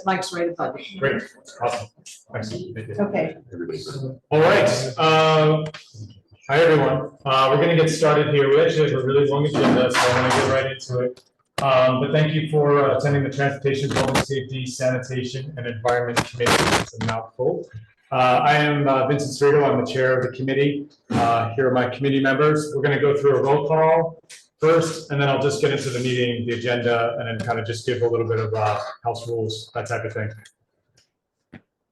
Mike's right above it. Great, awesome, thanks. Thank you. Okay. All right, hi everyone. We're gonna get started here. We actually have a really long agenda, so I'm gonna get right into it. But thank you for attending the Transportation, Building Safety, Sanitation, and Environment Committee. It's a mouthful. I am Vincent Cerrito. I'm the chair of the committee. Here are my committee members. We're gonna go through a roll call first, and then I'll just get into the meeting, the agenda, and then kind of just give a little bit of house rules, that type of thing.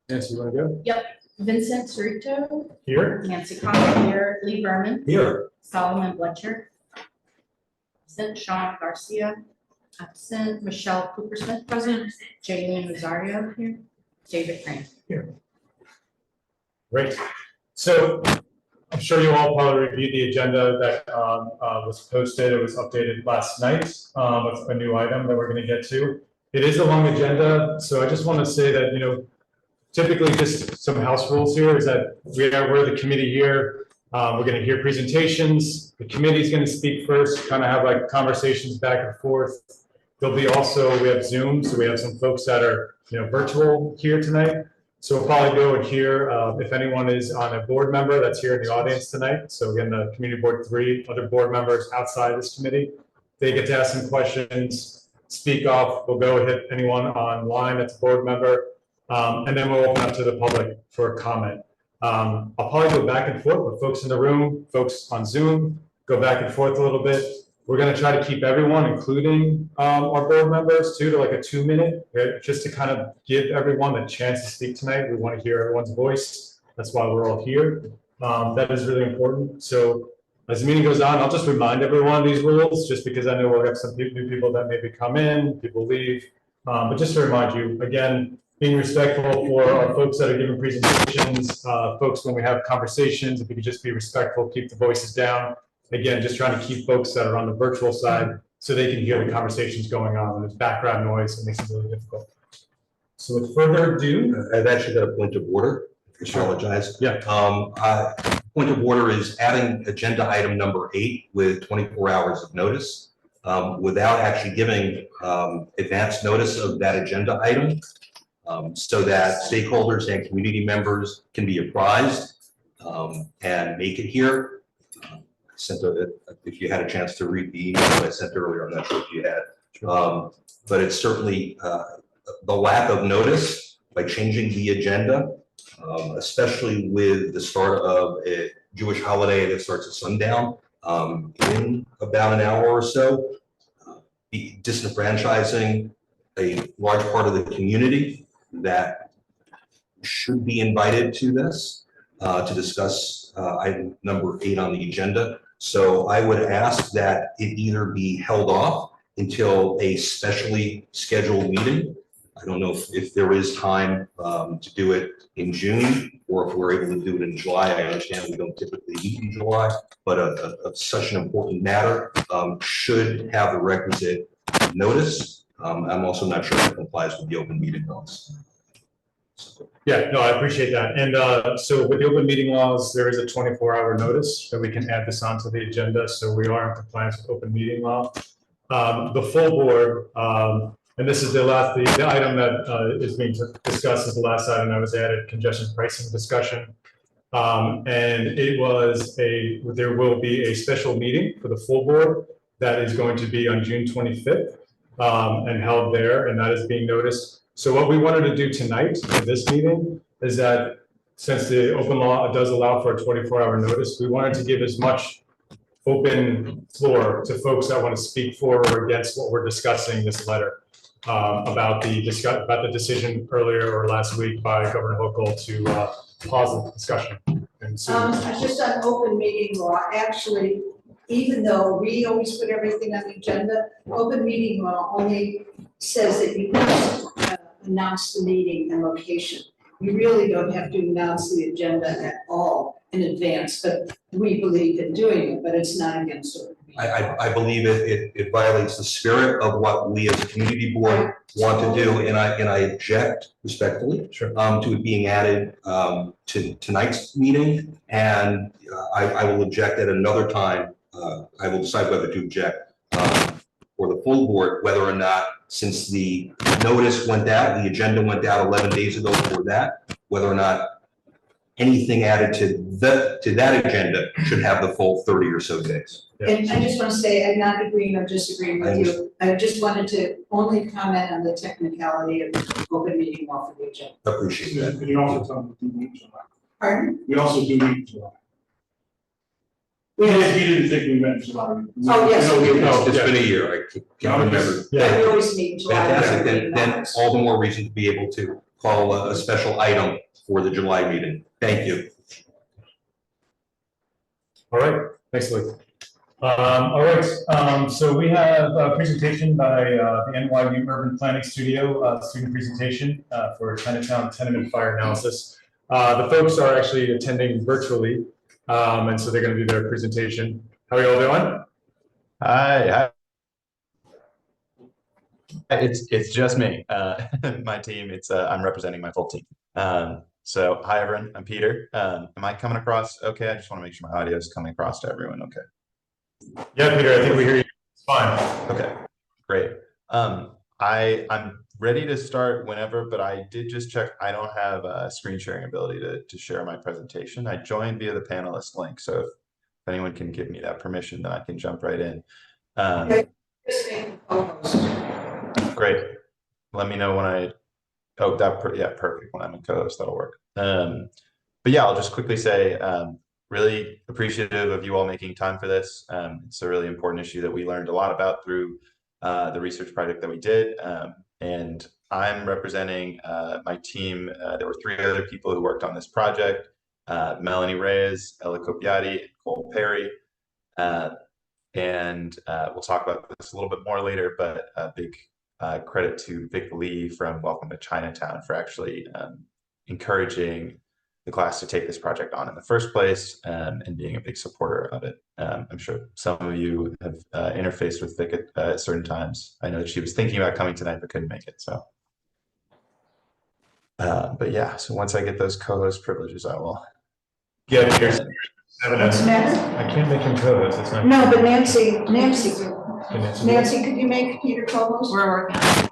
Nancy, you wanna go? Yep, Vincent Cerrito, Here? Nancy Conger here, Lee Berman, Here. Solomon Bletcher, absent Sean Garcia, absent Michelle Cooper Smith, present, Jaylene Rosario here, David Crane. Great. So I'm sure you all probably reviewed the agenda that was posted. It was updated last night with a new item that we're going to get to. It is a long agenda, so I just want to say that, you know, typically just some house rules here is that we're the committee here. We're going to hear presentations. The committee is going to speak first, kind of have like conversations back and forth. There'll be also, we have Zoom, so we have some folks that are, you know, virtual here tonight. So we'll probably go and hear if anyone is on a board member that's here in the audience tonight. So again, the community board, 3 other board members outside this committee, they get to ask some questions, speak off. We'll go hit anyone online that's a board member. And then we'll open up to the public for a comment. I'll probably go back and forth with folks in the room, folks on Zoom, go back and forth a little bit. We're going to try to keep everyone, including our board members, to like a 2-minute, just to kind of give everyone a chance to speak tonight. We want to hear everyone's voice. That's why we're all here. That is really important. So as the meeting goes on, I'll just remind everyone of these rules, just because I know we'll have some new people that maybe come in, people leave. But just to remind you, again, being respectful for our folks that are giving presentations, folks when we have conversations, if we could just be respectful, keep the voices down. Again, just trying to keep folks that are on the virtual side so they can hear the conversations going on. There's background noise, it makes it really difficult. So with further ado, I've actually got a point of order. I apologize. Yeah. Point of order is adding agenda item number 8 with 24 hours of notice without actually giving advance notice of that agenda item so that stakeholders and community members can be apprised and make it here. If you had a chance to read the email that I sent earlier, I'm not sure if you had, but it's certainly the lack of notice by changing the agenda, especially with the start of a Jewish holiday that starts at sundown in about an hour or so, disenfranchising a large part of the community that should be invited to this to discuss item number 8 on the agenda. So I would ask that it either be held off until a specially scheduled meeting. I don't know if there is time to do it in June, or if we're able to do it in July. I understand we don't typically meet in July, but such an important matter should have the requisite notice. I'm also not sure if it complies with the open meeting laws. yeah, no, I appreciate that. And so with the open meeting laws, there is a 24-hour notice that we can add this onto the agenda. So we are in compliance with open meeting law. The full board, and this is the item that is being discussed is the last item that was added, congestion pricing discussion. And there will be a special meeting for the full board that is going to be on June 25th and held there, and that is being noticed. So what we wanted to do tonight in this meeting is that since the open law does allow for a 24-hour notice, we wanted to give as much open floor to folks that want to speak for or against what we're discussing this letter about the decision earlier or last week by Governor Hochul to pause the discussion. And so, Just on open meeting law, actually, even though we always put everything on the agenda, open meeting law only says that you must announce the meeting and location. You really don't have to announce the agenda at all in advance, but we believe in doing it, but it's not against open meeting law. I believe it violates the spirit of what we as a community board want to do, and I object respectfully sure. to it being added to tonight's meeting, and I will object at another time. I will decide whether to object for the full board, whether or not since the notice went out, the agenda went out 11 days ago for that, whether or not anything added to that agenda should have the full 30 or so days. And I just want to say, I'm not agreeing or disagreeing with you. I just wanted to only comment on the technicality of open meeting law for the agenda. Appreciate that. And you also tell them to meet in July. Pardon? We also do meet in July. We He have- didn't think we met in July. Oh, yes, No, we did. No. It's been a year, I can't remember. Yeah, we always meet in July. Fantastic, then all the more reason to be able to call a special item for the July meeting. Thank you. All right, thanks, Lee. All right, so we have a presentation by the NYU Urban Planning Studio, student presentation for Chinatown tenement fire analysis. The folks are actually attending virtually, and so they're going to do their presentation. How are you all doing? Hi. It's just me, my team. I'm representing my full team. So hi everyone, I'm Peter. Am I coming across okay? I just want to make sure my audio is coming across to everyone. Okay. Yeah, Peter, I think we hear you. It's fine. Okay, great. I'm ready to start whenever, but I did just check. I don't have a screen sharing ability to share my presentation. I joined via the panelist link, so if anyone can give me that permission, then I can jump right in. Okay. Just make the co-host. Great. Let me know when yeah, perfect. When I'm in co-host, that'll work. But yeah, I'll just quickly say, really appreciative of you all making time for this. It's a really important issue that we learned a lot about through the research project that we did. And I'm representing my team. There were 3 other people who worked on this project, Melanie Reyes, Ella Copiati, and Cole Perry. And we'll talk about this a little bit more later, but a big credit to Vic Lee from Welcome to Chinatown for actually encouraging the class to take this project on in the first place, and being a big supporter of it. I'm sure some of you have interfaced with Vic at certain times. I know that she was thinking about coming tonight but couldn't make it. So, but yeah, so once I get those co-host privileges, I will. Yeah, Peter's What's the matter? I can't make him co-host. It's not. No, but Nancy, could you make Peter co-host? We're working on it.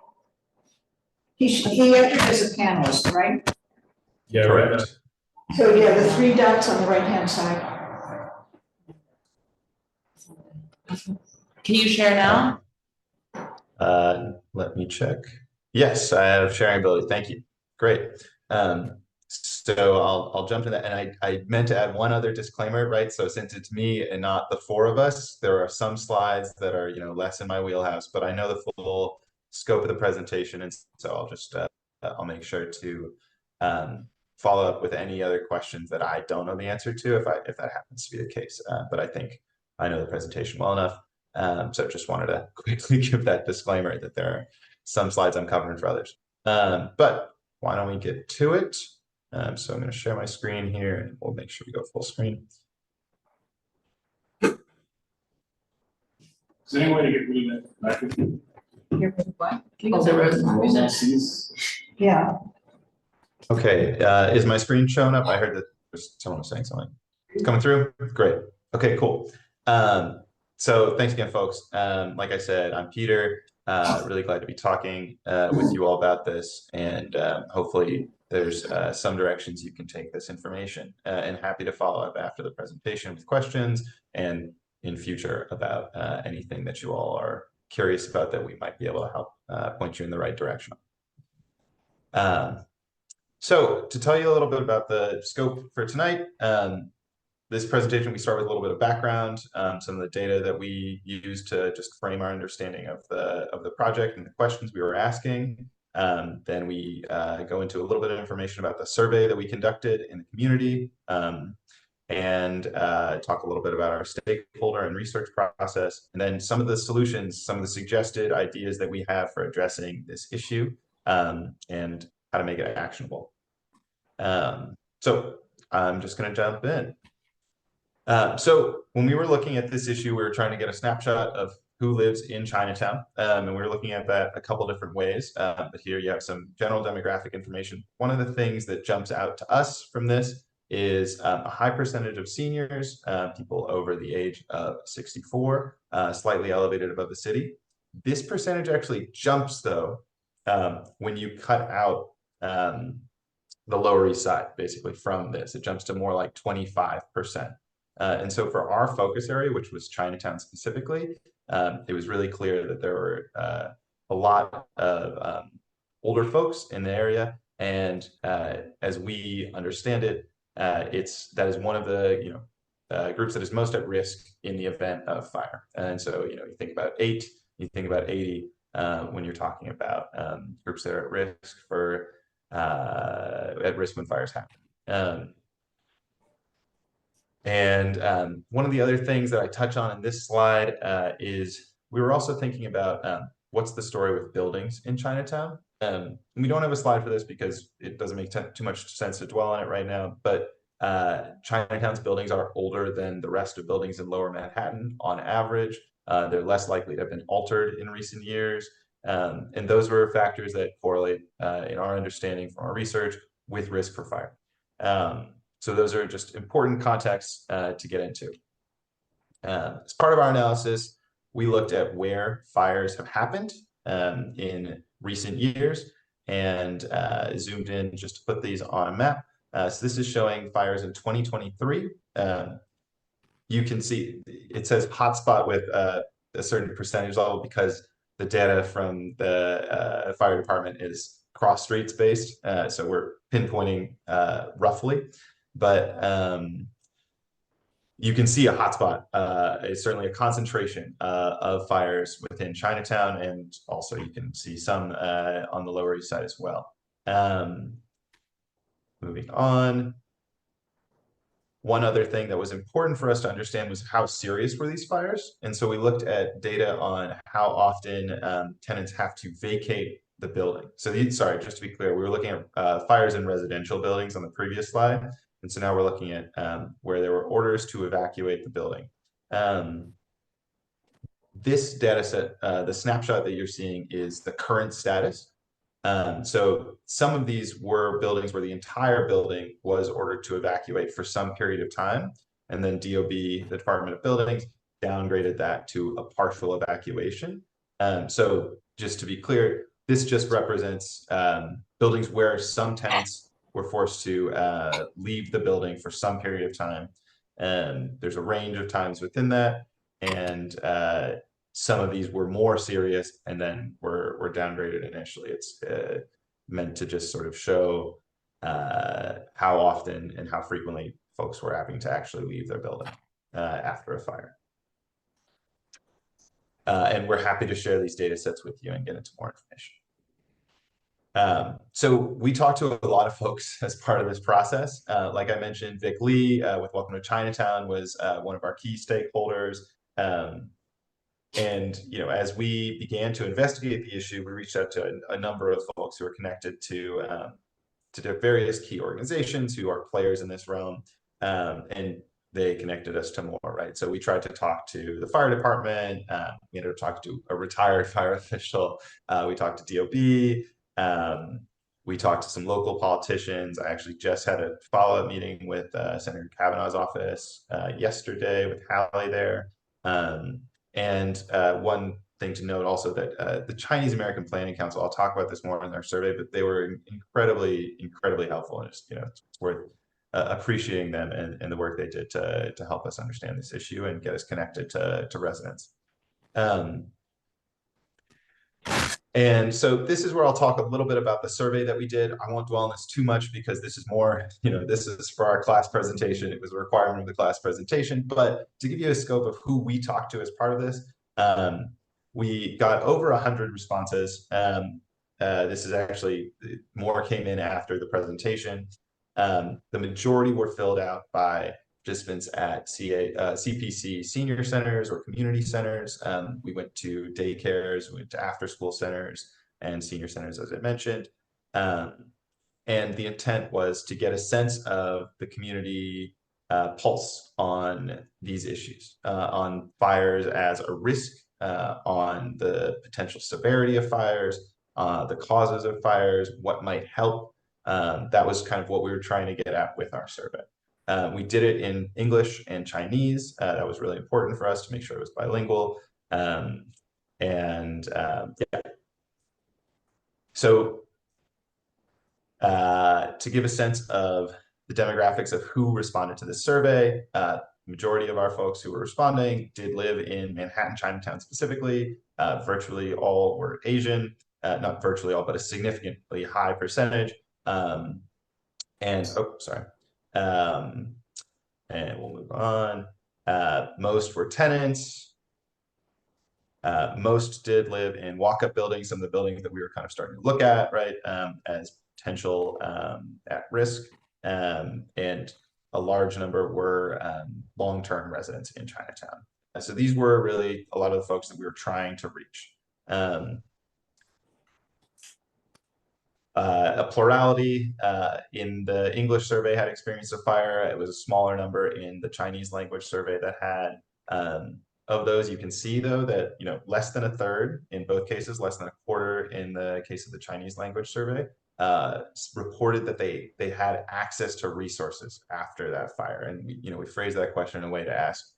He entered as a panelist, right? Yeah, right. Correct. So yeah, the 3 dots on the right-hand side. Can you share now? Let me check. Yes, I have sharing ability. Thank you. Great. So I'll jump to that. And I meant to add one other disclaimer, right? So since it's me and not the 4 of us, there are some slides that are, less in my wheelhouse, but I know the full scope of the presentation. And so I'll just, I'll make sure to follow up with any other questions that I don't know the answer to if that happens to be the case. But I think I know the presentation well enough. So just wanted to quickly give that disclaimer that there are some slides I'm covering for others. But why don't we get to it? So I'm going to share my screen here and we'll make sure we go full screen. Is there any way to get rid of that microphone? What? Oh, the road. Yeah. Okay, is my screen showing up? I heard that someone was saying something. It's coming through? Great. Okay, cool. So thanks again, folks. Like I said, I'm Peter. Really glad to be talking with you all about this, and hopefully there's some directions you can take this information, and happy to follow up after the presentation with questions and in future about anything that you all are curious about that we might be able to help point you in the right direction. So to tell you a little bit about the scope for tonight, this presentation, we start with a little bit of background, some of the data that we use to just frame our understanding of the project and the questions we were asking. Then we go into a little bit of information about the survey that we conducted in the community, and talk a little bit about our stakeholder and research process, and then some of the solutions, some of the suggested ideas that we have for addressing this issue, and how to make it actionable. So I'm just going to jump in. So when we were looking at this issue, we were trying to get a snapshot of who lives in Chinatown, and we were looking at that a couple different ways. But here you have some general demographic information. One of the things that jumps out to us from this is a high percentage of seniors, people over the age of 64, slightly elevated above the city. This percentage actually jumps though, when you cut out the Lower East Side, basically from this, it jumps to more like 25%. And so for our focus area, which was Chinatown specifically, it was really clear that there were a lot of older folks in the area. And as we understand it, that is one of the groups that is most at risk in the event of fire. And so you think about 8, you think about 80 when you're talking about groups that are at risk when fires happen. One of the other things that I touch on in this slide is we were also thinking about what's the story with buildings in Chinatown. We don't have a slide for this because it doesn't make too much sense to dwell on it right now, but Chinatown's buildings are older than the rest of buildings in Lower Manhattan on average. They're less likely to have been altered in recent years. And those were factors that correlate in our understanding from our research with risk for fire. So those are just important contexts to get into. As part of our analysis, we looked at where fires have happened in recent years and zoomed in just to put these on a map. So this is showing fires in 2023. You can see it says hotspot with a certain percentage level because the data from the fire department is cross streets based. So we're pinpointing roughly, but you can see a hotspot. It's certainly a concentration of fires within Chinatown, and also you can see some on the Lower East Side as well. Moving on. One other thing that was important for us to understand was how serious were these fires. And so we looked at data on how often tenants have to vacate the building. So sorry, just to be clear, we were looking at fires in residential buildings on the previous slide. And so now we're looking at where there were orders to evacuate the building. This data set, the snapshot that you're seeing is the current status. So some of these were buildings where the entire building was ordered to evacuate for some period of time. And then DOB, the Department of Buildings, downgraded that to a partial evacuation. So just to be clear, this just represents buildings where some tenants were forced to leave the building for some period of time. There's a range of times within that. And some of these were more serious and then were downgraded initially. It's meant to just sort of show how often and how frequently folks were having to actually leave their building after a fire. And we're happy to share these data sets with you and get into more information. So we talked to a lot of folks as part of this process. Like I mentioned, Vic Lee with Welcome to Chinatown was one of our key stakeholders. And as we began to investigate the issue, we reached out to a number of folks who are connected to various key organizations who are players in this realm, and they connected us to more, right? So we tried to talk to the fire department, we ended up talking to a retired fire official, we talked to DOB, we talked to some local politicians. I actually just had a follow-up meeting with Senator Kavanaugh's office yesterday with Hallie there. And one thing to note also that the Chinese American Planning Council, I'll talk about this more in their survey, but they were incredibly helpful, and just it's worth appreciating them and the work they did to help us understand this issue and get us connected to residents. And so this is where I'll talk a little bit about the survey that we did. I won't dwell on this too much because this is more, this is for our class presentation. It was a requirement of the class presentation, but to give you a scope of who we talked to as part of this, we got over 100 responses. This is actually, more came in after the presentation. The majority were filled out by participants at CPC senior centers or community centers. We went to daycares, we went to after school centers and senior centers, as I mentioned. And the intent was to get a sense of the community pulse on these issues, on fires as a risk, on the potential severity of fires, the causes of fires, what might help. That was kind of what we were trying to get at with our survey. We did it in English and Chinese. That was really important for us to make sure it was bilingual. And yeah. So to give a sense of the demographics of who responded to this survey, majority of our folks who were responding did live in Manhattan, Chinatown specifically. Virtually all were Asian, not virtually all, but a significantly high percentage. And we'll move on. Most were tenants. Most did live in walk-up buildings, some of the buildings that we were kind of starting to look at, right, as potential at risk. And a large number were long-term residents in Chinatown. So these were really a lot of the folks that we were trying to reach. A plurality in the English survey had experience of fire. It was a smaller number in the Chinese language survey that had. Of those, you can see though that less than a third in both cases, less than a quarter in the case of the Chinese language survey, reported that they had access to resources after that fire. And we phrased that question in a way to ask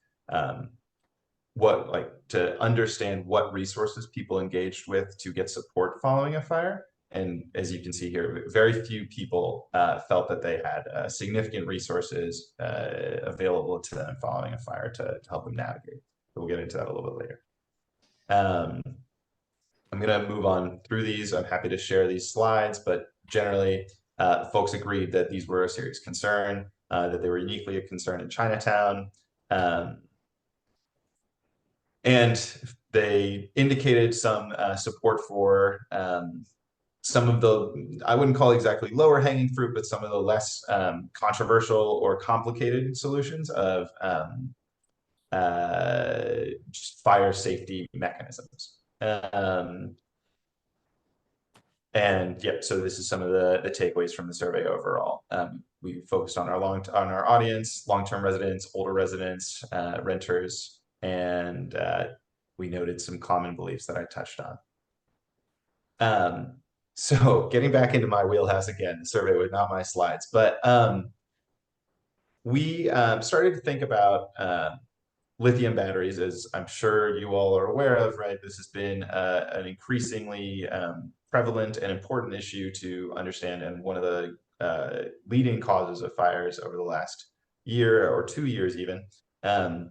to understand what resources people engaged with to get support following a fire. And as you can see here, very few people felt that they had significant resources available to them following a fire to help them navigate. But we'll get into that a little bit later. I'm going to move on through these. I'm happy to share these slides, but generally, folks agreed that these were a serious concern, that they were uniquely a concern in Chinatown. And they indicated some support for some of the, I wouldn't call exactly lower hanging fruit, but some of the less controversial or complicated solutions of fire safety mechanisms. And yep, so this is some of the takeaways from the survey overall. We focused on our audience, long-term residents, older residents, renters, and we noted some common beliefs that I touched on. So getting back into my wheelhouse again, the survey was not my slides, but we started to think about lithium batteries, as I'm sure you all are aware of, right? This has been an increasingly prevalent and important issue to understand, and one of the leading causes of fires over the last year or 2 years even. So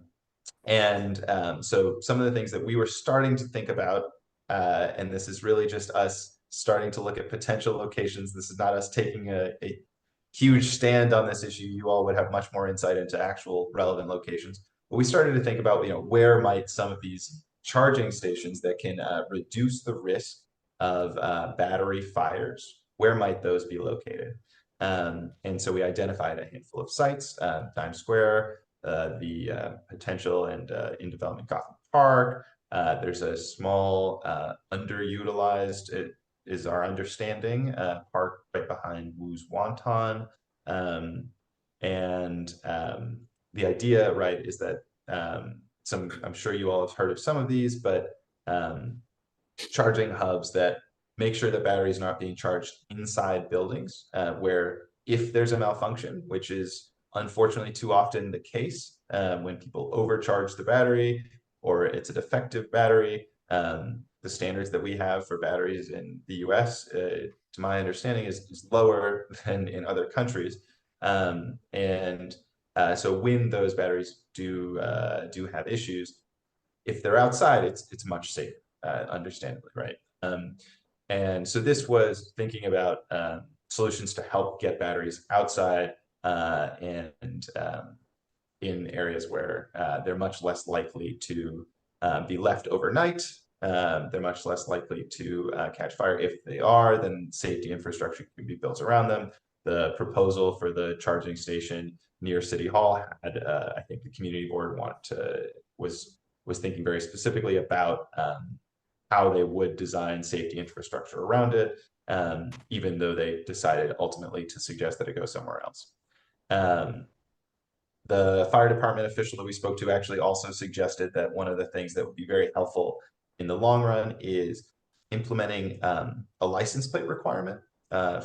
some of the things that we were starting to think about, and this is really just us starting to look at potential locations. This is not us taking a huge stand on this issue. You all would have much more insight into actual relevant locations. But we started to think about, where might some of these charging stations that can reduce the risk of battery fires, where might those be located? And so we identified a handful of sites, Times Square, the potential and in development Gotham Park. There's a small underutilized, it is our understanding, park right behind Wu's Wonton. The idea, right, is that I'm sure you all have heard of some of these, but charging hubs that make sure that batteries are not being charged inside buildings, where if there's a malfunction, which is unfortunately too often the case when people overcharge the battery or it's a defective battery, the standards that we have for batteries in the US, to my understanding, is lower than in other countries. So when those batteries do have issues, if they're outside, it's much safer, understandably, right? And so this was thinking about solutions to help get batteries outside and in areas where they're much less likely to be left overnight. They're much less likely to catch fire. If they are, then safety infrastructure can be built around them. The proposal for the charging station near City Hall had, I think the community board was thinking very specifically about how they would design safety infrastructure around it, even though they decided ultimately to suggest that it go somewhere else. The fire department official that we spoke to actually also suggested that one of the things that would be very helpful in the long run is implementing a license plate requirement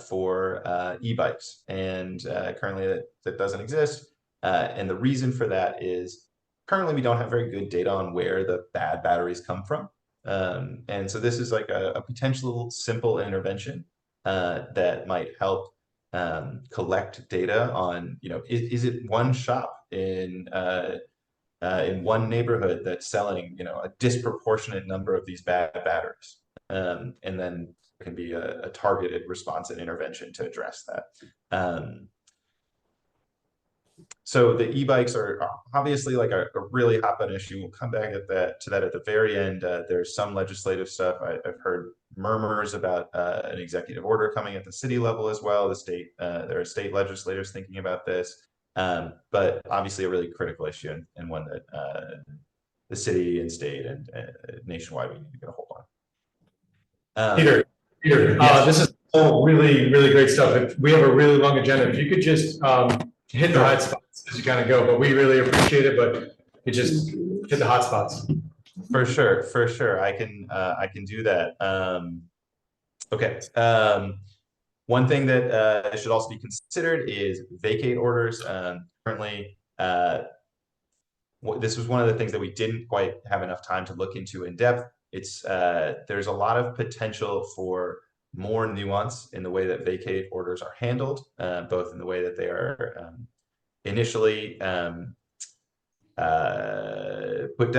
for e-bikes, and currently that doesn't exist. And the reason for that is currently we don't have very good data on where the bad batteries come from. And so this is like a potential simple intervention that might help collect data on, is it one shop in one neighborhood that's selling, a disproportionate number of these bad batteries. And then there can be a targeted response and intervention to address that. So the e-bikes are obviously like a really hot button issue. We'll come back to that at the very end. There's some legislative stuff. I've heard murmurs about an executive order coming at the city level as well. There are state legislators thinking about this, but obviously a really critical issue and one that the city and state and nationwide we need to get a hold on. Peter, Yes. this is all really, really great stuff. We have a really long agenda. If you could just hit the hot spots as you kind of go, but we really appreciate it, but you just hit the hot spots. For sure. I can do that. Okay. One thing that should also be considered is vacate orders. Currently, this was one of the things that we didn't quite have enough time to look into in depth. There's a lot of potential for more nuance in the way that vacate orders are handled, both in the way that they are initially put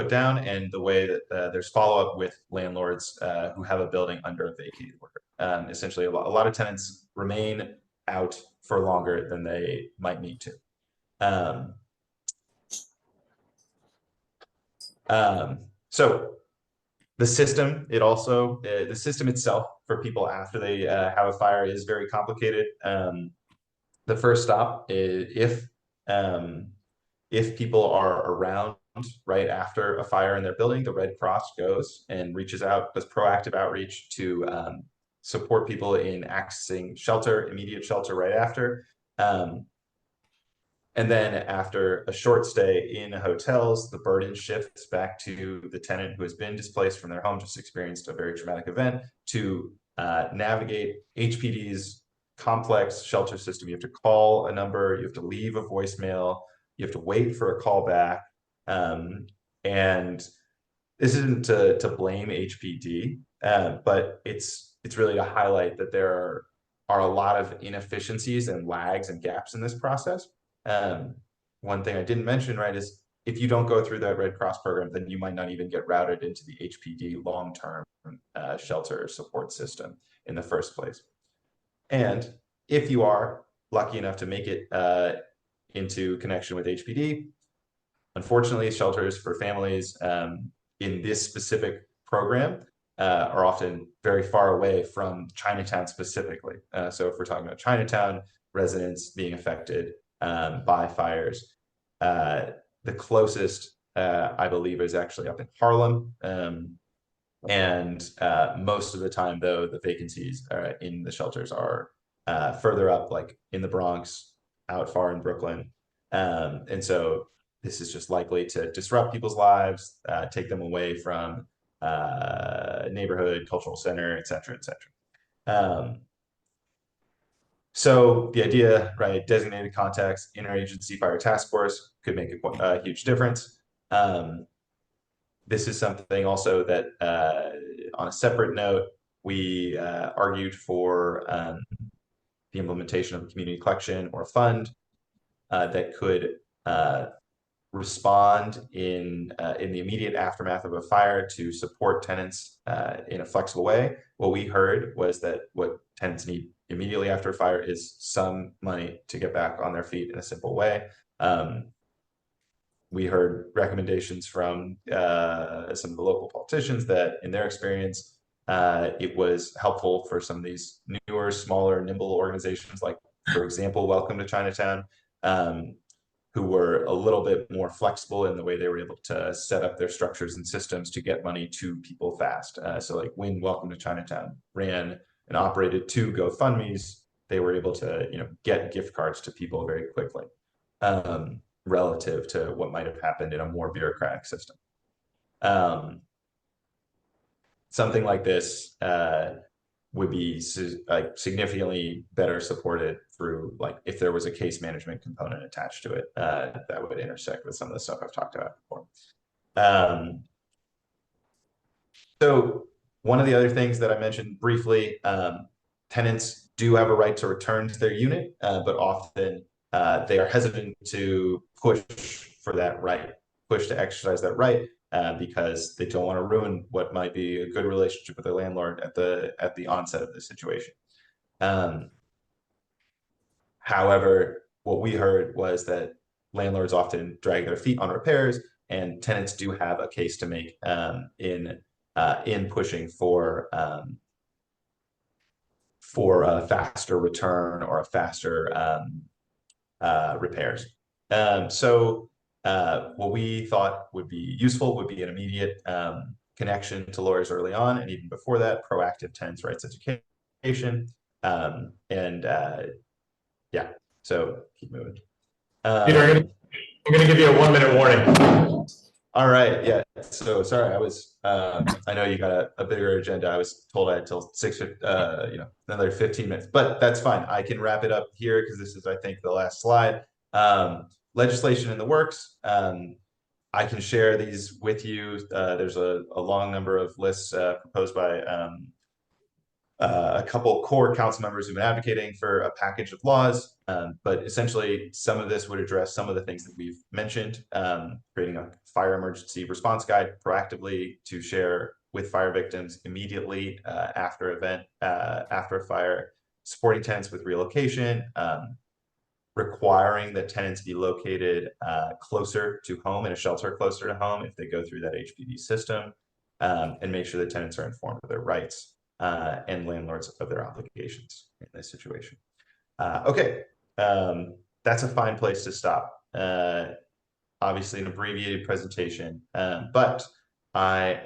down and the way that there's follow-up with landlords who have a building under a vacate order. Essentially, a lot of tenants remain out for longer than they might need to. So the system, the system itself for people after they have a fire is very complicated. The first stop is if people are around right after a fire in their building, the Red Cross goes and reaches out, does proactive outreach to support people in accessing shelter, immediate shelter right after. And then after a short stay in hotels, the burden shifts back to the tenant who has been displaced from their home, just experienced a very traumatic event, to navigate HPD's complex shelter system. You have to call a number, you have to leave a voicemail, you have to wait for a call back. And this isn't to blame HPD, but it's really to highlight that there are a lot of inefficiencies and lags and gaps in this process. One thing I didn't mention, right, is if you don't go through that Red Cross program, then you might not even get routed into the HPD long-term shelter support system in the first place. And if you are lucky enough to make it into connection with HPD, unfortunately, shelters for families in this specific program are often very far away from Chinatown specifically. So if we're talking about Chinatown residents being affected by fires, the closest I believe is actually up in Harlem. And most of the time, though, the vacancies in the shelters are further up, like in the Bronx, out far in Brooklyn. And so this is just likely to disrupt people's lives, take them away from neighborhood, cultural center, et cetera, et cetera. So the idea, right, designated contacts, interagency fire task force could make a huge difference. This is something also that, on a separate note, we argued for the implementation of a community collection or a fund that could respond in the immediate aftermath of a fire to support tenants in a flexible way. What we heard was that what tenants need immediately after a fire is some money to get back on their feet in a simple way. We heard recommendations from some of the local politicians that in their experience, it was helpful for some of these newer, smaller, nimble organizations, like, for example, Welcome to Chinatown, who were a little bit more flexible in the way they were able to set up their structures and systems to get money to people fast. So like when Welcome to Chinatown ran and operated 2 GoFundMes, they were able to, get gift cards to people very quickly, relative to what might have happened in a more bureaucratic system. Something like this would be significantly better supported through, like, if there was a case management component attached to it, that would intersect with some of the stuff I've talked about before. So one of the other things that I mentioned briefly, tenants do have a right to return to their unit, but often they are hesitant to push for that right, push to exercise that right, because they don't want to ruin what might be a good relationship with their landlord at the onset of the situation. However, what we heard was that landlords often drag their feet on repairs, and tenants do have a case to make in pushing for a faster return or a faster repairs. So what we thought would be useful would be an immediate connection to lawyers early on, and even before that, proactive tenants' rights education. Yeah, so keep moving. Peter, I'm gonna give you a 1-minute warning. All right, yeah, so sorry, I know you got a bigger agenda. I was told I had till 6, another 15 minutes, but that's fine. I can wrap it up here because this is, I think, the last slide. Legislation in the works. I can share these with you. There's a long number of lists proposed by a couple core council members who've been advocating for a package of laws, but essentially some of this would address some of the things that we've mentioned, creating a fire emergency response guide proactively to share with fire victims immediately after a fire, supporting tenants with relocation, requiring that tenants be located closer to home, in a shelter closer to home if they go through that HPD system, and make sure that tenants are informed of their rights and landlords of their obligations in this situation. Okay, that's a fine place to stop. Obviously an abbreviated presentation, but I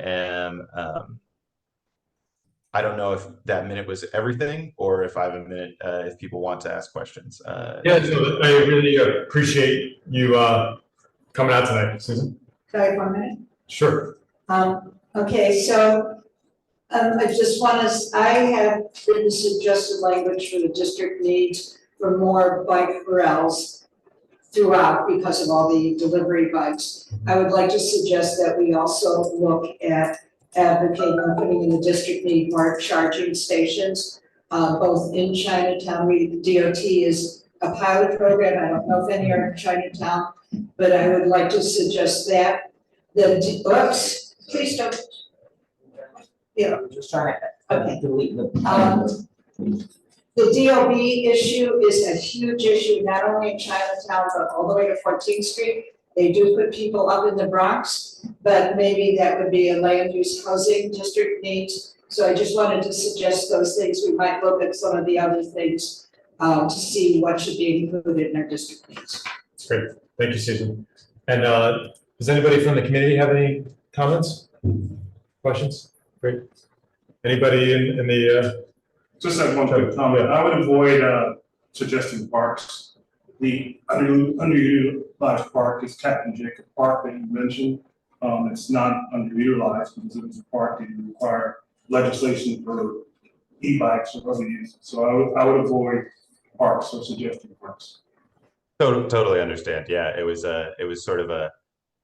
don't know if that minute was everything or if I have a minute if people want to ask questions. Yeah, so I really appreciate you coming out tonight, Susan. Can I have 1 minute? Sure. Okay, so I just want to, I have written suggested language for the district needs for more bike corrals throughout because of all the delivery bikes. I would like to suggest that we also look at advocating for putting in the district need more charging stations, both in Chinatown. DOT is a pilot program. I don't know if any are in Chinatown, but I would like to suggest that. Oops, please don't. Yeah. Just trying Okay. to delete the. The DOB issue is a huge issue, not only in Chinatown, but all the way to 14th Street. They do put people up in the Bronx, but maybe that would be a land use housing district needs. So I just wanted to suggest those things. We might look at some of the other things to see what should be included in our district needs. That's great. Thank you, Susan. And does anybody from the community have any comments? Questions? Great. Anybody in the Just have one quick comment. I would avoid suggesting parks. The underutilized park is Captain Jacob Park that you mentioned. It's not underutilized because it was a park that would require legislation for e-bikes or other uses. So I would avoid parks or suggesting parks. Totally understand. Yeah, it was sort of a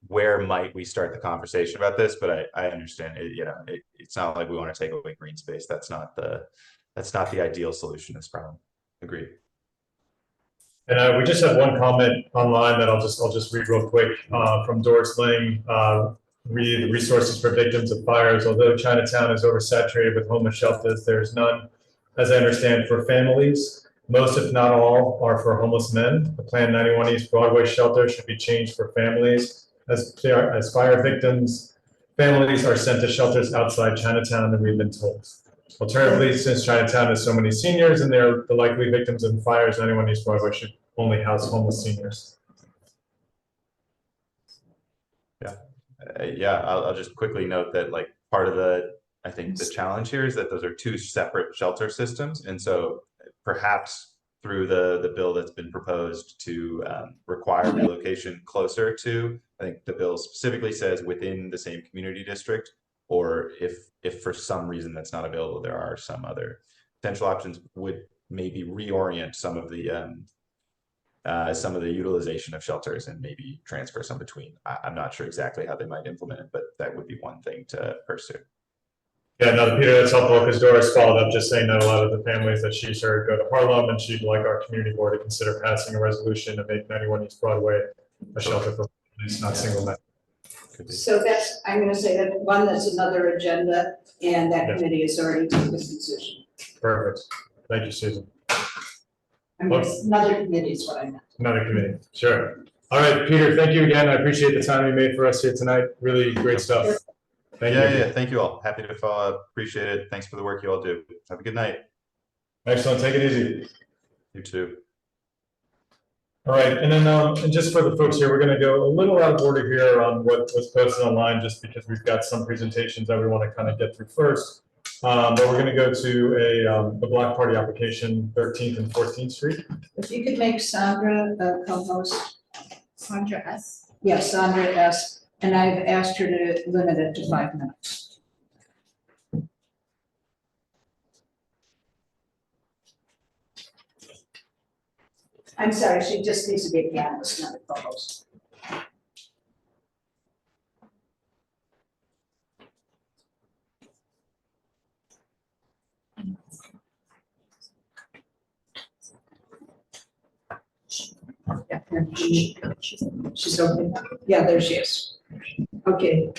where might we start the conversation about this, but I understand it, it's not like we want to take away green space. That's not the ideal solution to this problem. Agreed. And we just have one comment online that I'll just read real quick from Doris Ling. Read resources for victims of fires. Although Chinatown is oversaturated with homeless shelters, there is none, as I understand, for families. Most, if not all, are for homeless men. The Plan 91 East Broadway shelter should be changed for families. As fire victims, families are sent to shelters outside Chinatown than we've been told. Alternatively, since Chinatown has so many seniors and they're the likely victims of fires, 91 East Broadway should only house homeless seniors. Yeah, I'll just quickly note that like part of I think the challenge here is that those are two separate shelter systems. And so perhaps through the bill that's been proposed to require relocation closer to, I think the bill specifically says within the same community district, or if for some reason that's not available, there are some other potential options, would maybe reorient some of the utilization of shelters and maybe transfer some between. I'm not sure exactly how they might implement it, but that would be one thing to pursue. Yeah, no, Peter, that's helpful, because Doris followed up just saying that a lot of the families that she served go to Harlem, and she'd like our community board to consider passing a resolution to make 91 East Broadway a shelter for families, not single men. Could be. So that's, I'm gonna say that one, that's another agenda, and that Yeah. committee has already taken this decision. Perfect. Thank you, Susan. I mean, it's another committee is what I meant. Another committee, sure. All right, Peter, thank you again. I appreciate the time you made for us here tonight. Really great stuff. Thank you. Yeah, thank you all. Happy to follow up. Appreciate it. Thanks for the work you all do. Have a good night. Excellent. Take it easy. You too. All right, and then and just for the folks here, we're going to go a little out of order here on what was posted online, just because we've got some presentations that we want to kind of get through first. But we're going to go to the block party application, 13th and 14th Street. If you could make Sandra co-host, Sandra S. yes, Sandra S., and I've asked her to limit it to 5 minutes. I'm sorry, she just needs to be a panelist, not a co-host. Yeah, she's okay. Yeah, there she is. Okay.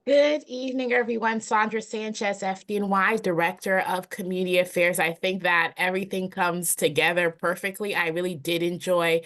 Good evening, everyone. Sandra Sanchez, FDNY, Director of Community Affairs. I think that everything comes together perfectly. I really did enjoy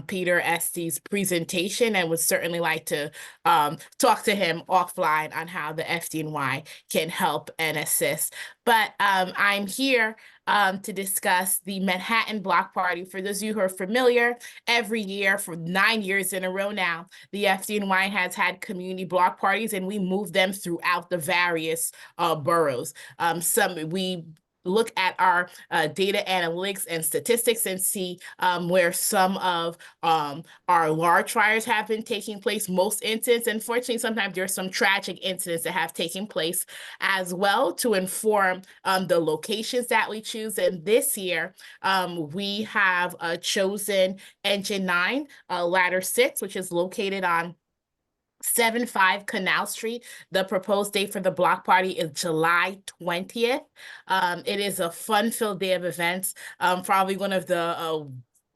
Peter Estie's presentation and would certainly like to talk to him offline on how the FDNY can help and assist. But I'm here to discuss the Manhattan Block Party. For those of you who are familiar, every year for 9 years in a row now, the FDNY has had community block parties, and we move them throughout the various boroughs. We look at our data analytics and statistics and see where some of our large fires have been taking place, most incidents. Unfortunately, sometimes there are some tragic incidents that have taken place as well, to inform the locations that we choose. And this year, we have chosen Engine 9, Ladder 6, which is located on 75 Canal Street. The proposed date for the block party is July 20th. It is a fun-filled day of events. Probably one of the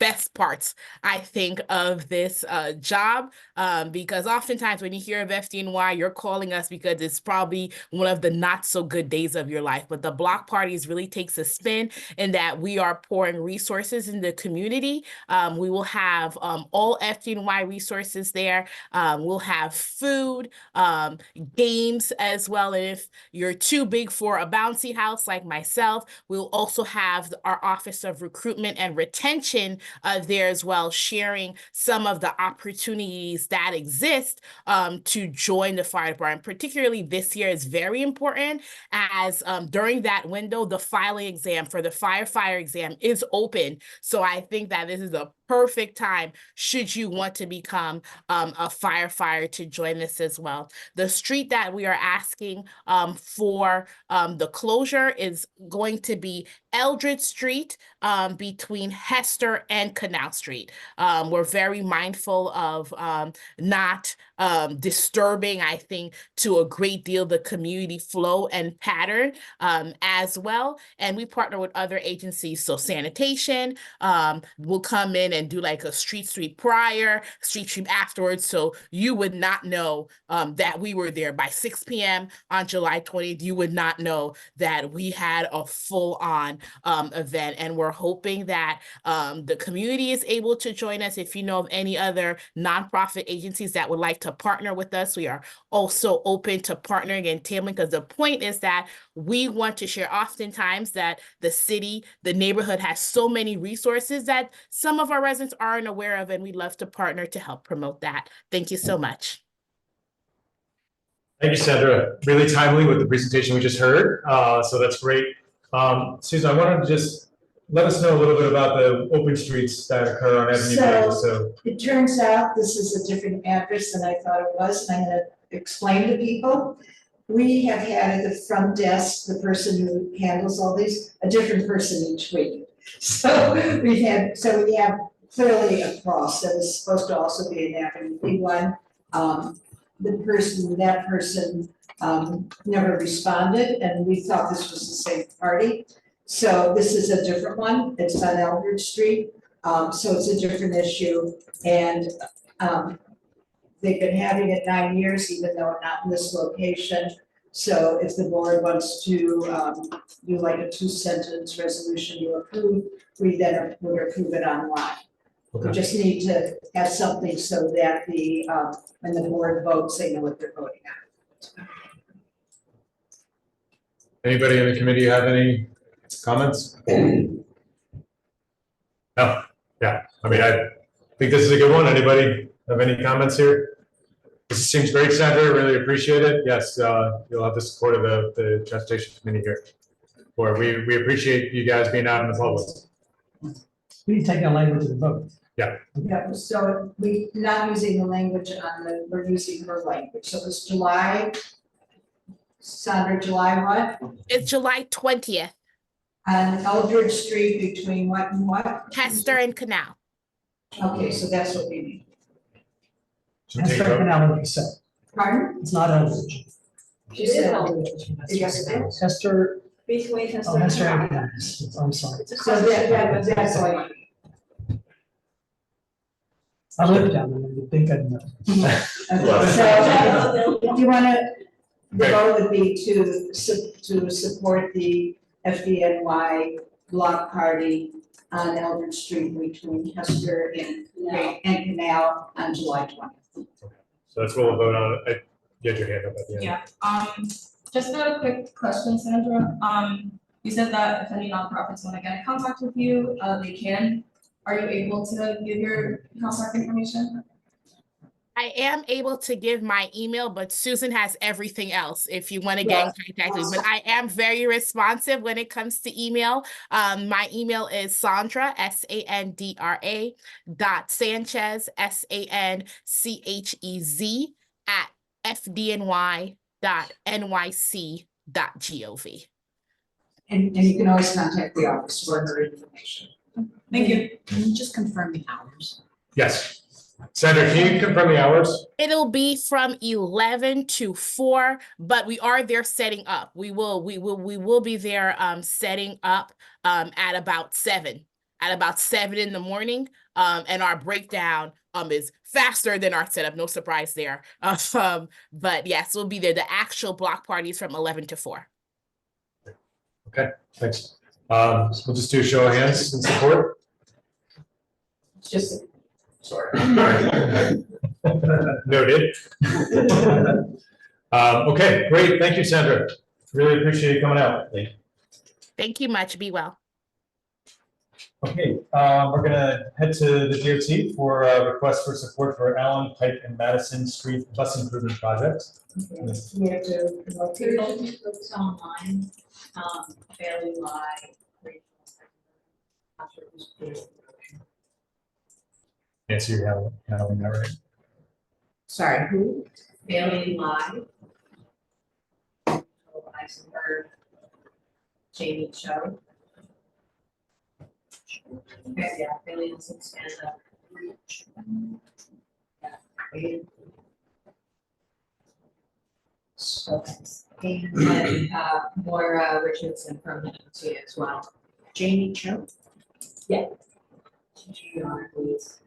best parts, I think, of this job, because oftentimes when you hear of FDNY, you're calling us because it's probably one of the not so good days of your life. But the block parties really takes a spin in that we are pouring resources in the community. We will have all FDNY resources there. We'll have food, games as well. And if you're too big for a bouncy house like myself, we'll also have our Office of Recruitment and Retention there as well, sharing some of the opportunities that exist to join the fire department. Particularly this year is very important, as during that window, the filing exam for the firefighter exam is open. So I think that this is a perfect time should you want to become a firefighter to join this as well. The street that we are asking for the closure is going to be Eldred Street between Hester and Canal Street. We're very mindful of not disturbing, I think, to a great deal the community flow and pattern as well. And we partner with other agencies. So sanitation will come in and do like a street sweep prior, street sweep afterwards. So you would not know that we were there by 6 p.m. on July 20th. You would not know that we had a full-on event. And we're hoping that the community is able to join us. If you know of any other nonprofit agencies that would like to partner with us, we are also open to partnering and tabling, because the point is that we want to share. Oftentimes that the city, the neighborhood has so many resources that some of our residents aren't aware of, and we'd love to partner to help promote that. Thank you so much. Thank you, Sandra. Really timely with the presentation we just heard. So that's great. Susan, I wanted to just let us know a little bit about the open streets that occur on Avenue B. So It turns out this is a different address than I thought it was, and I'm gonna explain to people. We have had at the front desk, the person who handles all these, a different person each week. So we have clearly a cross that is supposed to also be an Avenue B one. that person never responded, and we thought this was the same party. So this is a different one, it's on Eldridge Street, so it's a different issue, and they've been having it 9 years, even though not in this location. So if the board wants to do like a 2-sentence resolution to approve, we then would approve it online. We Okay. just need to have something so that when the board votes, they know what they're voting on. Anybody in the committee have any comments? No, yeah, I mean, I think this is a good one. Anybody have any comments here? This seems great, Sandra, really appreciate it. Yes, you'll have the support of the transportation committee here. Or we appreciate you guys being out in the public. We need to take our language to the vote. Yeah, so we're not using the language we're using her language, so it's July. Sandra, July what? It's July 20th, On Eldridge Street between what and what? Hester and Canal. Okay, so that's what we need. So take a Hester vote. Canal, like you said, Pardon? it's not Eldridge. She said Eldridge. Yes, it is. Hester, Between Hester oh, and Hester and Canal. Canal, I'm sorry. So that's all I need. I live down there, you think I'd know. Okay, so if you wanna, the Okay. vote would be to support the FDNY block party on Eldridge Street between Hester and Canal on July 20th. So that's what we'll vote on. You had your hand up at the end. Yeah, just a quick question, Sandra. You said that if any nonprofits want to get in contact with you, they can. Are you able to give your contact information? I am able to give my email, but Susan has everything else if you want to get in contact with me. But I am very responsive when it comes to email. My email is Sandra, Sandra .Sanchez, Sanchez @fdny.nyc.gov. And you can always contact the office for her information. Thank you. Can you just confirm the hours? Yes. Sandra, can you confirm the hours? It'll be from 11 to 4, but we are there setting up. We will be there setting up at about 7 in the morning. And our breakdown is faster than our setup. No surprise there. But yes, we'll be there. The actual block party is from 11 to 4. Okay, thanks. We'll just do a show of hands in support. It's just, Sorry. Noted. Okay, great. Thank you, Sandra. Really appreciate you coming out. Thank you much. Be well. Okay, we're gonna head to the DOT for a request for support for Allen, Pike, and Madison Street bus improvement project. we have to promote There's it. only folks online, Fairly Live. Nancy, you have that right? Sorry, who? Fairly Live. Eisenberg. Jamie Cho. Okay, yeah, Fairly doesn't stand up. Yeah, great. And then Maura Richardson from the MTA as well. Jamie Cho? Yeah. Please.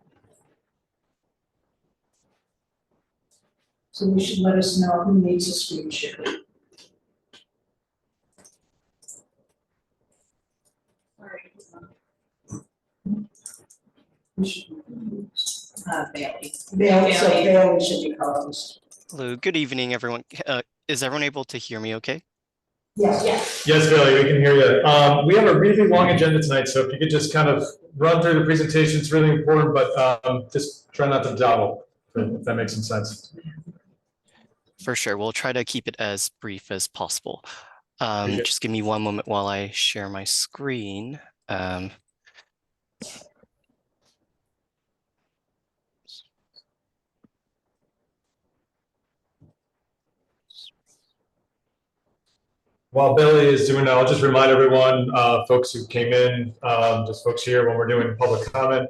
So we should let us know who needs a screen share. We should- Bailey. Bailey, so Bailey. Bailey should be closed. Hello, good evening, everyone. Is everyone able to hear me okay? Yes. Yes, Billy, we can hear you. We have a really long agenda tonight, so if you could just kind of run through the presentation, it's really important, but just try not to dawdle, if that makes some sense. For sure, we'll try to keep it as brief as possible. Okay. Just give me one moment while I share my screen. While Billy is doing that, I'll just remind everyone, folks who came in, just folks here, when we're doing public comment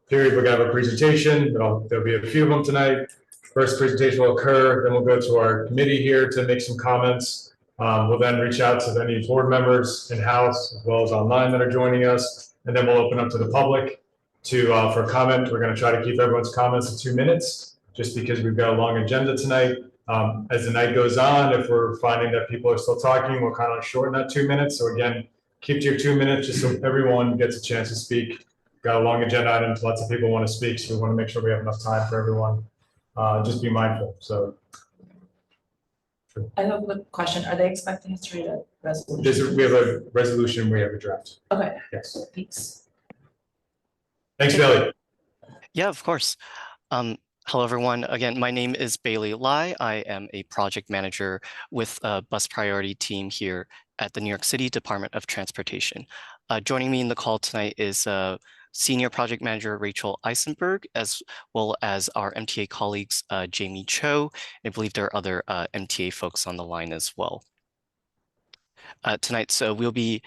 period, we're gonna have a presentation. There'll be a few of them tonight. First presentation will occur, then we'll go to our committee here to make some comments. We'll then reach out to any board members in-house as well as online that are joining us. And then we'll open up to the public for comment. We're going to try to keep everyone's comments to 2 minutes just because we've got a long agenda tonight. As the night goes on, if we're finding that people are still talking, we'll kind of shorten that 2 minutes. So again, keep to your 2 minutes just so everyone gets a chance to speak. Got a long agenda items, lots of people want to speak, so we want to make sure we have enough time for everyone. Just be mindful, so. I have a quick question. Are they expecting us to read a resolution? We have a resolution, we have a draft. Okay, Yes. thanks. Thanks, Bailey. Yeah, of course. Hello, everyone. Again, my name is Bailey Lai. I am a project manager with a bus priority team here at the New York City Department of Transportation. Joining me in the call tonight is Senior Project Manager Rachel Eisenberg, as well as our MTA colleagues, Jamie Cho. I believe there are other MTA folks on the line as well. Tonight, so we'll be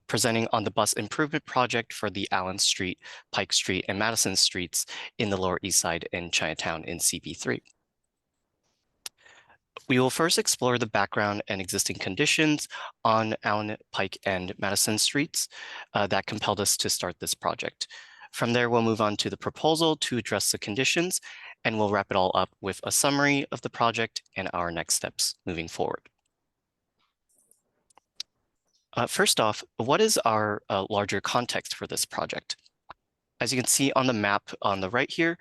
presenting on the bus improvement project for the Allen Street, Pike Street, and Madison Streets in the Lower East Side in Chinatown in CB3. We will first explore the background and existing conditions on Allen, Pike, and Madison Streets that compelled us to start this project. From there, we'll move on to the proposal to address the conditions, and we'll wrap it all up with a summary of the project and our next steps moving forward. First off, what is our larger context for this project? As you can see on the map on the right here,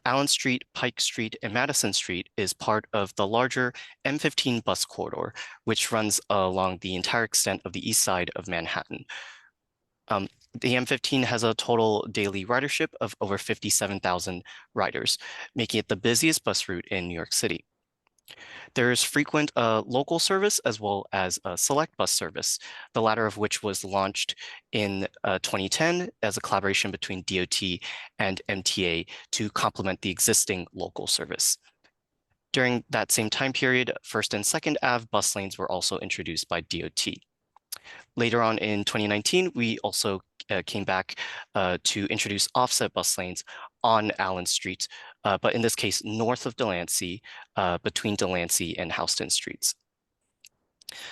Allen Street, Pike Street, and Madison Street is part of the larger M15 bus corridor, which runs along the entire extent of the east side of Manhattan. The M15 has a total daily ridership of over 57,000 riders, making it the busiest bus route in New York City. There is frequent local service as well as a select bus service, the latter of which was launched in 2010 as a collaboration between DOT and MTA to complement the existing local service. During that same time period, First and Second Ave bus lanes were also introduced by DOT. Later on in 2019, we also came back to introduce offset bus lanes on Allen Street, but in this case, north of Delancey, between Delancey and Houston Streets.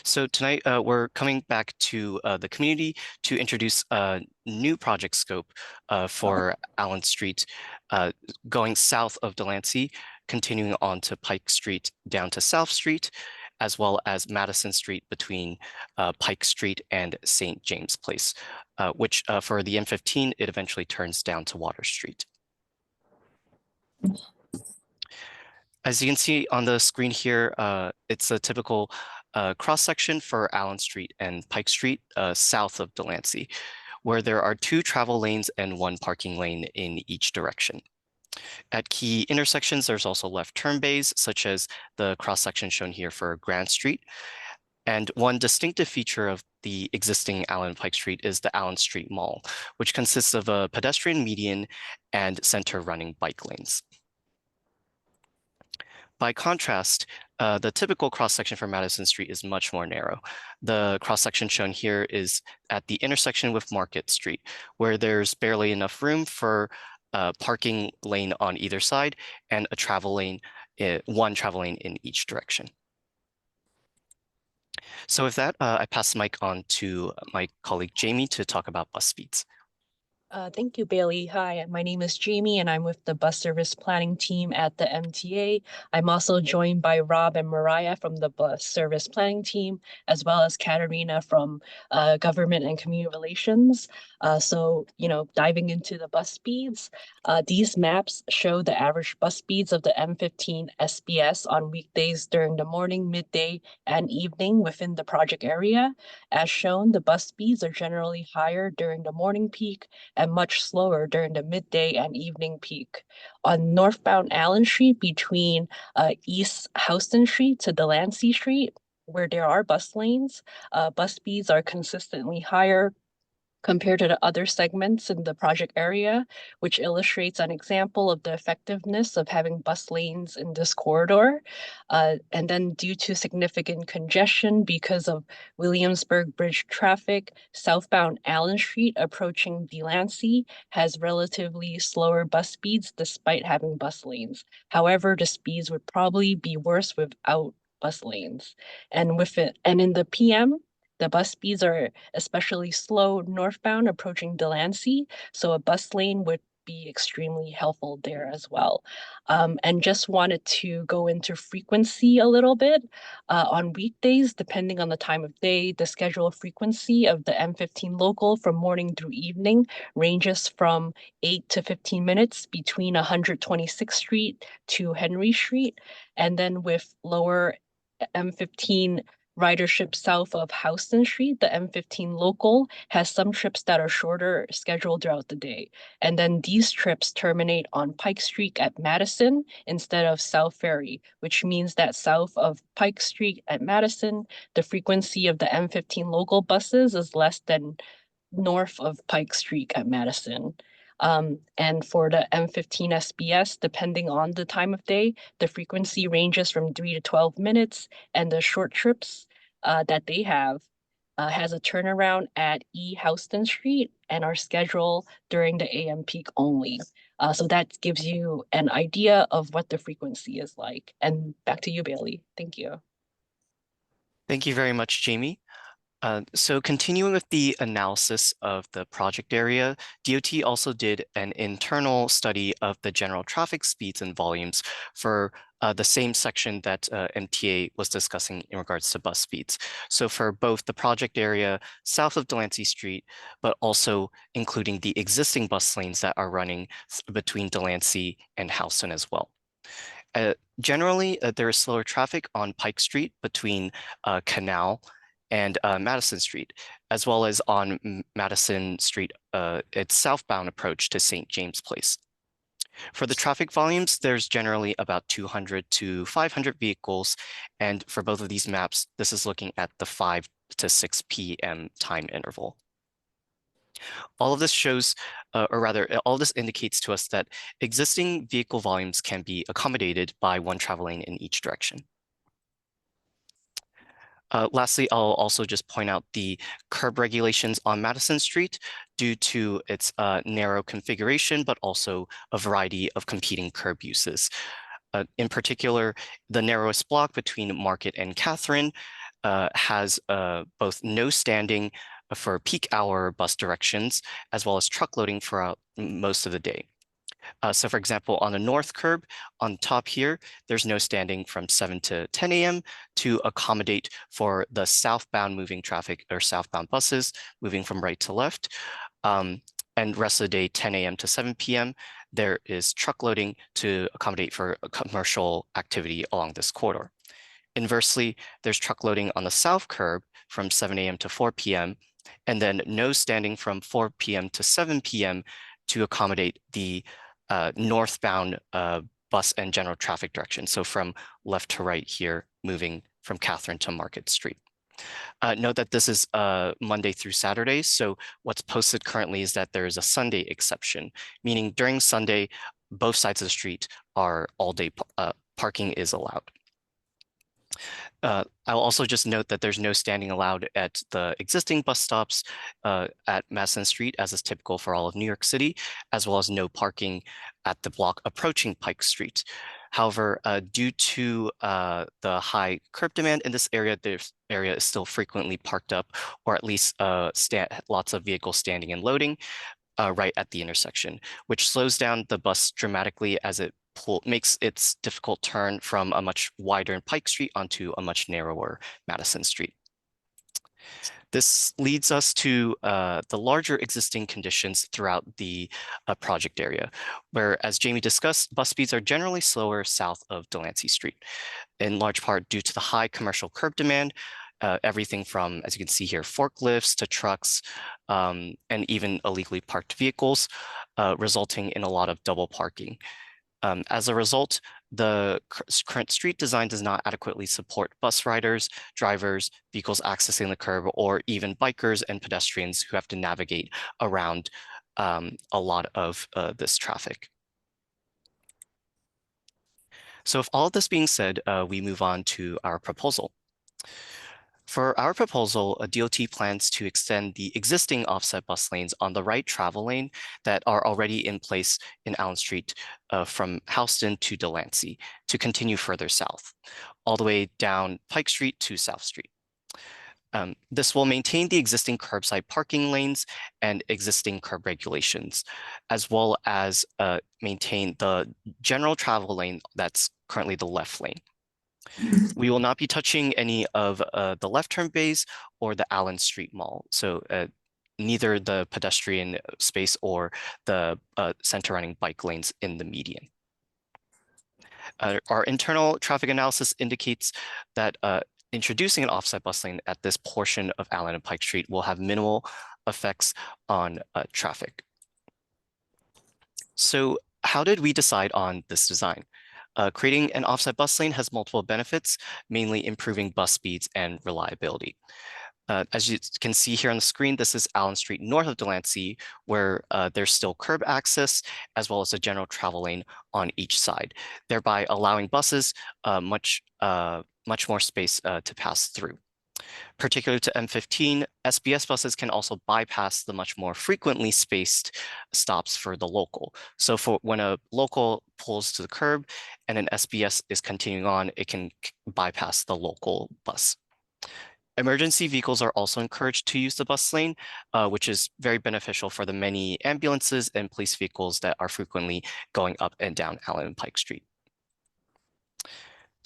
So tonight, we're coming back to the community to introduce a new project scope for Allen Street, going south of Delancey, continuing on to Pike Street down to South Street, as well as Madison Street between Pike Street and St. James Place, which for the M15, it eventually turns down to Water Street. As you can see on the screen here, it's a typical cross-section for Allen Street and Pike Street south of Delancey, where there are 2 travel lanes and 1 parking lane in each direction. At key intersections, there's also left turn bays, such as the cross-section shown here for Grand Street. And one distinctive feature of the existing Allen Pike Street is the Allen Street Mall, which consists of a pedestrian median and center running bike lanes. By contrast, the typical cross-section for Madison Street is much more narrow. The cross-section shown here is at the intersection with Market Street, where there's barely enough room for parking lane on either side and a travel lane, 1 travel lane in each direction. So with that, I pass the mic on to my colleague Jamie to talk about bus speeds. Thank you, Bailey. Hi, my name is Jamie and I'm with the bus service planning team at the MTA. I'm also joined by Rob and Mariah from the bus service planning team, as well as Katerina from government and community relations. So, diving into the bus speeds, these maps show the average bus speeds of the M15 SBS on weekdays during the morning, midday, and evening within the project area. As shown, the bus speeds are generally higher during the morning peak and much slower during the midday and evening peak. On northbound Allen Street between East Houston Street to Delancey Street, where there are bus lanes, bus speeds are consistently higher compared to the other segments in the project area, which illustrates an example of the effectiveness of having bus lanes in this corridor. And then due to significant congestion because of Williamsburg Bridge traffic, southbound Allen Street approaching Delancey has relatively slower bus speeds despite having bus lanes. However, the speeds would probably be worse without bus lanes. And in the PM, the bus speeds are especially slow northbound approaching Delancey, so a bus lane would be extremely helpful there as well. And just wanted to go into frequency a little bit. On weekdays, depending on the time of day, the scheduled frequency of the M15 local from morning through evening ranges from 8 to 15 minutes between 126th Street to Henry Street. And then with lower M15 ridership south of Houston Street, the M15 local has some trips that are shorter scheduled throughout the day. And then these trips terminate on Pike Street at Madison instead of South Ferry, which means that south of Pike Street at Madison, the frequency of the M15 local buses is less than north of Pike Street at Madison. And for the M15 SBS, depending on the time of day, the frequency ranges from 3 to 12 minutes, and the short trips that they have has a turnaround at E. Houston Street and are scheduled during the AM peak only. So that gives you an idea of what the frequency is like. And back to you, Bailey. Thank you. Thank you very much, Jamie. So continuing with the analysis of the project area, DOT also did an internal study of the general traffic speeds and volumes for the same section that MTA was discussing in regards to bus speeds. So for both the project area south of Delancey Street, but also including the existing bus lanes that are running between Delancey and Houston as well. Generally, there is slower traffic on Pike Street between Canal and Madison Street, as well as on Madison Street, its southbound approach to St. James Place. For the traffic volumes, there's generally about 200 to 500 vehicles. And for both of these maps, this is looking at the 5 to 6 p.m. time interval. All of this shows, or rather, all this indicates to us that existing vehicle volumes can be accommodated by one travel lane in each direction. Lastly, I'll also just point out the curb regulations on Madison Street due to its narrow configuration, but also a variety of competing curb uses. In particular, the narrowest block between Market and Catherine has both no standing for peak hour bus directions, as well as truck loading throughout most of the day. So for example, on the north curb on top here, there's no standing from 7 to 10 a.m. to accommodate for the southbound moving traffic or southbound buses moving from right to left. And rest of the day, 10 a.m. to 7 p.m., there is truck loading to accommodate for a commercial activity along this corridor. Inversely, there's truck loading on the south curb from 7 a.m. to 4 p.m., and then no standing from 4 p.m. to 7 p.m. to accommodate the northbound bus and general traffic direction. So from left to right here, moving from Catherine to Market Street. Note that this is Monday through Saturday. So what's posted currently is that there is a Sunday exception, meaning during Sunday, both sides of the street are all day parking is allowed. I'll also just note that there's no standing allowed at the existing bus stops at Madison Street, as is typical for all of New York City, as well as no parking at the block approaching Pike Street. However, due to the high curb demand in this area is still frequently parked up, or at least lots of vehicles standing and loading right at the intersection, which slows down the bus dramatically as it makes its difficult turn from a much wider Pike Street onto a much narrower Madison Street. This leads us to the larger existing conditions throughout the project area, where, as Jamie discussed, bus speeds are generally slower south of Delancey Street, in large part due to the high commercial curb demand, everything from, as you can see here, forklifts to trucks, and even illegally parked vehicles, resulting in a lot of double parking. As a result, the current street design does not adequately support bus riders, drivers, vehicles accessing the curb, or even bikers and pedestrians who have to navigate around a lot of this traffic. So if all of this being said, we move on to our proposal. For our proposal, a DOT plans to extend the existing offset bus lanes on the right travel lane that are already in place in Allen Street from Houston to Delancey to continue further south, all the way down Pike Street to South Street. This will maintain the existing curbside parking lanes and existing curb regulations, as well as maintain the general travel lane that's currently the left lane. We will not be touching any of the left turn bays or the Allen Street Mall. So neither the pedestrian space or the center running bike lanes in the median. Our internal traffic analysis indicates that introducing an offset bus lane at this portion of Allen and Pike Street will have minimal effects on traffic. So how did we decide on this design? Creating an offset bus lane has multiple benefits, mainly improving bus speeds and reliability. As you can see here on the screen, this is Allen Street north of Delancey, where there's still curb access, as well as a general travel lane on each side, thereby allowing buses much more space to pass through. Particular to M15, SBS buses can also bypass the much more frequently spaced stops for the local. So for when a local pulls to the curb and an SBS is continuing on, it can bypass the local bus. Emergency vehicles are also encouraged to use the bus lane, which is very beneficial for the many ambulances and police vehicles that are frequently going up and down Allen and Pike Street.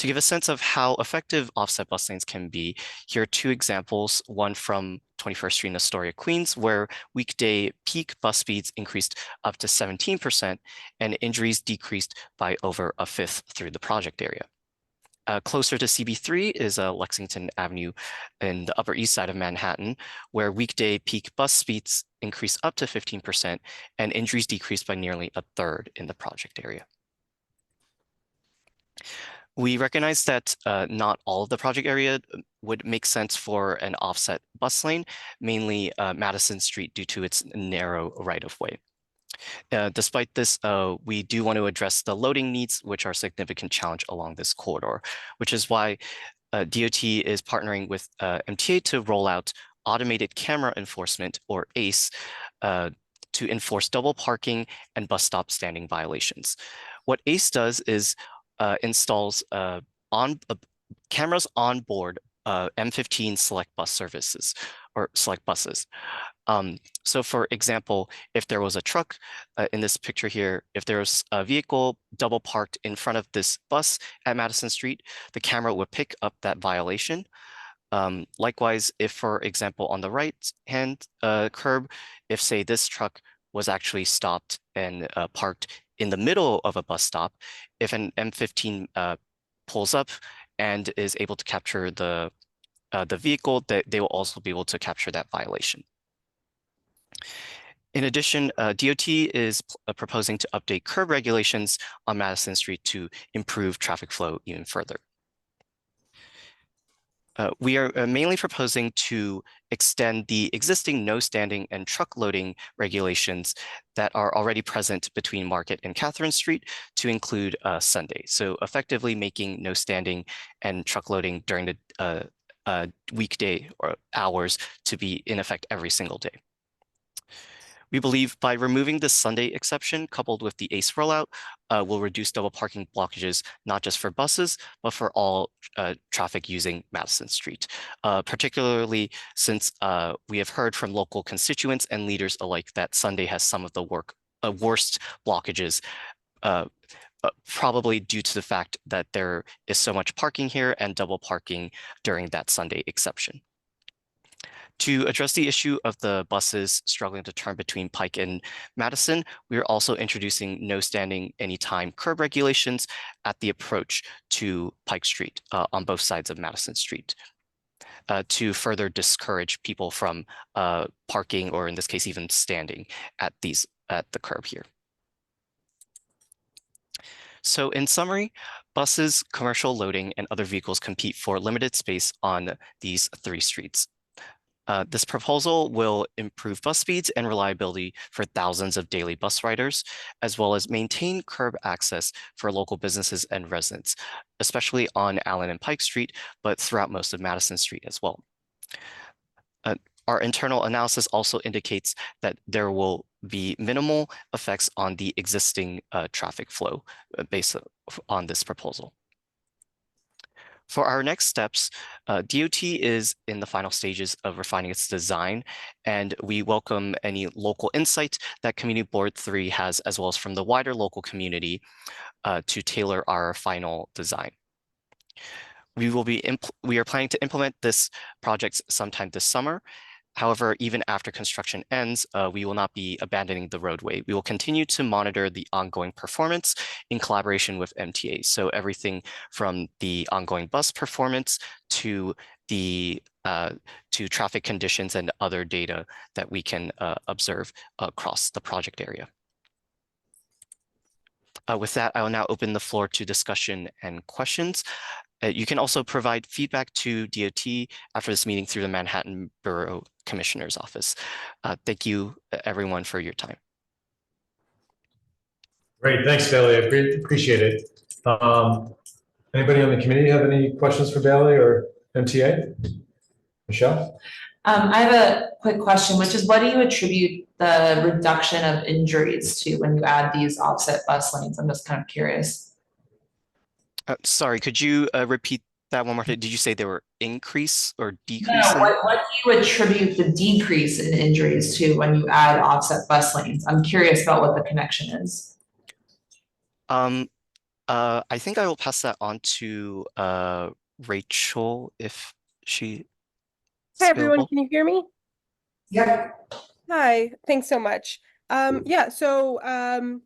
To give a sense of how effective offset bus lanes can be, here are two examples, one from 21st Street in Astoria, Queens, where weekday peak bus speeds increased up to 17% and injuries decreased by over a fifth through the project area. Closer to CB3 is Lexington Avenue in the Upper East Side of Manhattan, where weekday peak bus speeds increased up to 15% and injuries decreased by nearly a third in the project area. We recognize that not all of the project area would make sense for an offset bus lane, mainly Madison Street due to its narrow right-of-way. Despite this, we do want to address the loading needs, which are a significant challenge along this corridor, which is why DOT is partnering with MTA to roll out automated camera enforcement, or ACE, to enforce double parking and bus stop standing violations. What ACE does is installs cameras on board M15 select bus services or select buses. So for example, if there was a truck in this picture here, if there was a vehicle double parked in front of this bus at Madison Street, the camera would pick up that violation. Likewise, if for example, on the right hand curb, if say this truck was actually stopped and parked in the middle of a bus stop, if an M15 pulls up and is able to capture the vehicle, they will also be able to capture that violation. In addition, DOT is proposing to update curb regulations on Madison Street to improve traffic flow even further. We are mainly proposing to extend the existing no standing and truck loading regulations that are already present between Market and Catherine Street to include Sunday. So effectively making no standing and truck loading during the weekday or hours to be in effect every single day. We believe by removing the Sunday exception coupled with the ACE rollout will reduce double parking blockages, not just for buses, but for all traffic using Madison Street, particularly since we have heard from local constituents and leaders alike that Sunday has some of the worst blockages, probably due to the fact that there is so much parking here and double parking during that Sunday exception. To address the issue of the buses struggling to turn between Pike and Madison, we are also introducing no standing anytime curb regulations at the approach to Pike Street on both sides of Madison Street to further discourage people from parking, or in this case, even standing at the curb here. So in summary, buses, commercial loading, and other vehicles compete for limited space on these 3 streets. This proposal will improve bus speeds and reliability for thousands of daily bus riders, as well as maintain curb access for local businesses and residents, especially on Allen and Pike Street, but throughout most of Madison Street as well. Our internal analysis also indicates that there will be minimal effects on the existing traffic flow based on this proposal. For our next steps, DOT is in the final stages of refining its design, and we welcome any local insight that Community Board 3 has, as well as from the wider local community to tailor our final design. We are planning to implement this project sometime this summer. However, even after construction ends, we will not be abandoning the roadway. We will continue to monitor the ongoing performance in collaboration with MTA. So everything from the ongoing bus performance to the to traffic conditions and other data that we can observe across the project area. With that, I will now open the floor to discussion and questions. You can also provide feedback to DOT after this meeting through the Manhattan Borough Commissioner's Office. Thank you, everyone, for your time. Great, thanks, Bailey. I appreciate it. Anybody on the committee have any questions for Bailey or MTA? Michelle? I have a quick question, which is what do you attribute the reduction of injuries to when you add these offset bus lanes? I'm just kind of curious. Sorry, could you repeat that one more time? Did you say there were increase or decrease? No, what do you attribute the decrease in injuries to when you add offset bus lanes? I'm curious about what the connection is. I think I will pass that on to Rachel if she. Hi everyone, can you hear me? Yep. Hi, thanks so much. Yeah, so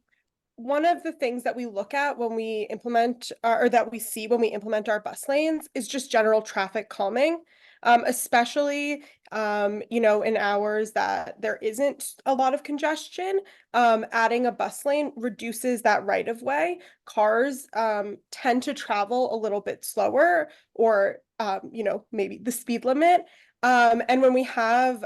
one of the things that we look at when we implement or that we see when we implement our bus lanes is just general traffic calming, especially you know, in hours that there isn't a lot of congestion. Adding a bus lane reduces that right of way. Cars tend to travel a little bit slower, or you know, maybe the speed limit. And when we have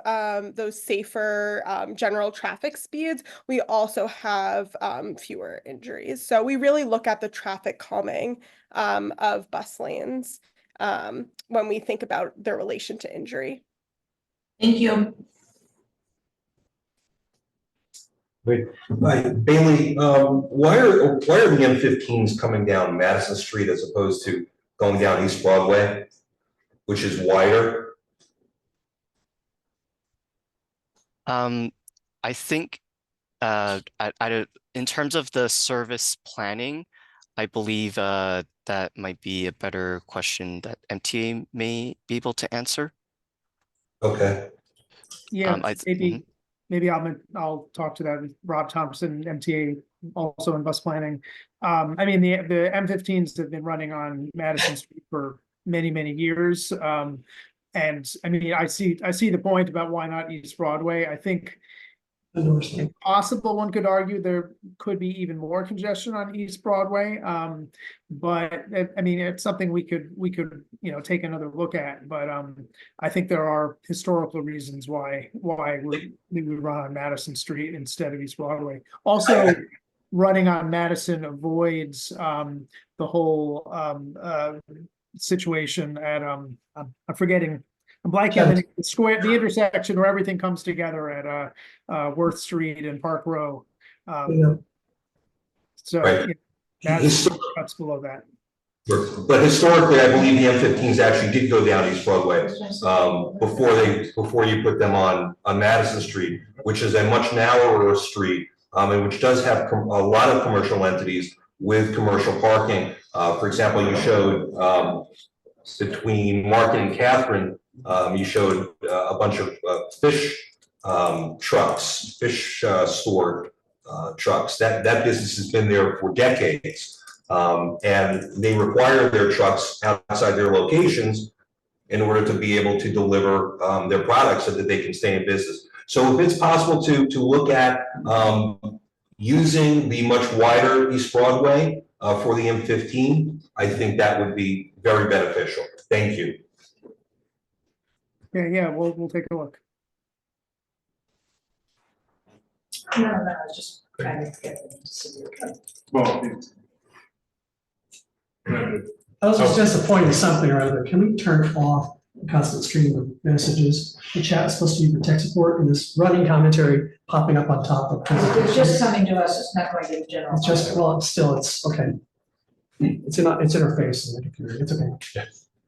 those safer general traffic speeds, we also have fewer injuries. So we really look at the traffic calming of bus lanes when we think about their relation to injury. Thank you. Wait, Bailey, why are the M15s coming down Madison Street as opposed to going down East Broadway, which is wider? I think in terms of the service planning, I believe that might be a better question that MTA may be able to answer. Okay. Yeah, maybe I'll talk to that with Rob Thompson, MTA, also in bus planning. I mean, the M15s have been running on Madison Street for many years. And I mean, I see the point about why not East Broadway. I think it's possible one could argue there could be even more congestion on East Broadway. But I mean, it's something we could you know, take another look at. But I think there are historical reasons why we would run on Madison Street instead of East Broadway. Also, running on Madison avoids the whole situation at I'm forgetting. I'm blanking on the square, the intersection where everything comes together at Worth Street and Park Row. So Right. that's below that. But historically, I believe the M15s actually did go down East Broadway before you put them on Madison Street, which is a much narrower street, and which does have a lot of commercial entities with commercial parking. For example, you showed between Market and Catherine, you showed a bunch of fish trucks, fish store trucks. That business has been there for decades. And they require their trucks outside their locations in order to be able to deliver their products so that they can stay in business. So if it's possible to look at using the much wider East Broadway for the M15, I think that would be very beneficial. Thank you. Yeah, we'll take a look. No, I was just trying to get them to see your point. Well, I was just disappointed with something or other. Can we turn off the constant stream of messages? The chat is supposed to be for tech support and this running commentary popping up on top of. It's just coming to us, it's not going to the general. It's just, well, still, it's okay. It's interface in the computer. It's okay.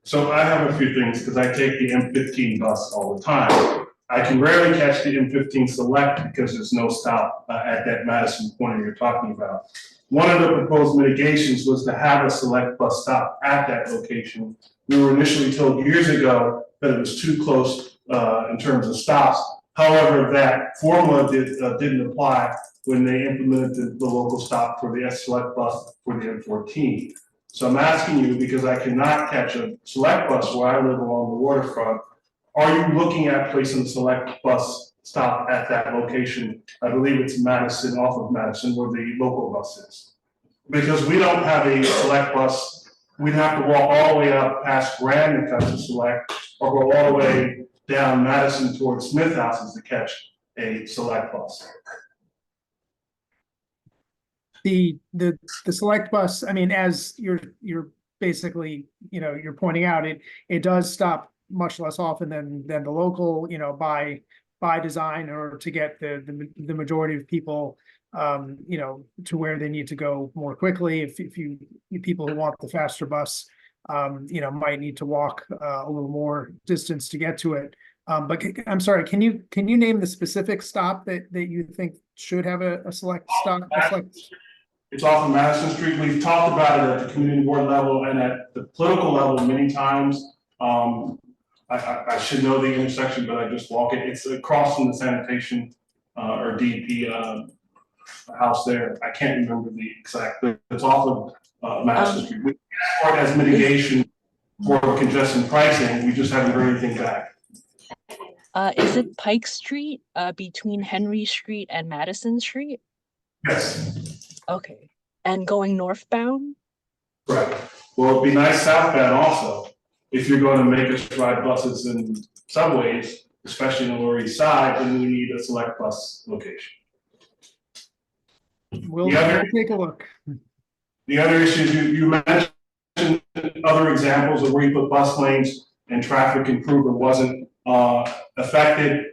so I have a few things, because I take the M15 bus all the time. I can rarely catch the M15 Select because there's no stop at that Madison corner you're talking about. One of the proposed mitigations was to have a Select bus stop at that location. We were initially told years ago that it was too close in terms of stops. However, that formula didn't apply when they implemented the local stop for the Select bus for the M14. So I'm asking you, because I cannot catch a Select bus where I live along the waterfront, are you looking at placing a Select bus stop at that location? I believe it's Madison, off of Madison, where the local bus is. Because we don't have a Select bus, we'd have to walk all the way up past Grand to catch a Select, or go all the way down Madison towards Smith Houses to catch a Select bus. The Select bus, I mean, as you're basically, you're pointing out, it does stop much less often than the local, by design, or to get the majority of people to where they need to go more quickly. If people who want the faster bus might need to walk a little more distance to get to it. But I'm sorry, can you name the specific stop that you think should have a Select stop? It's off of Madison Street. We've talked about it at the community board level and at the political level many times. I should know the intersection, but I just walk it. It's across from the sanitation or DEP house there. I can't remember the exact, but it's off of Madison Street. We asked for it as mitigation for congestion pricing. We just haven't heard anything back. Is it Pike Street between Henry Street and Madison Street? Yes. Okay. And going northbound? Right. Well, it'd be nice southbound also. If you're going to make us ride buses and subways, especially on the Lower East Side, then we need a Select bus location. We'll take a look. The other issues you mentioned, other examples of where you put bus lanes and traffic improvement wasn't affected.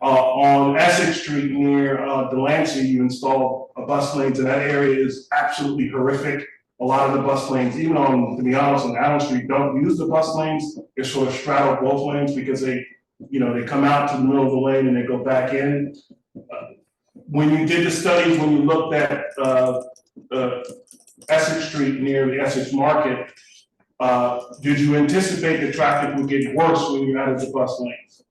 On Essex Street near Delancey, you installed a bus lanes, and that area is absolutely horrific. A lot of the bus lanes, even on, to be honest, on Allen Street, don't use the bus lanes. They sort of straddle both lanes because they come out to the middle of the lane and they go back in. When you did the studies, when you looked at Essex Street near the Essex Market, did you anticipate the traffic would get worse when you added the bus lanes?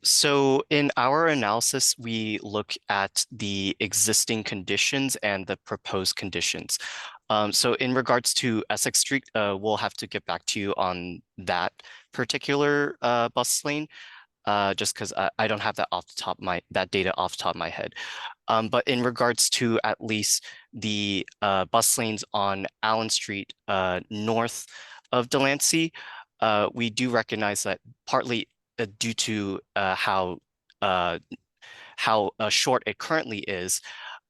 So in our analysis, we look at the existing conditions and the proposed conditions. So in regards to Essex Street, we'll have to get back to you on that particular bus lane, just because I don't have that data off the top of my head. But in regards to at least the bus lanes on Allen Street north of Delancey, we do recognize that partly due to how short it currently is,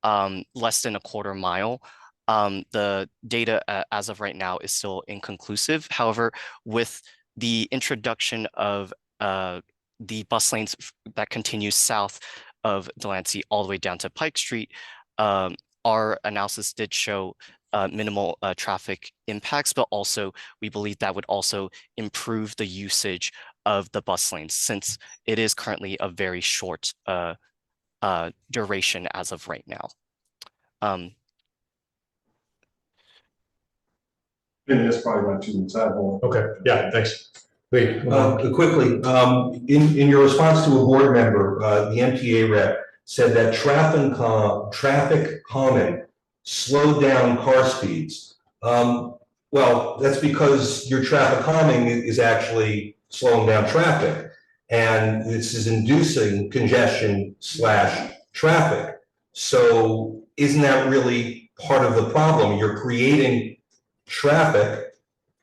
less than a quarter mile. The data as of right now is still inconclusive. However, with the introduction of the bus lanes that continue south of Delancey all the way down to Pike Street, our analysis did show minimal traffic impacts, but also we believe that would also improve the usage of the bus lanes, since it is currently a very short duration as of right now. And that's probably about 2 minutes out. Okay, yeah, thanks. Lee. Quickly, in your response to a board member, the MTA rep said that traffic calming slowed down car speeds. Well, that's because your traffic calming is actually slowing down traffic, and this is inducing congestion / traffic. So isn't that really part of the problem. You're creating traffic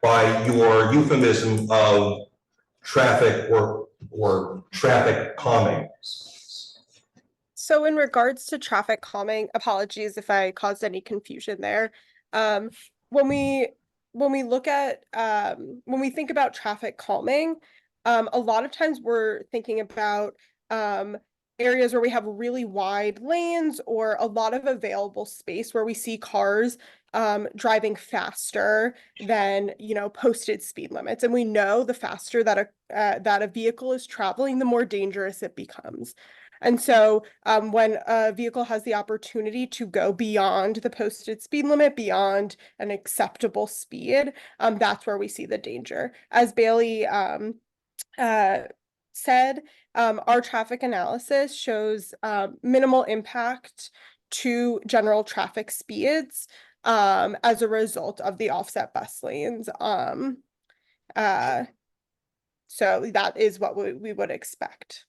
by your euphemism of traffic or traffic calming. So in regards to traffic calming, apologies if I caused any confusion there. When we look at when we think about traffic calming, a lot of times we're thinking about areas where we have really wide lanes or a lot of available space where we see cars driving faster than, you know, posted speed limits. And we know the faster that a vehicle is traveling, the more dangerous it becomes. And so when a vehicle has the opportunity to go beyond the posted speed limit, beyond an acceptable speed, that's where we see the danger. As Bailey said, our traffic analysis shows minimal impact to general traffic speeds as a result of the offset bus lanes. So that is what we would expect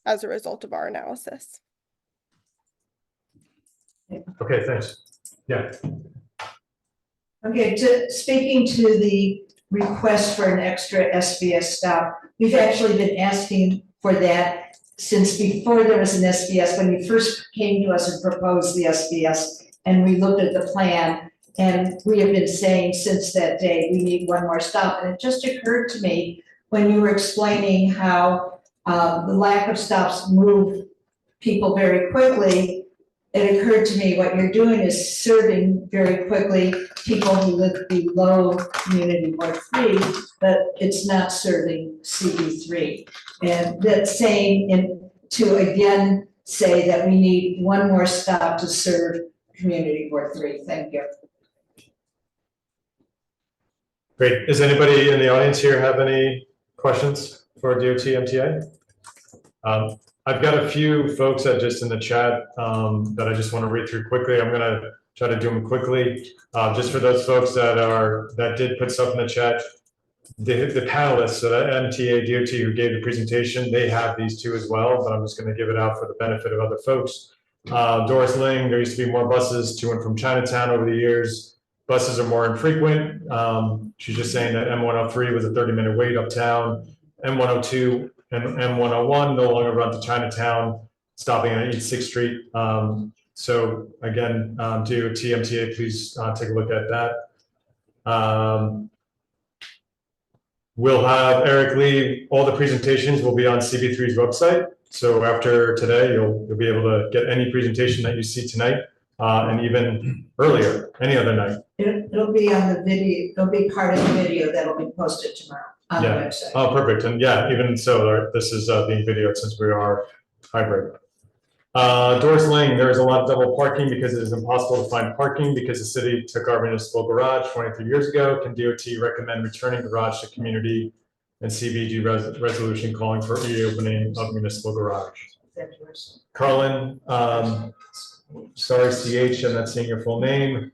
as a result of our analysis. Okay, thanks. Yeah. Okay, speaking to the request for an extra SBS stop, we've actually been asking for that since before there was an SBS, when you first came to us and proposed the SBS, and we looked at the plan, and we have been saying since that day, we need one more stop. And it just occurred to me when you were explaining how the lack of stops move people very quickly, it occurred to me what you're doing is serving very quickly people who live below Community Board 3, but it's not serving CB3. And that's saying to again say that we need one more stop to serve Community Board 3. Thank you. Great. Does anybody in the audience here have any questions for DOT MTA? I've got a few folks that just in the chat that I just want to read through quickly. I'm going to try to do them quickly. Just for those folks that did put stuff in the chat, the panelists, so that MTA, DOT who gave the presentation, they have these too as well, but I'm just going to give it out for the benefit of other folks. Doris Ling, there used to be more buses to and from Chinatown over the years. Buses are more infrequent. She's just saying that M103 was a 30-minute wait uptown. M102 and M101 no longer run to Chinatown, stopping at East 6th Street. So again, DOT, MTA, please take a look at that. We'll have Eric Lee, all the presentations will be on CB3's website. So after today, you'll be able to get any presentation that you see tonight and even earlier, any other night. It'll be on the video, it'll be part of the video that'll be posted tomorrow on the website. Oh, perfect. And yeah, even so, this is being videoed since we are hybrid. Doris Ling, there is a lot of double parking because it is impossible to find parking because the city took our municipal garage 23 years ago. Can DOT recommend returning garage to community and CBG resolution calling for reopening of municipal garage? Carlin, sorry, CH, I'm not seeing your full name.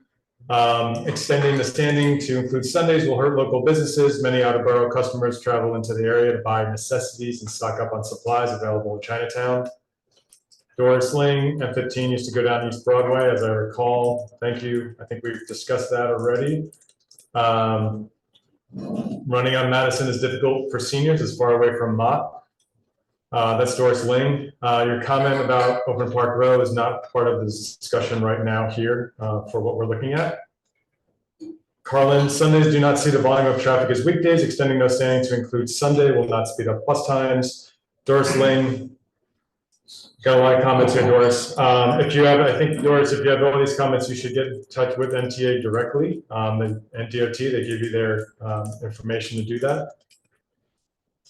Extending the standing to include Sundays will hurt local businesses. Many out-of-borough customers travel into the area to buy necessities and stock up on supplies available in Chinatown. Doris Ling, M15 used to go down East Broadway, as I recall. Thank you. I think we've discussed that already. Running on Madison is difficult for seniors. It's far away from Mott. That's Doris Ling. Your comment about Open Park Row is not part of this discussion right now here for what we're looking at. Carlin, Sundays do not see the volume of traffic as weekdays. Extending no standing to include Sunday will not speed up bus times. Doris Ling, got a lot of comments here, Doris. If you have, I think, Doris, if you have all these comments, you should get in touch with MTA directly and DOT. They give you their information to do that.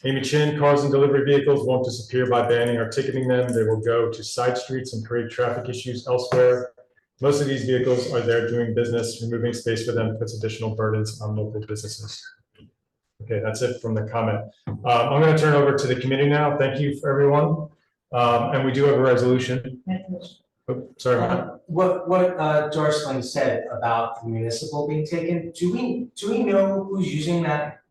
Amy Chin, cars and delivery vehicles won't disappear by banning or ticketing them. They will go to side streets and create traffic issues elsewhere. Most of these vehicles are there doing business. Removing space for them puts additional burdens on local businesses. Okay, that's it from the comment. I'm going to turn over to the committee now. Thank you for everyone. And we do have a resolution. Oh, sorry. What Doris Ling said about the municipal being taken, do we know who's using that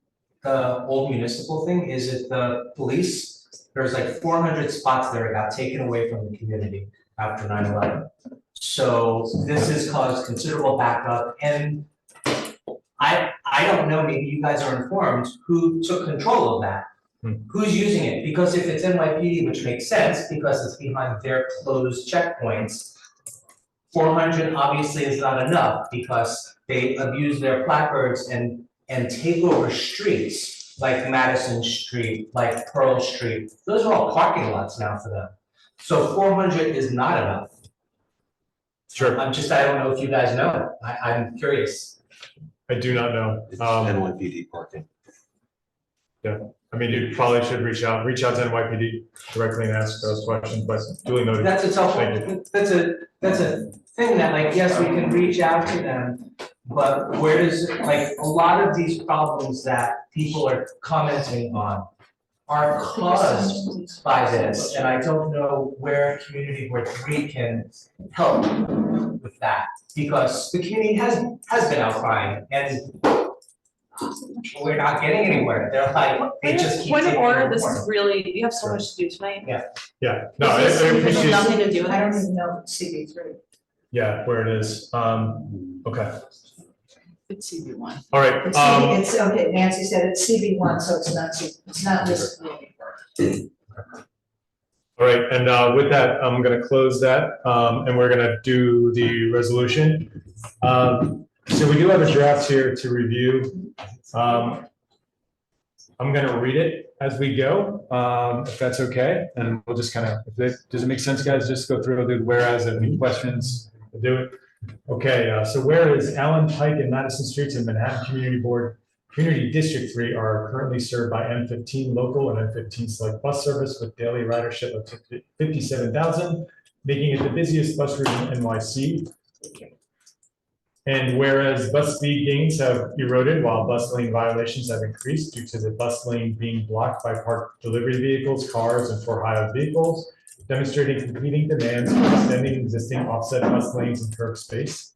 old municipal thing? Is it the police? There's like 400 spots there that got taken away from the community after 9/11. So this has caused considerable backup, and I don't know, maybe you guys are informed, who took control of that? Who's using it? Because if it's NYPD, which makes sense because it's behind their closed checkpoints, 400 obviously is not enough because they abuse their placards and take over streets like Madison Street, like Pearl Street. Those are all parking lots now for them. So 400 is not enough. Sure. I don't know if you guys know. I'm curious. I do not know. It's NYPD parking. Yeah, I mean, you probably should reach out to NYPD directly and ask those questions, but duly noted. That's a tough Thank you. one. That's a thing that, like, yes, we can reach out to them, but where does, like, a lot of these problems that people are commenting on are caused by this, and I don't know where Community Board 3 can help with that, because the community has been outcrying, and we're not getting anywhere. They're like, they just keep Point of taking order, it this more. is really, we have so much to do tonight. Yeah, no, I This has appreciate, nothing to do with I don't this. even know what CB3. yeah, where it is. Okay, It's CB1. all right. It's, okay, Nancy said it's CB1, so it's not listed. All right, and with that, I'm gonna close that, and we're gonna do the resolution. So we do have a draft here to review. I'm gonna read it as we go, if that's okay, and we'll just kind of, does it make sense, guys? Just go through the whereas, and any questions, we'll do it. Okay, so whereas Allen, Pike, and Madison Streets in Manhattan Community District 3 are currently served by M15 local and M15 select bus service with daily ridership of 57,000, making it the busiest bus route in NYC. And whereas bus speed gains have eroded while bus lane violations have increased due to the bus lane being blocked by parked delivery vehicles, cars, and for-hire vehicles, demonstrating competing demands for extending existing offset bus lanes and curb space.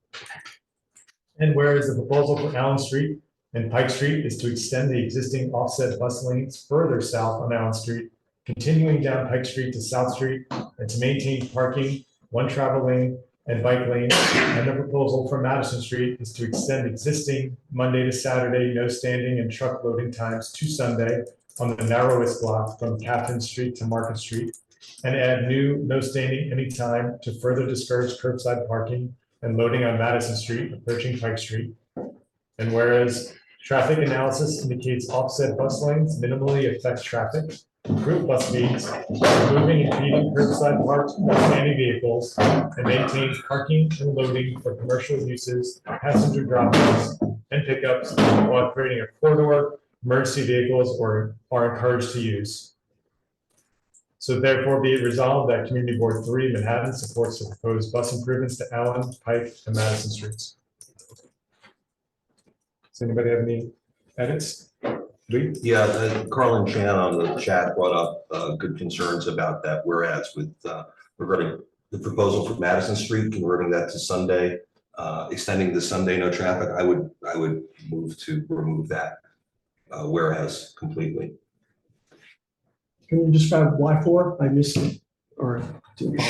And whereas the proposal for Allen Street and Pike Street is to extend the existing offset bus lanes further south on Allen Street, continuing down Pike Street to South Street, and to maintain parking, one travel lane, and bike lane. And the proposal for Madison Street is to extend existing Monday to Saturday no standing and truck loading times to Sunday on the narrowest block from Catherine Street to Market Street, and add new no standing anytime to further discourage curbside parking and loading on Madison Street approaching Pike Street. And whereas traffic analysis indicates offset bus lanes minimally affect traffic, improve bus speeds, removing impeding curbside parked standing vehicles, and maintains parking and loading for commercial uses, passenger drop-offs, and pickups while creating a corridor emergency vehicles are encouraged to use. So therefore be it resolved that Community Board 3 Manhattan supports the proposed bus improvements to Allen, Pike, and Madison Streets. Does anybody have any edits? Lee? Yeah, Carlin Chan on the chat brought up good concerns about that, whereas with regarding the proposal for Madison Street, converting that to Sunday, extending the Sunday no traffic, I would move to remove that whereas completely. Can you describe why for? I missed it, or?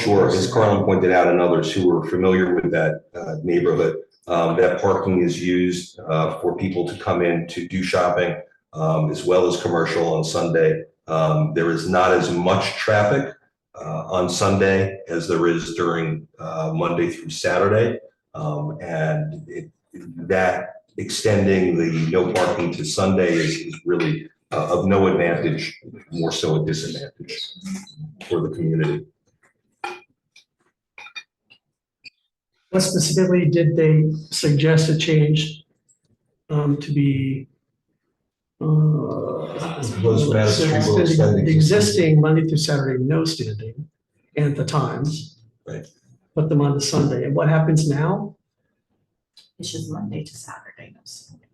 Sure, as Carlin pointed out and others who are familiar with that neighborhood, that parking is used for people to come in to do shopping, as well as commercial on Sunday. There is not as much traffic on Sunday as there is during Monday through Saturday. And that extending the no parking to Sunday is really of no advantage, more so a disadvantage for the community. What specifically did they suggest a change to be? The existing Monday through Saturday no standing and the times. Right. Put them on to Sunday. And what happens now? It's just Monday to Saturday.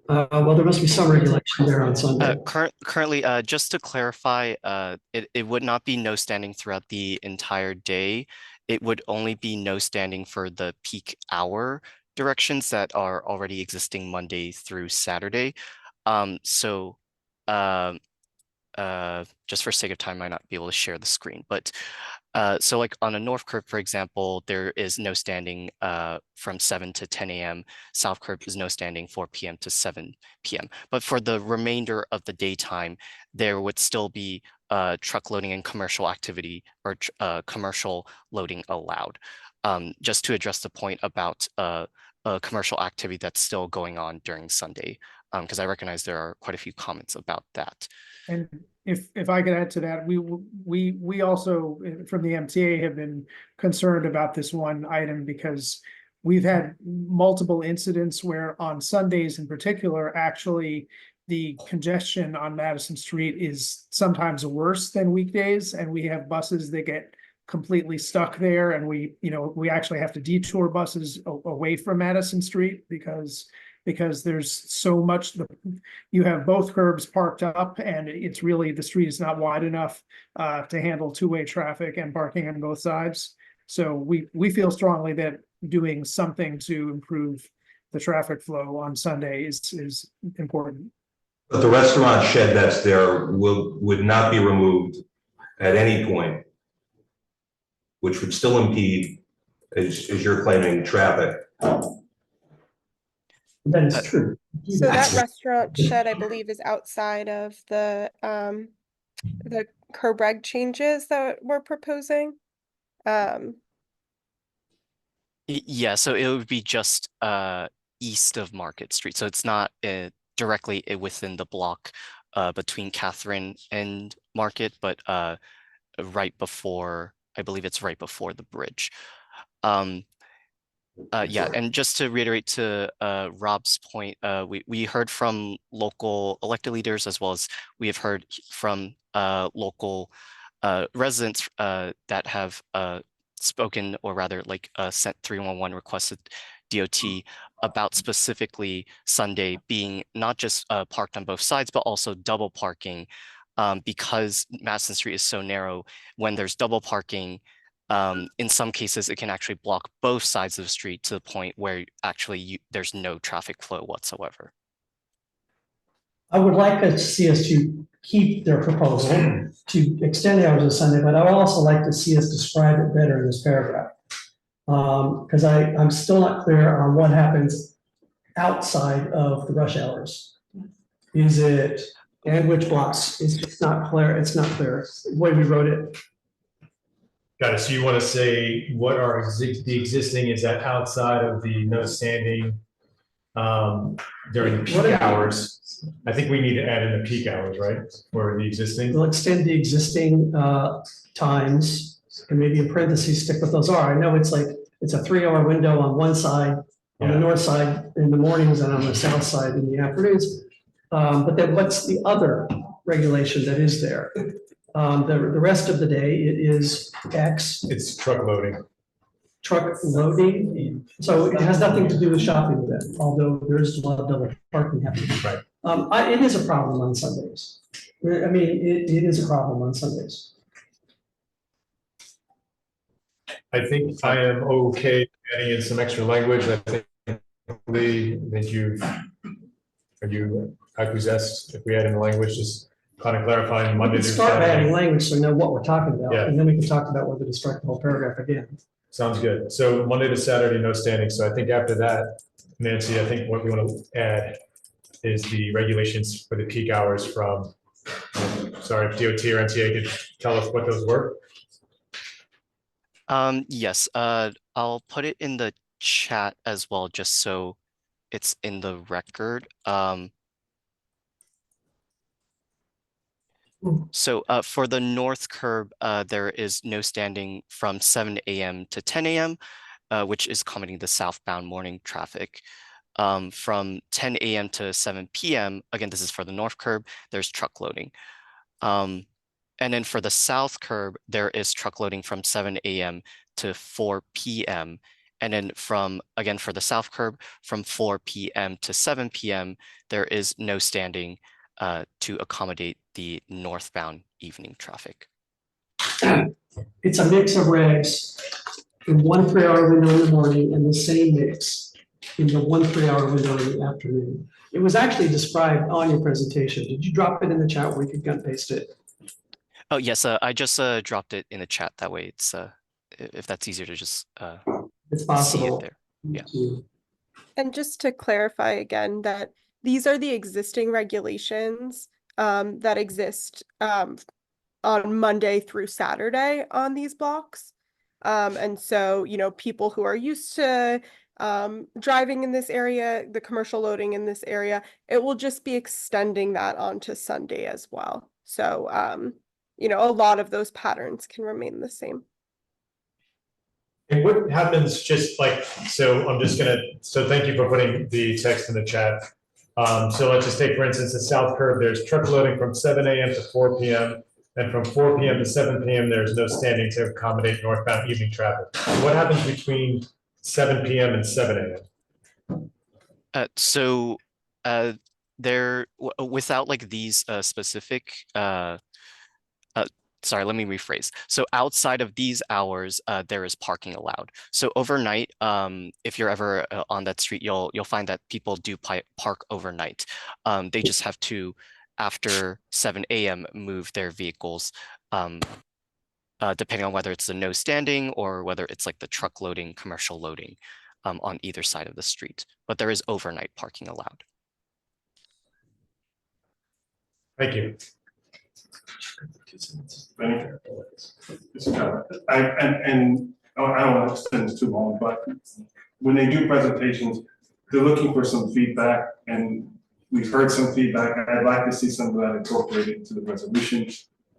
Well, there must be some regulation there on Sunday. Currently, just to clarify, it would not be no standing throughout the entire day. It would only be no standing for the peak hour directions that are already existing Monday through Saturday. Just for sake of time, I might not be able to share the screen, but So like on a north curb, for example, there is no standing from 7 to 10 a.m. South curb is no standing 4 p.m. to 7 p.m. But for the remainder of the daytime, there would still be truck loading and commercial activity or commercial loading allowed. Just to address the point about commercial activity that's still going on during Sunday, because I recognize there are quite a few comments about that. And if I could add to that, we also from the MTA have been concerned about this one item because we've had multiple incidents where on Sundays in particular, actually the congestion on Madison Street is sometimes worse than weekdays, and we have buses that get completely stuck there, and we actually have to detour buses away from Madison Street because there's so much, you have both curbs parked up, and it's really, the street is not wide enough to handle two-way traffic and parking on both sides. So we feel strongly that doing something to improve the traffic flow on Sunday is important. But the restaurant shed that's there would not be removed at any point, which would still impede, as you're claiming, traffic. That is true. So that restaurant shed, I believe, is outside of the curb reg changes that we're proposing. Yeah, so it would be just east of Market Street. So it's not directly within the block between Catherine and Market, but right before, I believe it's right before the bridge. Yeah, and just to reiterate to Rob's point, we heard from local elected leaders, as well as we have heard from local residents that have spoken, or rather like sent 311 requested DOT about specifically Sunday being not just parked on both sides, but also double parking, because Madison Street is so narrow. When there's double parking, in some cases, it can actually block both sides of the street to the point where actually there's no traffic flow whatsoever. I would like to see us to keep their proposal to extend the hours of Sunday, but I would also like to see us describe it better in this paragraph. Because I'm still not clear on what happens outside of the rush hours. Is it, and which blocks? It's just not clear. It's not clear the way we wrote it. Got it. So you want to say what are the existing, is that outside of the no standing during the peak hours? I think we need to add in the peak hours, right? For the existing. We'll extend the existing times, and maybe in parentheses stick what those are. I know it's like, it's a 3-hour window on one side, on the north side in the mornings, and on the south side in the afternoons. But then what's the other regulation that is there? The rest of the day, it is X. It's truck loading. Truck loading. So it has nothing to do with shopping then, although there's a lot of double parking happening. Right. It is a problem on Sundays. I mean, it is a problem on Sundays. I think I am okay adding in some extra language. I think you acquiesced if we add in the language, just kind of clarifying Monday We through can start by adding Saturday. language so we know what we're talking about, Yeah. and then we can talk about whether to strike the whole paragraph again. Sounds good. So Monday to Saturday, no standing. So I think after that, Nancy, I think what we want to add is the regulations for the peak hours from, sorry, if DOT or MTA could tell us what those were. Yes, I'll put it in the chat as well, just so it's in the record. So for the north curb, there is no standing from 7 a.m. to 10 a.m., which is accommodating the southbound morning traffic. From 10 a.m. to 7 p.m., again, this is for the north curb, there's truck loading. And then for the south curb, there is truck loading from 7 a.m. to 4 p.m. And then again, for the south curb, from 4 p.m. to 7 p.m., there is no standing to accommodate the northbound evening traffic. It's a mix of regs in one 3-hour window in the morning and the same mix in the one 3-hour window in the afternoon. It was actually described on your presentation. Did you drop it in the chat where we could cut and paste it? Oh, yes, I just dropped it in the chat. That way it's, if that's easier to just It's see it possible. there. Yeah. And just to clarify again, that these are the existing regulations that exist on Monday through Saturday on these blocks. And so, you know, people who are used to driving in this area, the commercial loading in this area, it will just be extending that onto Sunday as well. So, you know, a lot of those patterns can remain the same. And what happens just like, so I'm just gonna, so thank you for putting the text in the chat. So let's just take, for instance, the South Curve, there's truck loading from 7 a.m. to 4 p.m. And from 4 p.m. to 7 p.m., there's no standing to accommodate northbound evening traffic. What happens between 7 p.m. and 7 a.m.? So there, without like these specific, sorry, let me rephrase. So outside of these hours, there is parking allowed. So overnight, if you're ever on that street, you'll find that people do park overnight. They just have to, after 7 a.m., move their vehicles, depending on whether it's the no standing or whether it's like the truck loading, commercial loading on either side of the street. But there is overnight parking allowed. Thank you. I don't want to extend this too long, but when they do presentations, they're looking for some feedback, and we've heard some feedback. I'd like to see some of that incorporated into the resolution,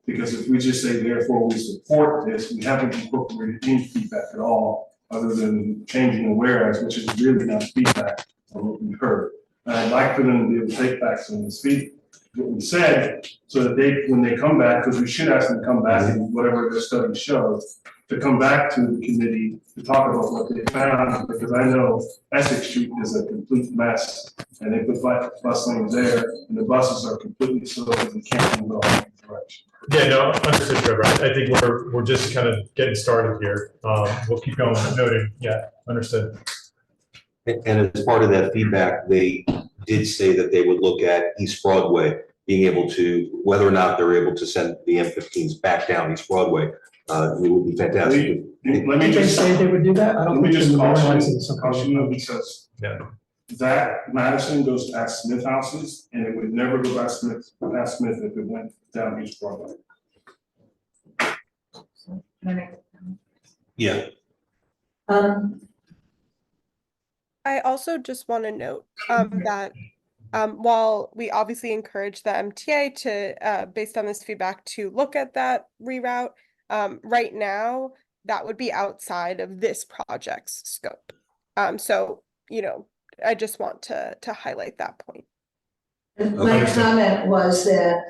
because if we just say therefore we support this, we haven't incorporated any feedback at all, other than changing the whereas, which is really not feedback on what we heard. And I'd like for them to be able to take back some of this feedback, what we said, so that they, when they come back, because we should ask them to come back and whatever their study shows, to come back to the committee to talk about what they found, because I know Essex Street is a complete mess, and they put bus lanes there, and the buses are completely slow, and they can't move all in the direction. Yeah, no, understood, Trevor. I think we're just kind of getting started here. We'll keep going, noting. Yeah, understood. And as part of that feedback, they did say that they would look at East Broadway, being able to, whether or not they're able to send the M15s back down East Broadway. It would be fantastic. Let me Did they just say they would do that? I don't Let me think just the memorializing caution you, something. because that Madison goes past Smith houses, and it would never go past Smith if it went down East Broadway. Yeah. I also just want to note that while we obviously encourage the MTA to, based on this feedback, to look at that reroute, right now, that would be outside of this project's scope. So, you know, I just want to highlight that point. My comment was that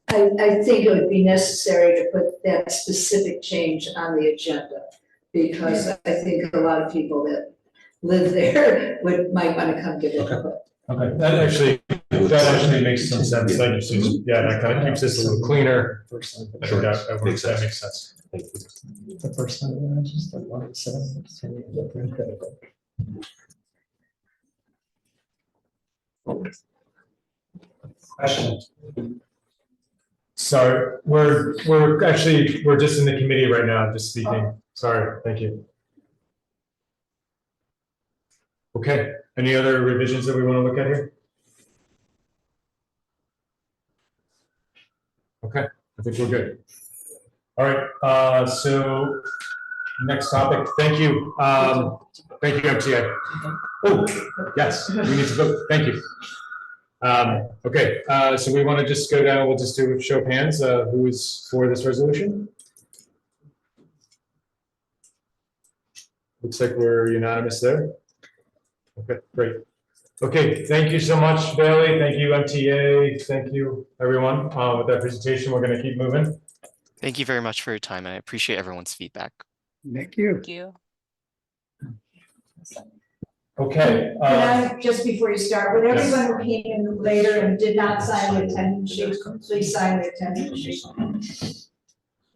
I think it would be necessary to put that specific change on the agenda, because I think a lot of people that live there might want to come give input. Okay, that actually makes some sense. Thank you, Susan. Yeah, that kind of keeps this a little cleaner. I think that makes sense. The first time I was just like, what it says. Question. Sorry, we're just in the committee right now, just speaking. Sorry, thank you. Okay, any other revisions that we want to look at here? Okay, I think we're good. All right, so next topic, thank you. Thank you, MTA. Oh, yes, we need to vote, thank you. Okay, so we want to just go down, we'll just do a show of hands, who is for this resolution? Looks like we're unanimous there. Okay, great. Okay, thank you so much, Bailey. Thank you, MTA. Thank you, everyone. With that presentation, we're going to keep moving. Thank you very much for your time, and I appreciate everyone's feedback. Thank you. Thank you. Okay. Can I, just before you start, would everyone who came in later and did not sign the attendance sheet, please sign the attendance sheet?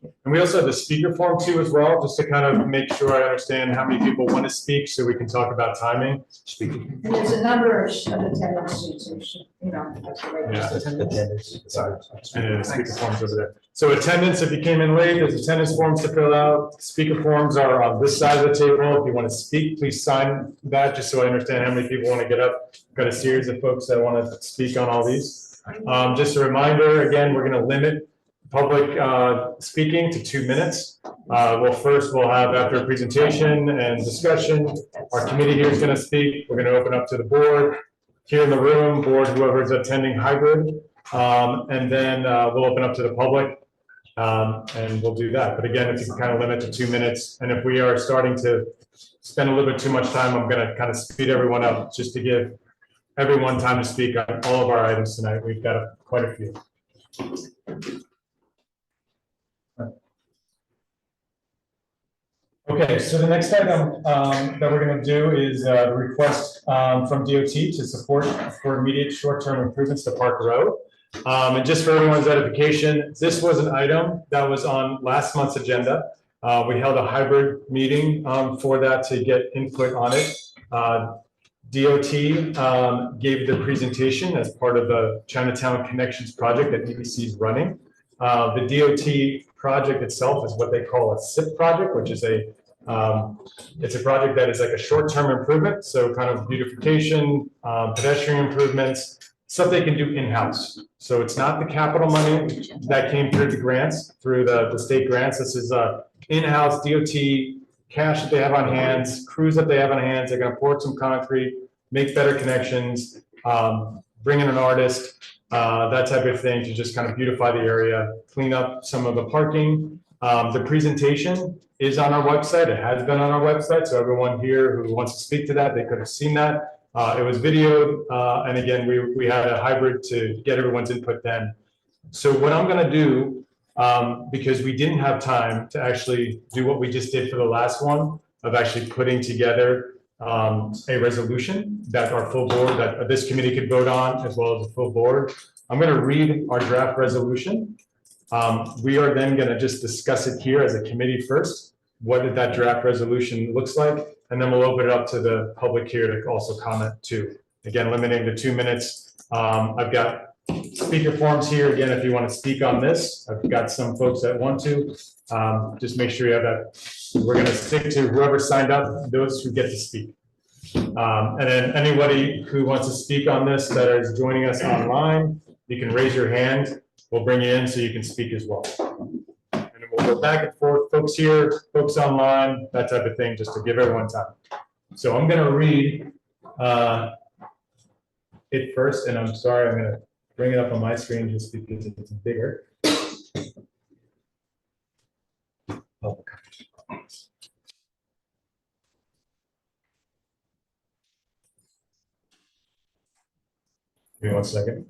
And we also have the speaker form too as well, just to kind of make sure I understand how many people want to speak so we can talk about timing. Speaking. And there's a number of attendance sheets, so you should, you know, that's the right. Yeah. Sorry. And the speaker forms over there. So attendance, if you came in late, there's attendance forms to fill out. Speaker forms are on this side of the table. If you want to speak, please sign that, just so I understand how many people want to get up. Got a series of folks that want to speak on all these. Just a reminder, again, we're going to limit public speaking to 2 minutes. Well, first we'll have, after a presentation and discussion, our committee here is going to speak. We're going to open up to the board here in the room, board, whoever's attending hybrid. And then we'll open up to the public. And we'll do that. But again, if you can kind of limit to 2 minutes, and if we are starting to spend a little bit too much time, I'm going to kind of speed everyone up just to give everyone time to speak on all of our items tonight. We've got quite a few. Okay, so the next item that we're going to do is the request from DOT to support for immediate short-term improvements to Park Row. And just for everyone's edification, this was an item that was on last month's agenda. We held a hybrid meeting for that to get input on it. DOT gave the presentation as part of the Chinatown Connections project that EBC is running. The DOT project itself is what they call a SIP project, which is it's a project that is like a short-term improvement. So kind of beautification, pedestrian improvements, stuff they can do in-house. So it's not the capital money that came through the grants, through the state grants. This is in-house DOT cash that they have on hands, crews that they have on hands. They're going to pour some concrete, make better connections, bring in an artist, that type of thing to just kind of beautify the area, clean up some of the parking. The presentation is on our website. It has been on our website. So everyone here who wants to speak to that, they could have seen that. It was videoed, and again, we had a hybrid to get everyone's input then. So what I'm going to do, because we didn't have time to actually do what we just did for the last one, of actually putting together a resolution that our full board, that this committee could vote on, as well as the full board. I'm going to read our draft resolution. We are then going to just discuss it here as a committee first, what did that draft resolution looks like, and then we'll open it up to the public here to also comment too. Again, limiting to 2 minutes. I've got speaker forms here. Again, if you want to speak on this, I've got some folks that want to. Just make sure you have that. We're going to stick to whoever signed up, those who get to speak. And then anybody who wants to speak on this that is joining us online, you can raise your hand. We'll bring you in so you can speak as well. And then we'll go back and forth, folks here, folks online, that type of thing, just to give everyone time. So I'm going to read it first, and I'm sorry, I'm going to bring it up on my screen just because it's bigger. Oh. Give me 1 second.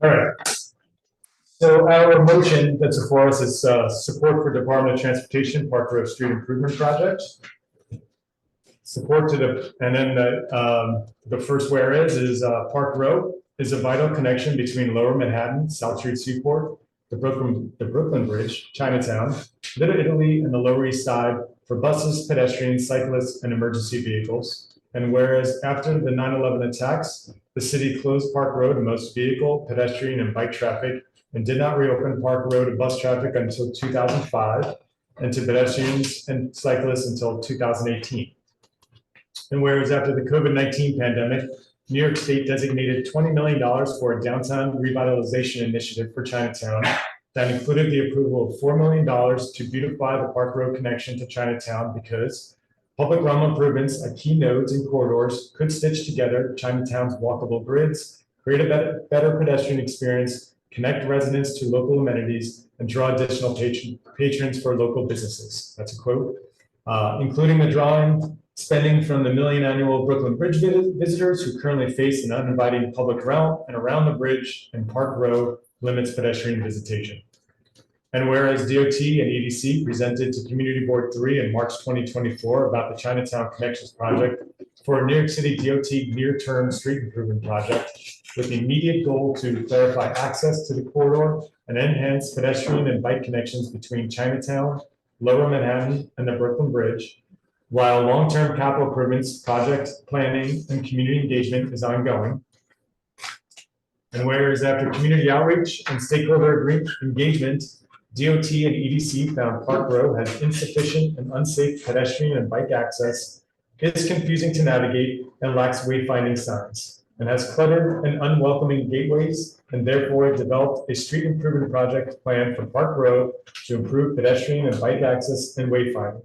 All right. So our motion that's before us is support for Department of Transportation Park Row Street Improvement Project. Support to the, and then the first whereas is Park Row is a vital connection between Lower Manhattan, South Street Seaport, the Brooklyn Bridge, Chinatown, Little Italy, and the Lower East Side for buses, pedestrians, cyclists, and emergency vehicles. And whereas after the 9/11 attacks, the city closed Park Road to most vehicle, pedestrian, and bike traffic and did not reopen Park Road to bus traffic until 2005 and to pedestrians and cyclists until 2018. And whereas after the COVID-19 pandemic, New York State designated $20 million for a downtown revitalization initiative for Chinatown that included the approval of $4 million to beautify the Park Road connection to Chinatown because public realm improvements at key nodes and corridors could stitch together Chinatown's walkable grids, create a better pedestrian experience, connect residents to local amenities, and draw additional patrons for local businesses. That's a quote. Including the drawing, spending from the million annual Brooklyn Bridge visitors who currently face an uninviting public realm and around the bridge and Park Row limits pedestrian visitation. And whereas DOT and EDC presented to Community Board 3 in March 2024 about the Chinatown Connections Project for a New York City DOT near-term street improvement project with the immediate goal to clarify access to the corridor and enhance pedestrian and bike connections between Chinatown, Lower Manhattan, and the Brooklyn Bridge, while long-term capital improvements, project planning, and community engagement is ongoing. And whereas after community outreach and stakeholder engagement, DOT and EDC found Park Row has insufficient and unsafe pedestrian and bike access, is confusing to navigate, and lacks wayfinding signs, and has cluttered and unwelcoming gateways, and therefore developed a street improvement project plan for Park Row to improve pedestrian and bike access and wayfinding,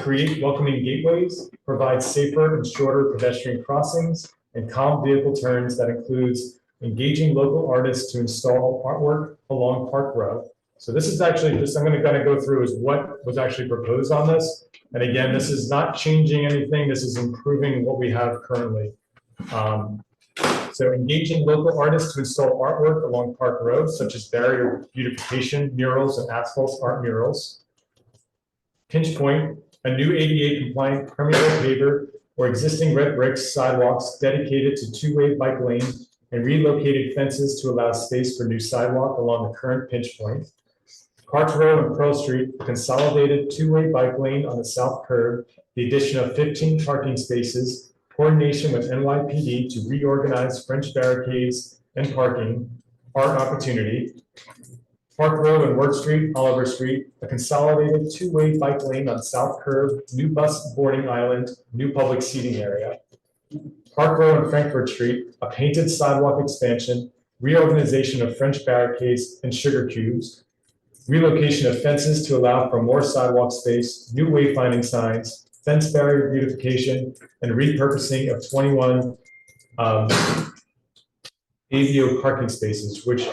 create welcoming gateways, provide safer and shorter pedestrian crossings, and calm vehicle turns that includes engaging local artists to install artwork along Park Row. So this is actually just, I'm going to go through is what was actually proposed on this. And again, this is not changing anything. This is improving what we have currently. So engaging local artists to install artwork along Park Road, such as barrier beautification, murals, and asphalt art murals. Pinch Point, a new ADA compliant permeable paver or existing red bricks sidewalks dedicated to two-way bike lane and relocated fences to allow space for new sidewalk along the current Pinch Point. Park Row and Pearl Street, consolidated two-way bike lane on the south curb, the addition of 15 parking spaces, coordination with NYPD to reorganize French barricades and parking, art opportunity. Park Row and Work Street, Oliver Street, a consolidated two-way bike lane on south curb, new bus boarding island, new public seating area. Park Row and Frankfurt Street, a painted sidewalk expansion, reorganization of French barricades and sugar cubes, relocation of fences to allow for more sidewalk space, new wayfinding signs, fence barrier beautification, and repurposing of 21 AVO parking spaces, which,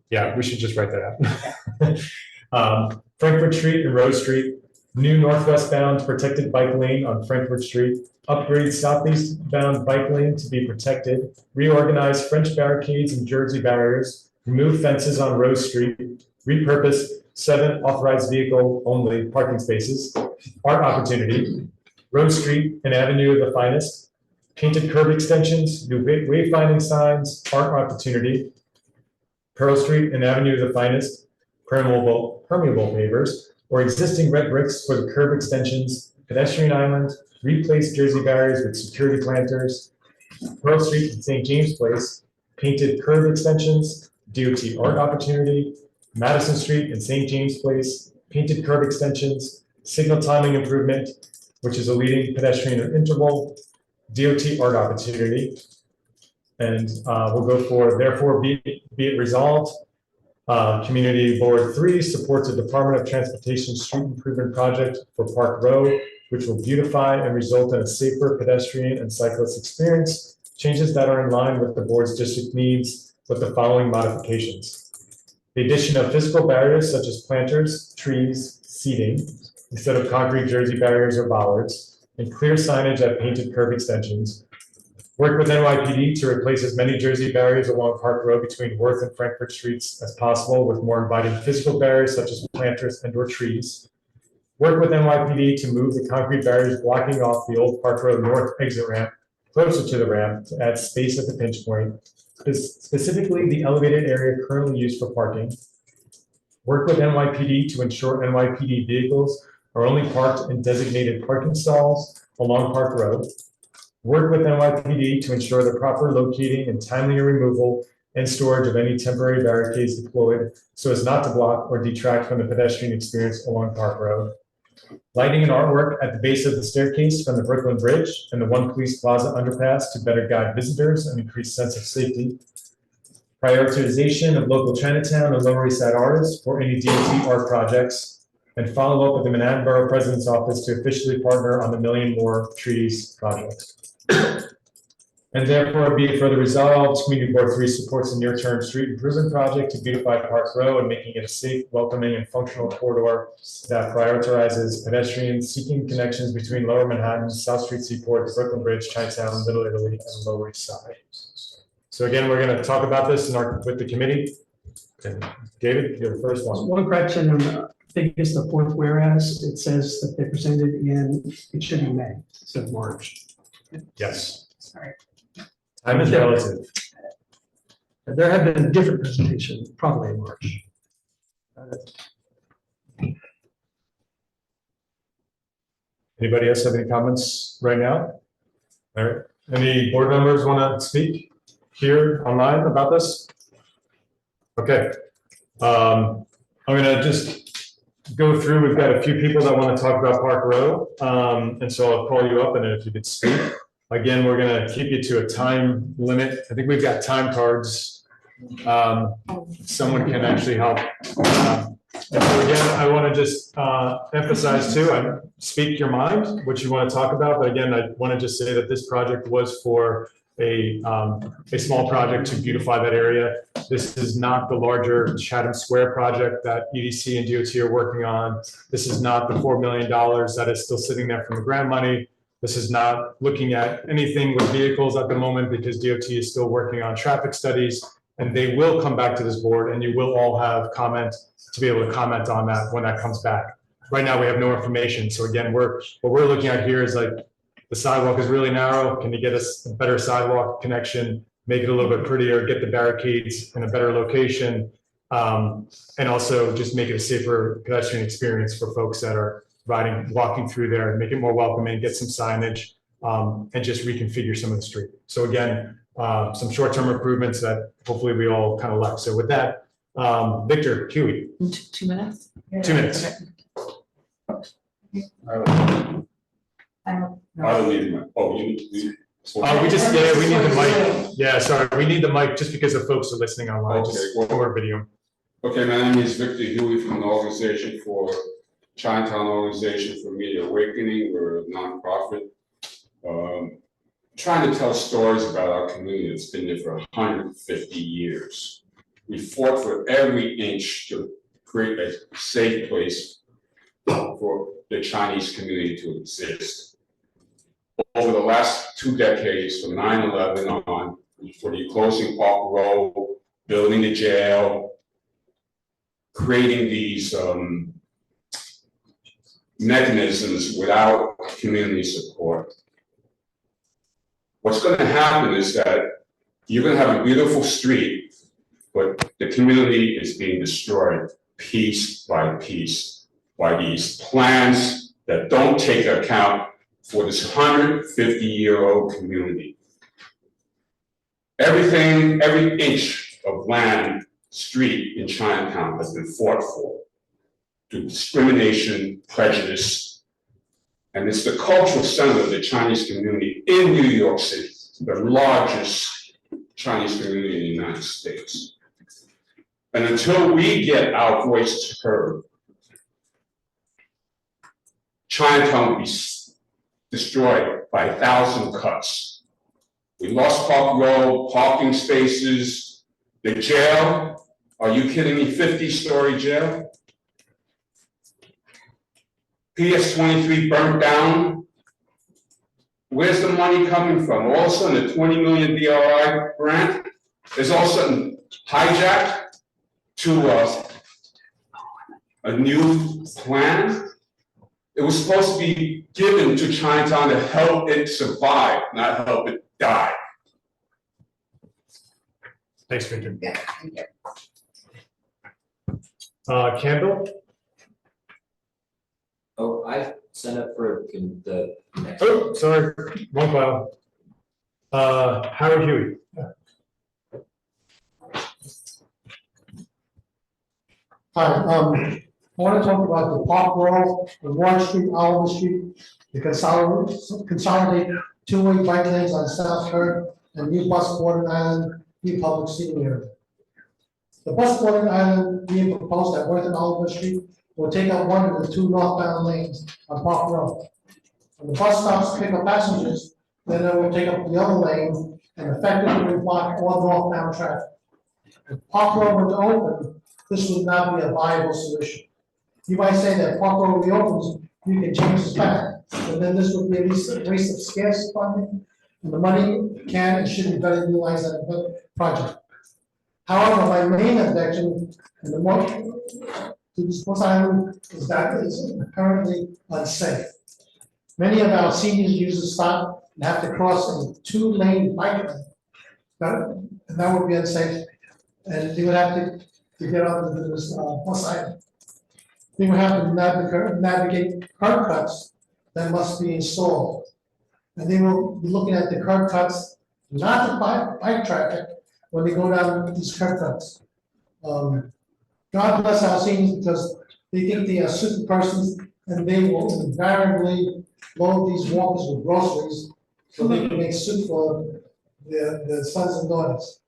yeah, we should just write that out. Frankfurt Street and Rose Street, new northwestbound protected bike lane on Frankfurt Street, upgrade southeastbound bike lane to be protected, reorganize French barricades and Jersey barriers, remove fences on Rose Street, repurpose 7 authorized vehicle only parking spaces, art opportunity, Rose Street and Avenue of the Finest, painted curb extensions, new wayfinding signs, art opportunity, Pearl Street and Avenue of the Finest, permeable pavers, or existing red bricks for the curb extensions, pedestrian island, replace Jersey barriers with security planters, Pearl Street and St. James Place, painted curb extensions, DOT art opportunity, Madison Street and St. James Place, painted curb extensions, signal timing improvement, which is a leading pedestrian interval, DOT art opportunity. And we'll go for, therefore be it resolved, Community Board 3 supports a Department of Transportation street improvement project for Park Row, which will beautify and result in a safer pedestrian and cyclist experience, changes that are in line with the board's district needs with the following modifications. The addition of physical barriers such as planters, trees, seating, instead of concrete Jersey barriers or bollards, and clear signage at painted curb extensions. Work with NYPD to replace as many Jersey barriers along Park Road between Worth and Frankfurt Streets as possible with more inviting physical barriers such as planters and or trees. Work with NYPD to move the concrete barriers blocking off the old Park Road North exit ramp closer to the ramp to add space at the pinch point, specifically the elevated area currently used for parking. Work with NYPD to ensure NYPD vehicles are only parked in designated parking stalls along Park Road. Work with NYPD to ensure the proper locating and timely removal and storage of any temporary barricades deployed so as not to block or detract from the pedestrian experience along Park Road. Lighting and artwork at the base of the staircase from the Brooklyn Bridge and the One Police Plaza underpass to better guide visitors and increase sense of safety. Prioritization of local Chinatown and Lower East Side artists for any DOT art projects, and follow up with the Manhattan Borough President's Office to officially partner on the Million More Trees project. And therefore, be it further resolved, Community Board 3 supports the near-term street improvement project to beautify Park Row and making it a safe, welcoming, and functional corridor that prioritizes pedestrians seeking connections between Lower Manhattan, South Street Seaport, Brooklyn Bridge, Chinatown, Little Italy, and Lower East Side. So again, we're going to talk about this with the committee. Okay. David, you're the first one. One correction, I think it's the fourth whereas, it says that they presented in, it should be May, instead of March. Yes. Sorry. Time is relative. There have been different presentations, probably in March. Anybody else have any comments right now? All right, any board members want to speak here online about this? Okay, I'm gonna just go through, we've got a few people that want to talk about Park Row, and so I'll call you up and then if you could speak. Again, we're gonna keep you to a time limit. I think we've got time cards. Someone can actually help. And so again, I want to just emphasize too, speak your mind, what you want to talk about. But again, I want to just say that this project was for a small project to beautify that area. This is not the larger Chatham Square project that EDC and DOT are working on. This is not the $4 million that is still sitting there from the grant money. This is not looking at anything with vehicles at the moment because DOT is still working on traffic studies. And they will come back to this board and you will all have comment to be able to comment on that when that comes back. Right now, we have no information. So again, what we're looking at here is like the sidewalk is really narrow. Can you get us a better sidewalk connection, make it a little bit prettier, get the barricades in a better location, and also just make it a safer pedestrian experience for folks that are walking through there, make it more welcoming, get some signage, and just reconfigure some of the street. So again, some short-term improvements that hopefully we all kind of like. So with that, Victor Huey. 2 minutes? 2 minutes. I don't need my, oh, you. We just, yeah, we need the mic. Yeah, sorry, we need the mic just because the folks are listening online, Okay, just well- for video. Okay, my name is Victor Huey from the organization for Chinatown Organization for Media Awakening. We're a nonprofit. Trying to tell stories about our community that's been there for 150 years. We fought for every inch to create a safe place for the Chinese community to exist. Over the last 2 decades, from 9/11 on, for the closing Park Row, building the jail, creating these mechanisms without community support. What's going to happen is that you're going to have a beautiful street, but the community is being destroyed piece by piece by these plans that don't take account for this 150-year-old community. Everything, every inch of land, street in Chinatown has been fought for through discrimination, prejudice, and it's the cultural center of the Chinese community in New York City, the largest Chinese community in the United States. And until we get our voices heard, Chinatown will be destroyed by 1,000 cuts. We lost Park Row, parking spaces, the jail. Are you kidding me? 50-story jail. PS-23 burnt down. Where's the money coming from? All of a sudden, the 20 million DRI grant is all of a sudden hijacked to a new plan. It was supposed to be given to Chinatown to help it survive, not help it die. Thanks, Victor. Campbell? Oh, I signed up for the next. Oh, sorry, wrong file. Howard Huey. Hi, I want to talk about the Park Row, the Ward Street, Oliver Street, the consolidate two-way bike lanes on South Third and new bus boarding island, new public seating area. The bus boarding island being proposed at Worth and Oliver Street will take up one of the 2 northbound lanes on Park Row. When the bus stops to pick up passengers, then it will take up the other lane and effectively block all northbound traffic. If Park Row were to open, this would not be a viable solution. You might say that Park Row reopens, you can change the path, but then this would be a waste of scarce funding, and the money can and should be better utilized at a project. However, my main objection and the most to this bus island is that it's currently unsafe. Many of our seniors use the stop and have to cross a 2-lane bike lane. And that would be unsafe, and they would have to get onto this bus island. They would have to navigate curb cuts that must be installed. And they will be looking at the curb cuts, not the bike traffic, when they go down these curb cuts. God bless our seniors because they think they are super persons and they will invariably load these walkers with groceries so they can make soup for their sons and daughters.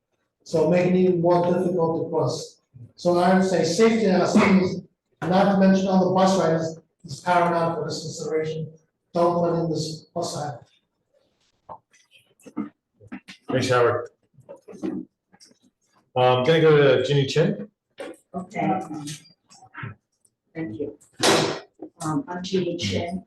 So making it even more difficult to cross. So I would say safety of our seniors, not to mention all the bus riders, is paramount for this consideration. Don't put in this bus island. Thanks, Howard. Gonna go to Ginny Chin. Okay. Thank you. I'm Jeannie Chen.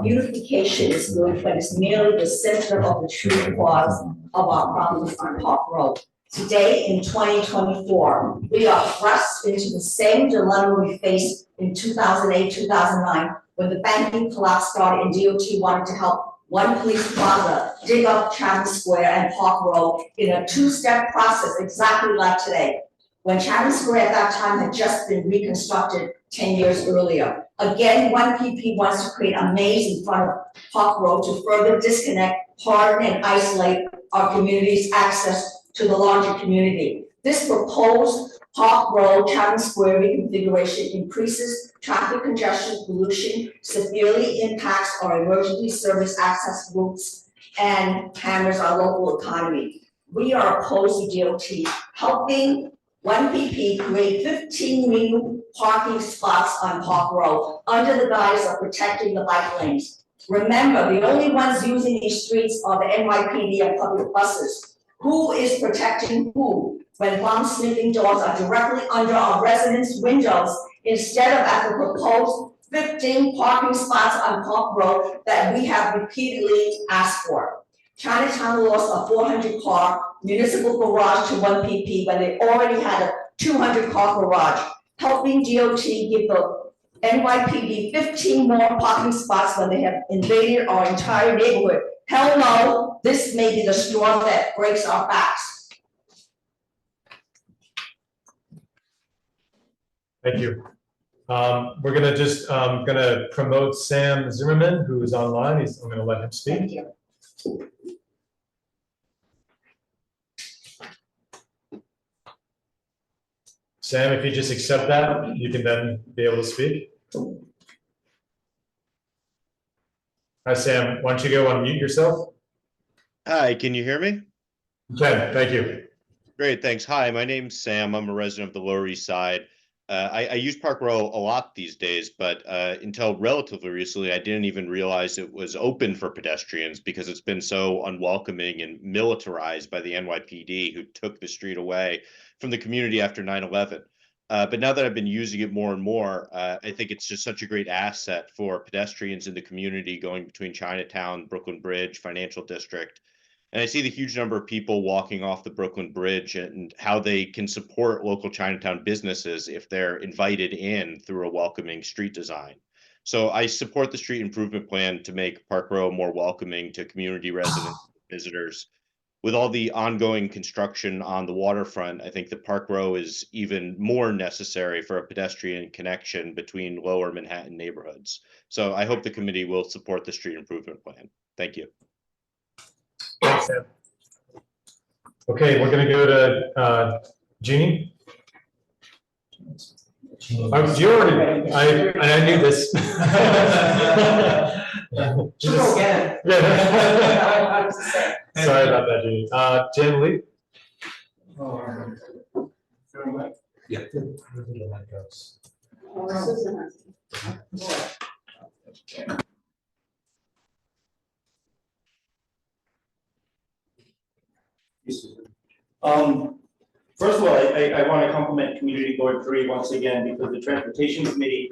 Beautification is good, but it's merely the center of the true cause of our problems on Park Road. Today in 2024, we are thrust into the same dilemma we faced in 2008, 2009, when the banking collapse started and DOT wanted to help One Police Plaza dig up Chatham Square and Park Road in a 2-step process, exactly like today, when Chatham Square at that time had just been reconstructed 10 years earlier. Again, 1PP wants to create a maze in front of Park Road to further disconnect, harden, and isolate our community's access to the larger community. This proposed Park Road, Chatham Square reconfiguration increases traffic congestion, pollution, severely impacts our emergency service access routes, and hammers our local economy. We are opposed to DOT helping 1PP create 15 new parking spots on Park Road under the guise of protecting the bike lanes. Remember, the only ones using these streets are the NYPD and public buses. Who is protecting who when bomb sniffing dogs are directly under our residents' windows instead of at the proposed 15 parking spots on Park Road that we have repeatedly asked for? Chinatown lost a 400-car municipal garage to 1PP when they already had a 200-car garage, helping DOT give the NYPD 15 more parking spots when they have invaded our entire neighborhood. Hell no, this may be the straw that breaks our backs. Thank you. We're gonna just, gonna promote Sam Zimmerman, who is online. I'm gonna let him speak. Thank you. Sam, if you just accept that, you can then be able to speak. Hi, Sam. Why don't you go unmute yourself? Hi, can you hear me? You can, thank you. Great, thanks. Hi, my name's Sam. I'm a resident of the Lower East Side. I use Park Row a lot these days, but until relatively recently, I didn't even realize it was open for pedestrians because it's been so unwelcoming and militarized by the NYPD, who took the street away from the community after 9/11. But now that I've been using it more and more, I think it's just such a great asset for pedestrians in the community going between Chinatown, Brooklyn Bridge, Financial District. And I see the huge number of people walking off the Brooklyn Bridge and how they can support local Chinatown businesses if they're invited in through a welcoming street design. So I support the street improvement plan to make Park Row more welcoming to community residents, visitors. With all the ongoing construction on the waterfront, I think that Park Row is even more necessary for a pedestrian connection between lower Manhattan neighborhoods. So I hope the committee will support the street improvement plan. Thank you. Thanks, Sam. Okay, we're gonna go to Jeannie. You already, I knew this. She'll get it. Yeah. Sorry about that, Jeannie. Jen Lee. Yeah. First of all, I want to compliment Community Board 3 once again, because the Transportation Committee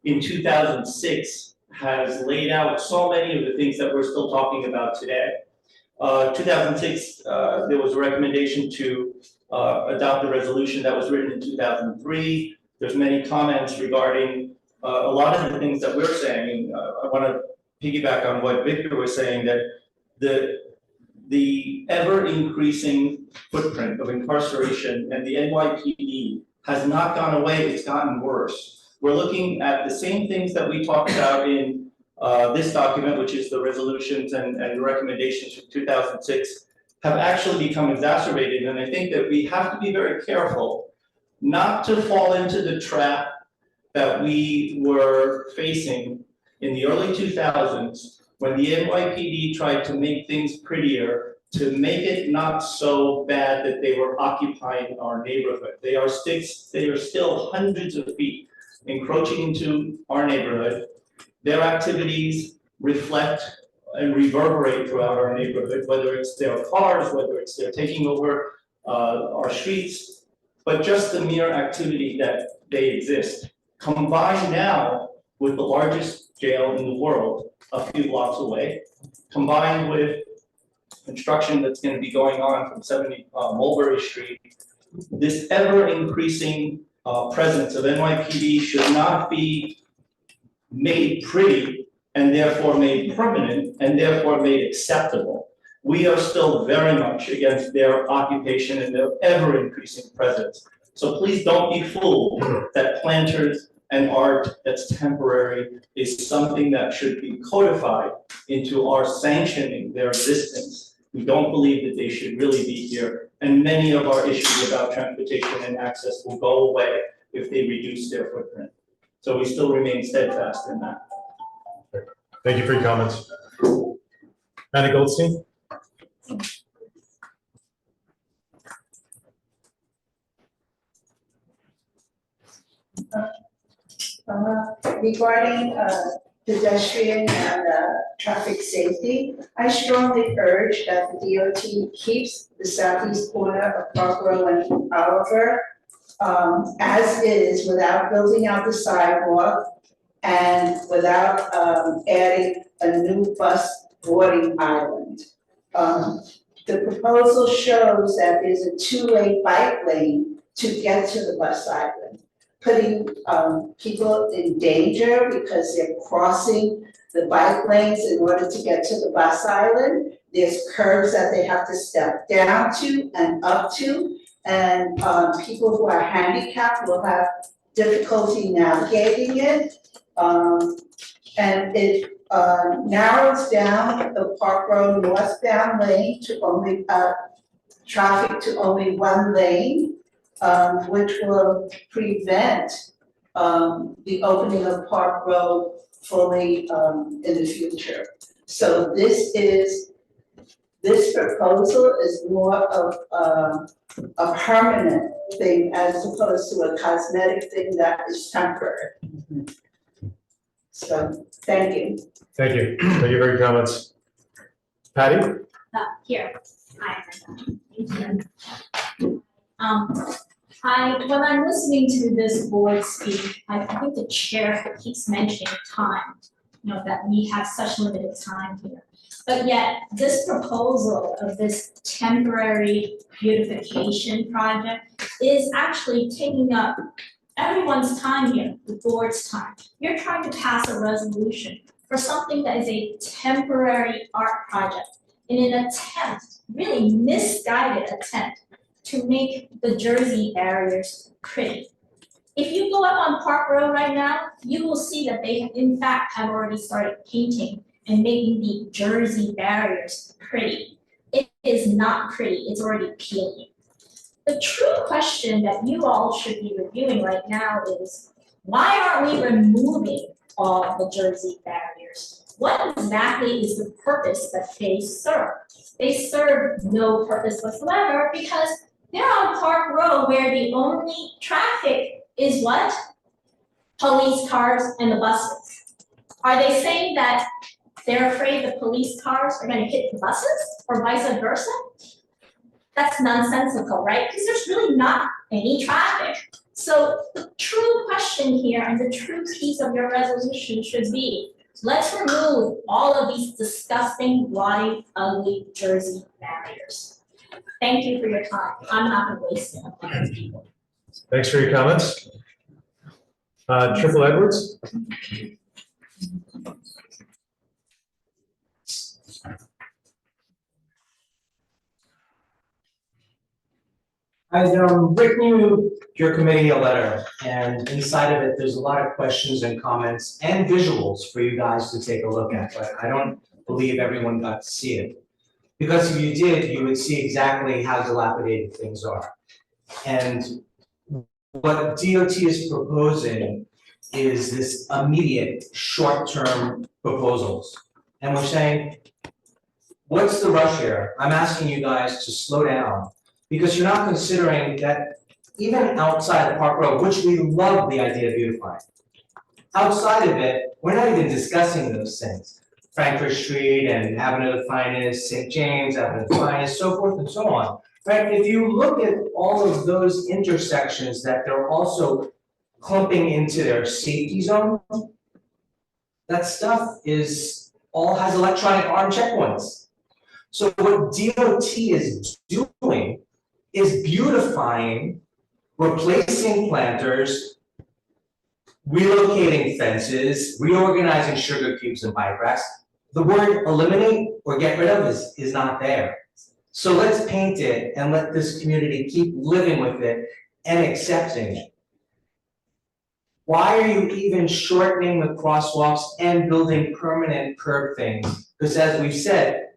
in 2006 has laid out so many of the things that we're still talking about today. 2006, there was a recommendation to adopt a resolution that was written in 2003. There's many comments regarding a lot of the things that we're saying. I want to piggyback on what Victor was saying, that the ever increasing footprint of incarceration and the NYPD has not gone away, it's gotten worse. We're looking at the same things that we talked about in this document, which is the resolutions and recommendations from 2006, have actually become exacerbated. And I think that we have to be very careful not to fall into the trap that we were facing in the early 2000s when the NYPD tried to make things prettier, to make it not so bad that they were occupying our neighborhood. They are still hundreds of feet encroaching into our neighborhood. Their activities reflect and reverberate throughout our neighborhood, whether it's their cars, whether it's their taking over our streets, but just the mere activity that they exist. Combined now with the largest jail in the world, a few blocks away, combined with construction that's going to be going on from 70 Mulberry Street, this ever increasing presence of NYPD should not be made pretty and therefore made permanent and therefore made acceptable. We are still very much against their occupation and their ever increasing presence. So please don't be fooled that planters and art that's temporary is something that should be codified into our sanctioning their existence. We don't believe that they should really be here. And many of our issues about transportation and access will go away if they reduce their footprint. So we still remain steadfast in that. Thank you for your comments. Anna Goldstein? Regarding pedestrian and traffic safety, I strongly urge that the DOT keeps the southeast corner of Park Row and Oliver as is, without building out the sidewalk and without adding a new bus boarding island. The proposal shows that there's a two-way bike lane to get to the bus island, putting people in danger because they're crossing the bike lanes in order to get to the bus island. There's curbs that they have to step down to and up to, and people who are handicapped will have difficulty navigating it. And it narrows down the Park Road northbound lane to only traffic to only one lane, which will prevent the opening of Park Road fully in the future. So this proposal is more of a permanent thing as opposed to a cosmetic thing that is temporary. So, thank you. Thank you. Thank you for your comments. Patty? Here. Hi. Thank you. When I'm listening to this board speak, I think the chair keeps mentioning time, that we have such limited time here. But yet, this proposal of this temporary beautification project is actually taking up everyone's time here, the board's time. You're trying to pass a resolution for something that is a temporary art project in an attempt, really misguided attempt, to make the Jersey barriers pretty. If you go up on Park Road right now, you will see that they in fact have already started painting and making the Jersey barriers pretty. It is not pretty, it's already peeling. The true question that you all should be reviewing right now is, why aren't we removing all the Jersey barriers? What exactly is the purpose that they serve? They serve no purpose whatsoever because they're on Park Road where the only traffic is what? Police cars and the buses. Are they saying that they're afraid the police cars are gonna hit the buses or vice versa? That's nonsensical, right? Because there's really not any traffic. So the true question here and the true piece of your resolution should be, Let's remove all of these disgusting, bloody, ugly Jersey barriers. Thank you for your time. I'm not gonna waste it on these people. Thanks for your comments. Triple Edwards? Rick knew your committee a letter, and inside of it, there's a lot of questions and comments and visuals for you guys to take a look at, but I don't believe everyone got to see it. Because if you did, you would see exactly how dilapidated things are. And what DOT is proposing is this immediate, short-term proposals. And we're saying, what's the rush here? I'm asking you guys to slow down, because you're not considering that even outside of Park Road, which we love the idea of beautifying, outside of it, we're not even discussing those things. Frankfurt Street and Avenue of the Finest, St. James, Avenue of the Finest, so forth and so on. Right? If you look at all of those intersections that they're also clumping into their safety zone, that stuff all has electronic arm checkpoints. So what DOT is doing is beautifying, replacing planters, relocating fences, reorganizing sugar cubes and bike racks. The word eliminate or get rid of is not there. So let's paint it and let this community keep living with it and accepting it. Why are you even shortening the crosswalks and building permanent curb things? Because as we've said,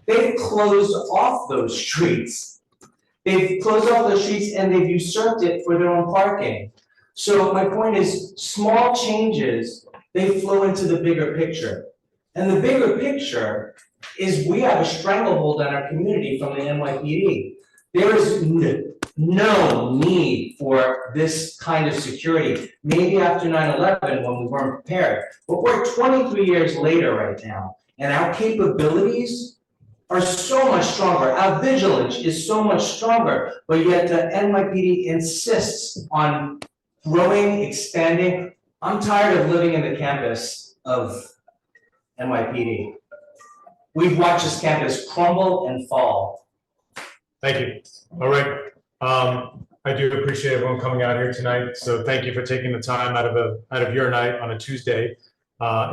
they've closed off those streets. They've closed off those streets and they've usurped it for their own parking. So my point is, small changes, they flow into the bigger picture. And the bigger picture is we have a stranglehold on our community from the NYPD. There is no need for this kind of security, maybe after 9/11 when we weren't prepared. But we're 23 years later right now, and our capabilities are so much stronger. Our vigilance is so much stronger, but yet the NYPD insists on growing, expanding. I'm tired of living in the campus of NYPD. We've watched this campus crumble and fall. Thank you. All right. I do appreciate everyone coming out here tonight. So thank you for taking the time out of your night on a Tuesday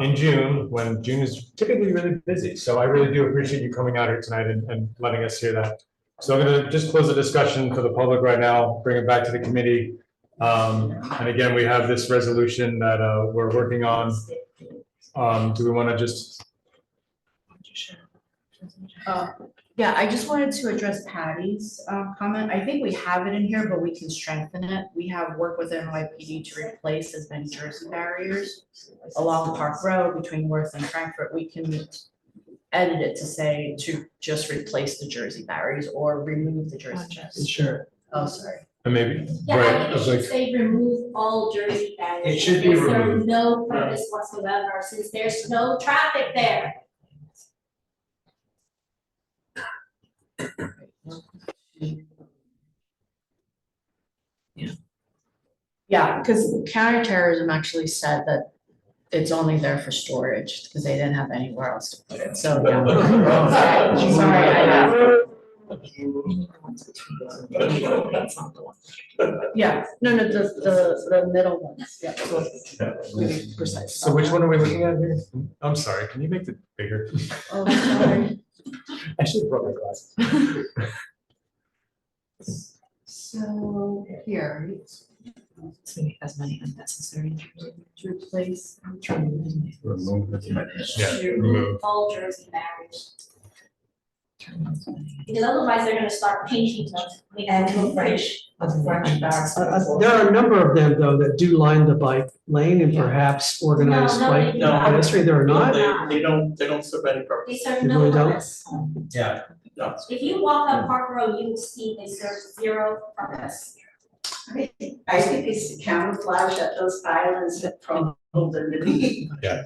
in June, when June is typically really busy. So I really do appreciate you coming out here tonight and letting us hear that. So I'm going to just close the discussion for the public right now, bring it back to the committee. And again, we have this resolution that we're working on. Do we want to just? Yeah, I just wanted to address Patty's comment. I think we have it in here, but we can strengthen it. We have worked with NYPD to replace as many Jersey barriers along Park Road between Worth and Frankfurt. We can edit it to say to just replace the Jersey barriers or remove the Jersey barriers. Sure. Oh, sorry. Maybe. Yeah, Right. I think it should say remove all Jersey barriers. It should be because there removed. no purpose whatsoever, since there's no traffic there. Yeah, because counterterrorism actually said that it's only there for storage because they didn't have anywhere else to put it. So yeah. Sorry, I know. Yeah, no, the middle ones, yeah. Really precise. So which one are we looking at here? I'm sorry, can you make it bigger? Oh, sorry. I should have brought my glasses. So here. As many unnecessary to replace. I'm trying to remove. Yeah, Remove remove. all Jersey barriers. Because otherwise they're gonna start painting them. French barracks. There are a number of them, though, that do line the bike lane and perhaps organized No, bike they do not. pedestrian. There are not. They don't serve any purpose. They serve You no really don't? purpose. Yeah. No. If you walk up Park Road, you will see they serve zero purpose. I think it's the camouflage that those islands that crumbled underneath. Yeah.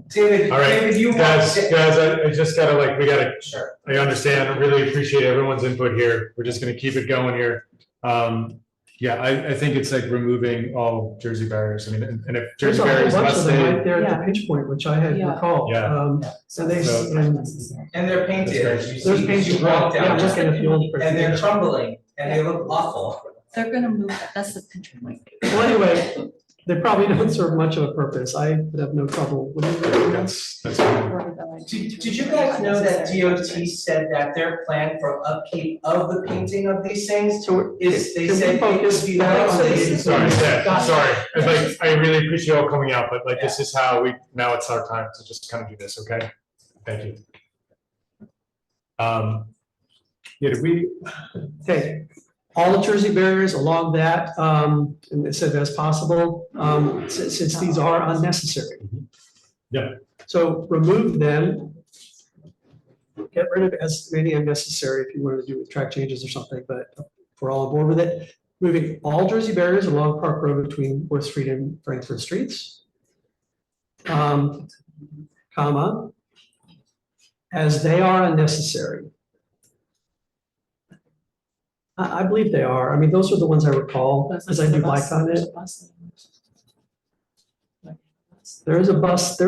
David, All right, David, you guys, want I just gotta we gotta, Sure. I understand, I really appreciate everyone's input here. We're just gonna keep it going here. Yeah, I think it's like removing all Jersey barriers. I mean, and if There's Jersey a whole barriers bunch must of them stay. right there at the pinch point, which I had Yeah. recalled. Yeah. And they, So- And they're painted, as you There's see, painted, as you walk right, yeah, down, looking at the old and they're presentation. crumbling, and they look awful. They're gonna move that, that's the pinch point. Well, anyway, they probably don't serve much of a purpose. I would have no trouble with it. That's. Did you guys know that DOT said that their plan for upkeep of the painting of these things is, they Can we said it focus could be now on regulated? this? Sorry, yeah, sorry. It's like, I really appreciate you all coming out, but like, this is how now it's our time to just kind of do this, okay? Thank you. Yeah, did we? Okay, all the Jersey barriers along that, and they said as possible, since these are unnecessary. Yeah. So remove them. Get rid of as many unnecessary if you wanted to do with track changes or something, but we're all on board with it. Moving all Jersey barriers along Park Road between Worth Street and Frankfurt Streets. Comma, as they are unnecessary. I believe they are. I mean, those are the ones I recall, as I do like on it. There is a bus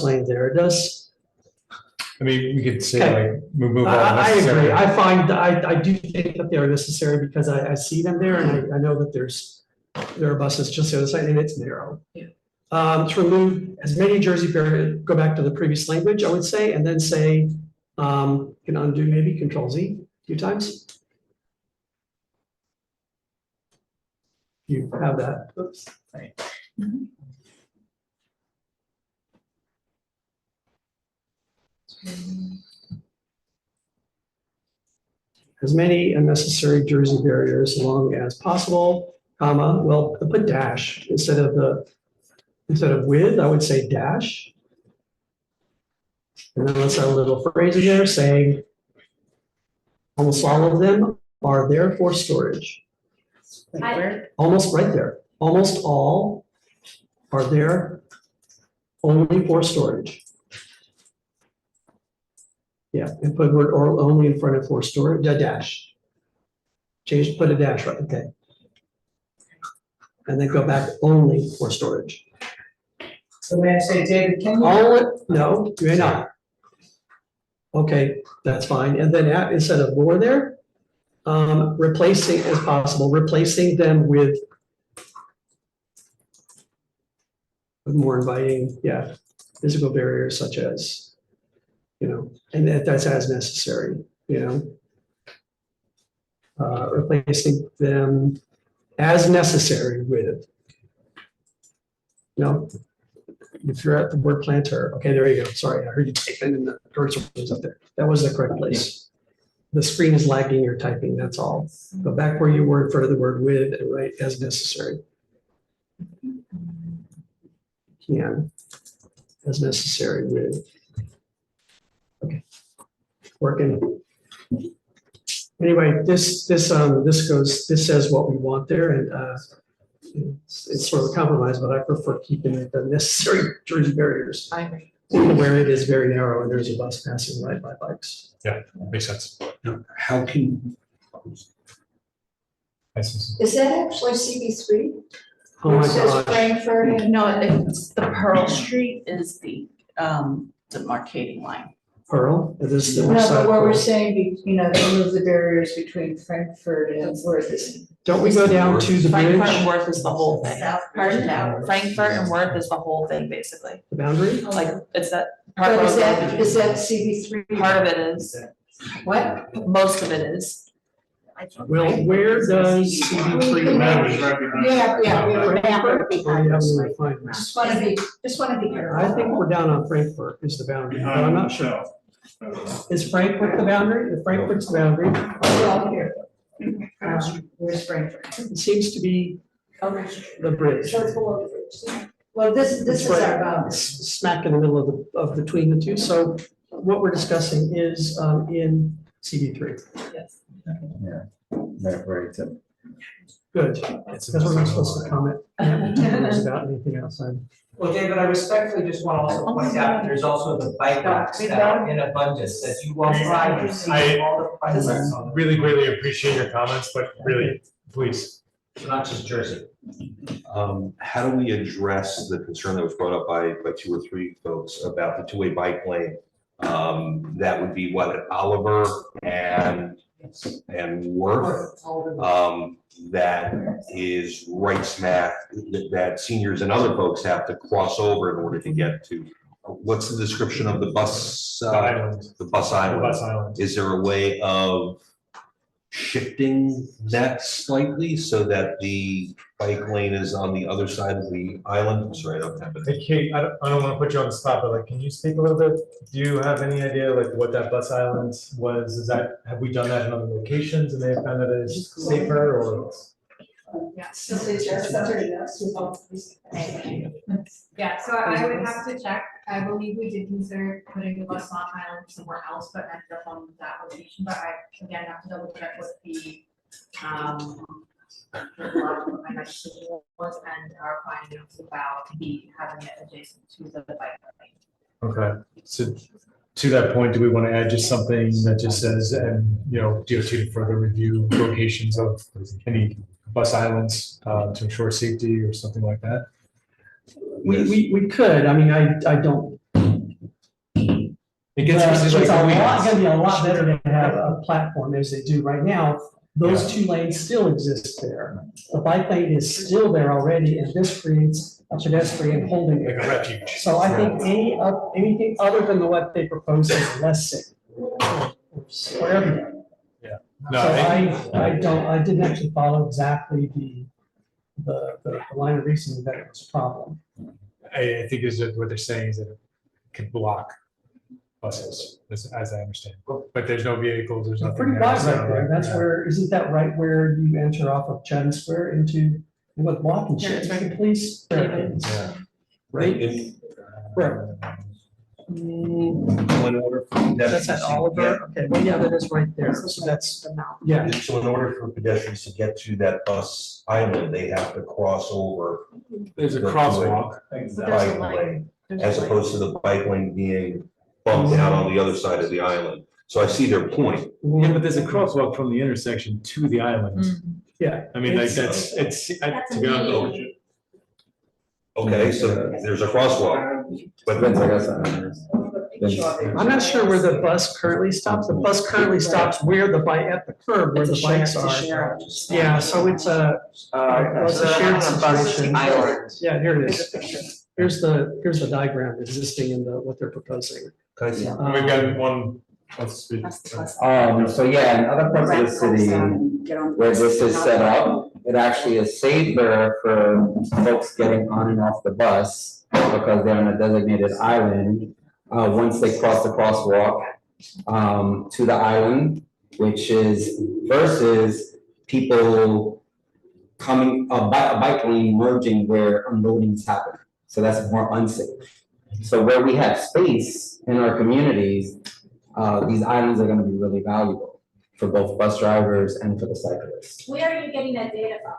lane there. It does. I mean, we could say Okay. like, move all I necessary. agree. I do think that they are necessary because I see them there and I know that there are buses just the other side and it's narrow. Yeah. To remove as many Jersey barriers, go back to the previous language, I would say, and then say, can undo maybe Control Z a few times. You have that. Oops. Right. As many unnecessary Jersey barriers along as possible, comma, well, put dash instead of with, I would say dash. And then let's have a little phrase in there saying almost all of them are there for storage. Almost right there. Almost all are there only for storage. Yeah, and put word or only in front of for storage, a dash. Change, put a dash right, okay. And then go back only for storage. So may I say, David, can you? No, you may not. Okay, that's fine. And then instead of more there, replacing as possible, replacing them with more inviting, yeah, physical barriers such as, and that's as necessary, replacing them as necessary with, if you're at the word planter, okay, there you go. Sorry, I heard you typing and the cursor was up there. That was the correct place. The screen is lagging your typing, that's all. Go back where you were in front of the word with and write as necessary. Can, as necessary with. Okay, working. Anyway, this says what we want there, and it's sort of a compromise, but I prefer keeping the necessary Jersey barriers. I agree. Where it is very narrow and there's a bus passing right by bikes. Yeah, makes sense. How can, Is that actually CB3? Oh my It says gosh. Frankfurt and. No, it's the Pearl Street is the demarcating line. Pearl, it is the No, north side but of what we're Pearl. saying, they move the barriers between Frankfurt and Worth is. Don't we go down to the Frankfurt bridge, and Worth is the whole thing. Pardon? Frankfurt and Worth is the whole thing, basically. the boundary? Like, it's that. part But is of that, it- is that CB3? Part of it is, What? most of it is. Well, where does CB3 Boundary's land? right behind. Yeah, we have a map Frankfurt? Or do you have any Just refinements? wanna be careful. I think we're down on Frankfurt is the boundary, but I'm not sure. Is Frankfurt the boundary? The Frankfurt's the boundary. Well, here. Where's Frankfurt? It seems to be the bridge. So it's below the bridge. Well, this It's is right our boundary. Smack in the middle of between the two. So what we're discussing is in CB3. Yes. Yeah, that right. Good. Because we're not supposed to comment about anything outside. Well, David, I respectfully just want to also point out, there's also the bike racks that are in abundance, as you walk by, you see all the bike racks on them. Really greatly appreciate your comments, but really, please, So not just Jersey. How do we address the concern that was brought up by two or three folks about the two-way bike lane? That would be what, at Oliver and Worth? That is right smack, that seniors and other folks have to cross over in order to get to. What's the description of the bus? Island. The bus The island. bus island. Is there a way of shifting that slightly so that the bike lane is on the other side of the island? I'm sorry, I don't have it. Hey Kate, I don't want to put you on the spot, but like, can you speak a little bit? Do you have any idea like what that bus island was? Is that, have we done that in other locations and they have found that it's safer or? Yeah, so yeah, so I would have to check. I believe we did consider putting the bus on island somewhere else, but ended up on that location. But I, again, have to double check what the my decision was and our findings about having it adjacent to the bike lane. Okay, so to that point, do we want to add just something that just says, and DOT to further review locations of any bus islands to ensure safety or something like that? We could, I mean, I don't. It gets It's like gonna be a lot better to have a platform as they do right now. Those two lanes still exist there. The bike lane is still there already, and this creates a pedestrian holding Like a area. refuge. So I think anything other than what they propose is less safe for everyone. Yeah. So I didn't actually follow exactly the line of reasoning that it was a problem. I think is that what they're saying is that it could block buses, as I understand. But there's no vehicles, there's nothing. Pretty wide so, right there. That's yeah. where, isn't that right where you enter off of Chatham Square into what blocking Yeah, it's shit? right. Police. Yeah. Right? Where? In order for That's at Oliver. Okay, well, yeah, that is right there. So that's, yeah. So in order for pedestrians to get to that bus island, they have to cross over. There's a the crosswalk. two-way Bike lane, as opposed to the bike lane being bumped out on the other side of the island. So I see their point. Yeah, but there's a crosswalk from the intersection to the island. Yeah. I mean, like to be honest. Okay, so there's a crosswalk, but I'm not sure where the bus currently stops. The bus currently stops where the bike, at the curb where the bikes are. Yeah, so it's a shared situation. Yeah, here it is. Here's the diagram existing in what they're proposing. We've got one. So yeah, in other parts of the city where this is set up, it actually is safer for folks getting on and off the bus because they're on a designated island. Once they cross the crosswalk to the island, which is versus people coming, a bike lane merging where unloadings happen. So that's more unsafe. So where we have space in our communities, these islands are gonna be really valuable for both bus drivers and for the cyclists. Where are you getting that data from?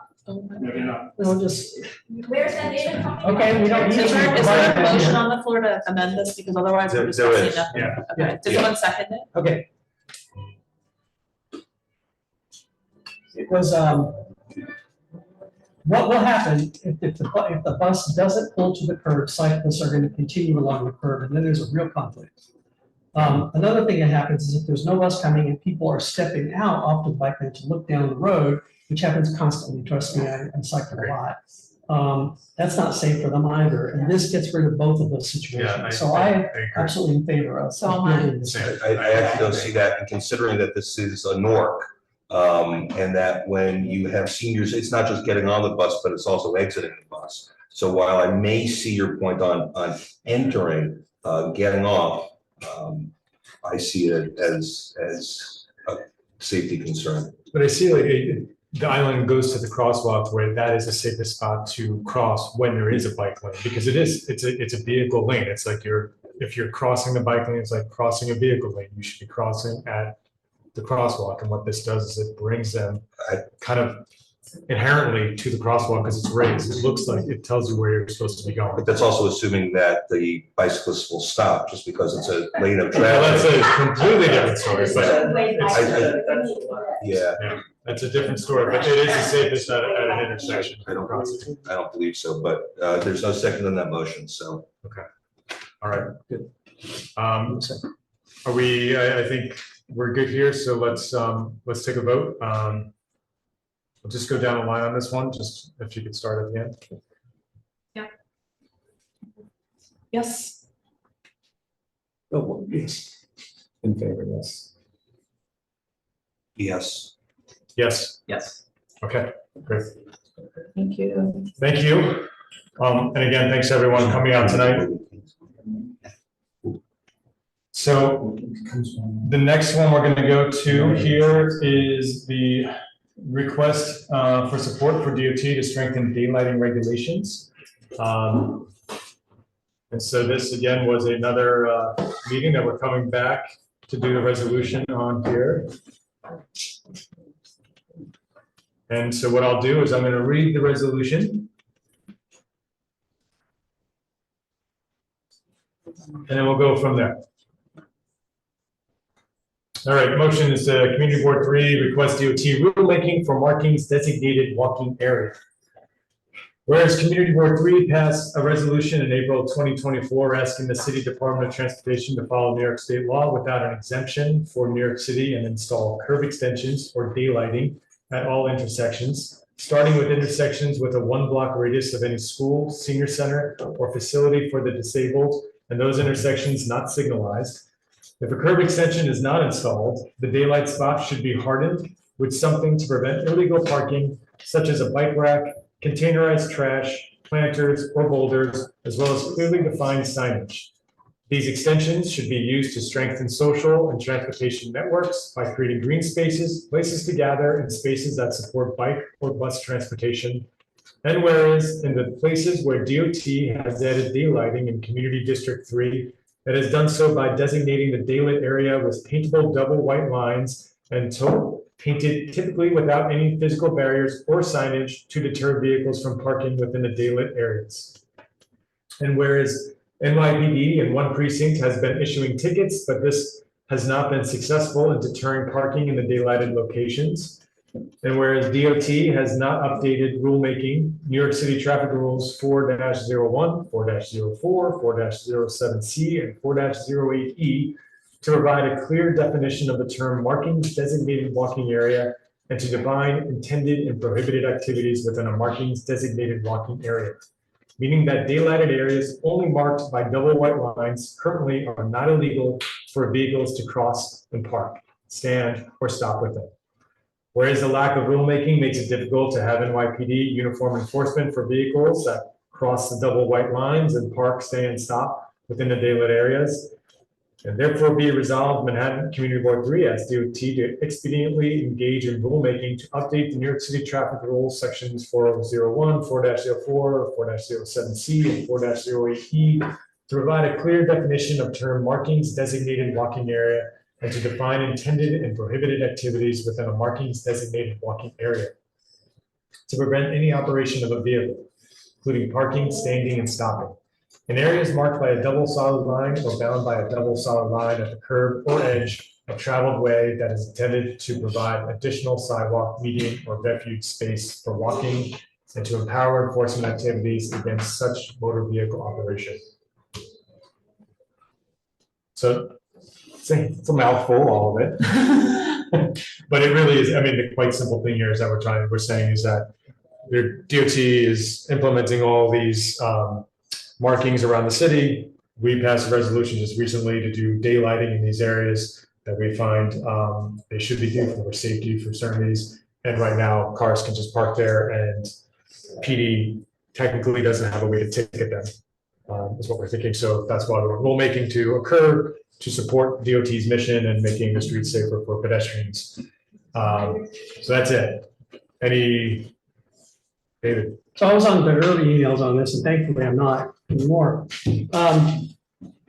We'll just, Where's that data coming from? okay, we don't need. Is there a motion on the floor to amend this, because otherwise we're just There saying is, nothing? yeah. Okay, does Yeah. someone second it? Okay. It was, what will happen if the bus doesn't pull to the curb, cyclists are gonna continue along the curb, and then there's a real conflict. Another thing that happens is if there's no bus coming and people are stepping out off the bike lane to look down the road, which happens constantly, trust me, I cycle a lot. That's not safe for them either, and this gets rid of both of those situations. So I am absolutely in favor of. So am I. building this. I actually don't see that, and considering that this is a NORC, and that when you have seniors, it's not just getting on the bus, but it's also exiting the bus. So while I may see your point on entering, getting off, I see it as a safety concern. But I see like the island goes to the crosswalk where that is the safest spot to cross when there is a bike lane, because it's a vehicle lane. It's like if you're crossing the bike lane, it's like crossing a vehicle lane. You should be crossing at the crosswalk. And what this does is it brings them kind of inherently to the crosswalk because it's raised. It looks like it tells you where you're supposed to be going. But that's also assuming that the bicyclists will stop just because it's a lane of Well, that's traffic. a completely different story, but Yeah. that's a different story, but it is the safest at an intersection. I don't believe so, but there's no second on that motion, so. Okay. All right, good. Are we, I think we're good here, so let's take a vote. We'll just go down the line on this one, just if you could start at the end. Yes. Oh, yes. In favor, yes. Yes. Yes. Yes. Okay, great. Thank you. Thank you. And again, thanks everyone coming out tonight. So the next one we're going to go to here is the request for support for DOT to strengthen daylighting regulations. And so this again was another meeting that we're coming back to do the resolution on here. And so what I'll do is I'm going to read the resolution. And then we'll go from there. All right, motion is Community Board 3, request DOT rulemaking for markings designated walking area. Whereas Community Board 3 passed a resolution in April 2024 asking the City Department of Transportation to follow New York State law without an exemption for New York City and install curb extensions or daylighting at all intersections, starting with intersections with a 1-block radius of any school, senior center, or facility for the disabled, and those intersections not signalized. If a curb extension is not installed, the daylight spot should be hardened with something to prevent illegal parking, such as a bike rack, containerized trash, planters, or boulders, as well as clearly defined signage. These extensions should be used to strengthen social and transportation networks by creating green spaces, places to gather, and spaces that support bike or bus transportation. And whereas in the places where DOT has added daylighting in Community District 3, it has done so by designating the daylit area with paintable double white lines and painted typically without any physical barriers or signage to deter vehicles from parking within the daylit areas. And whereas NYPD in one precinct has been issuing tickets, but this has not been successful in deterring parking in the daylighted locations. And whereas DOT has not updated rulemaking, New York City traffic rules 4-01, 4-04, 4-07C, and 4-08E to provide a clear definition of the term markings designated walking area and to define intended and prohibited activities within a markings designated walking area, meaning that daylighted areas only marked by double white lines currently are not illegal for vehicles to cross and park, stand, or stop within. Whereas the lack of rulemaking makes it difficult to have NYPD uniform enforcement for vehicles that cross the double white lines and park, stand, stop within the daylit areas. And therefore be resolved, Manhattan Community Board 3 asks DOT to expediently engage in rulemaking to update the New York City traffic rules sections 401, 4-04, 4-07C, and 4-08E to provide a clear definition of term markings designated walking area and to define intended and prohibited activities within a markings designated walking area. To prevent any operation of a vehicle, including parking, standing, and stopping, in areas marked by a double solid line or bound by a double solid line at the curb or edge of traveled way that is intended to provide additional sidewalk, median, or refuge space for walking and to empower enforcement activities against such motor vehicle operation. So it's a mouthful, all of it. But it really is, I mean, the quite simple thing here is that we're saying is that their DOT is implementing all these markings around the city. We passed a resolution just recently to do daylighting in these areas that we find they should be doing for safety for certain reasons. And right now, cars can just park there and PD technically doesn't have a way to ticket them, is what we're thinking. So that's why we're rulemaking to occur to support DOT's mission and making the streets safer for pedestrians. So that's it. Any, David? So I was on the early emails on this, and thankfully I'm not anymore.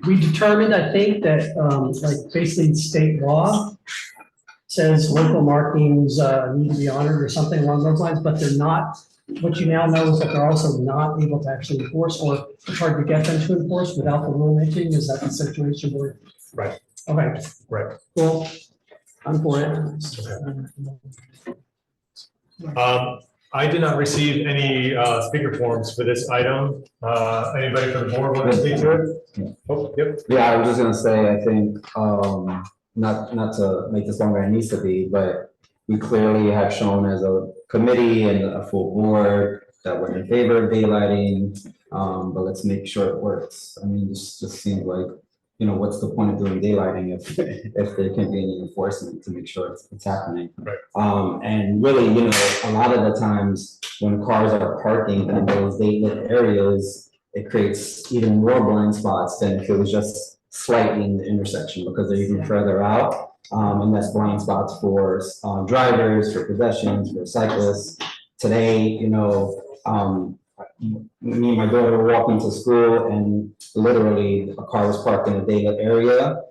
We determined, I think, that like basically state law says local markings need to be honored or something along those lines, but they're not. What you now know is that they're also not able to actually enforce, or it's hard to get them to enforce without the rulemaking. Is that the situation where? Right. Okay, Right. well, I'm for it. I did not receive any speaker forms for this item. Anybody from the board want to speak to it? Oh, yep. Yeah, I was just gonna say, I think, not to make this longer than it needs to be, but we clearly have shown as a committee and a full board that we're in favor of daylighting, but let's make sure it works. I mean, this just seems like, you know, what's the point of doing daylighting if there can't be any enforcement to make sure it's happening? Right. And really, you know, a lot of the times when cars are parking in those daylit areas, it creates even more blind spots than if it was just slightly in the intersection, because they're even further out. And that's blind spots for drivers, for pedestrians, for cyclists. Today, you know, me and my daughter were walking to school, and literally a car was parked in a daylit area.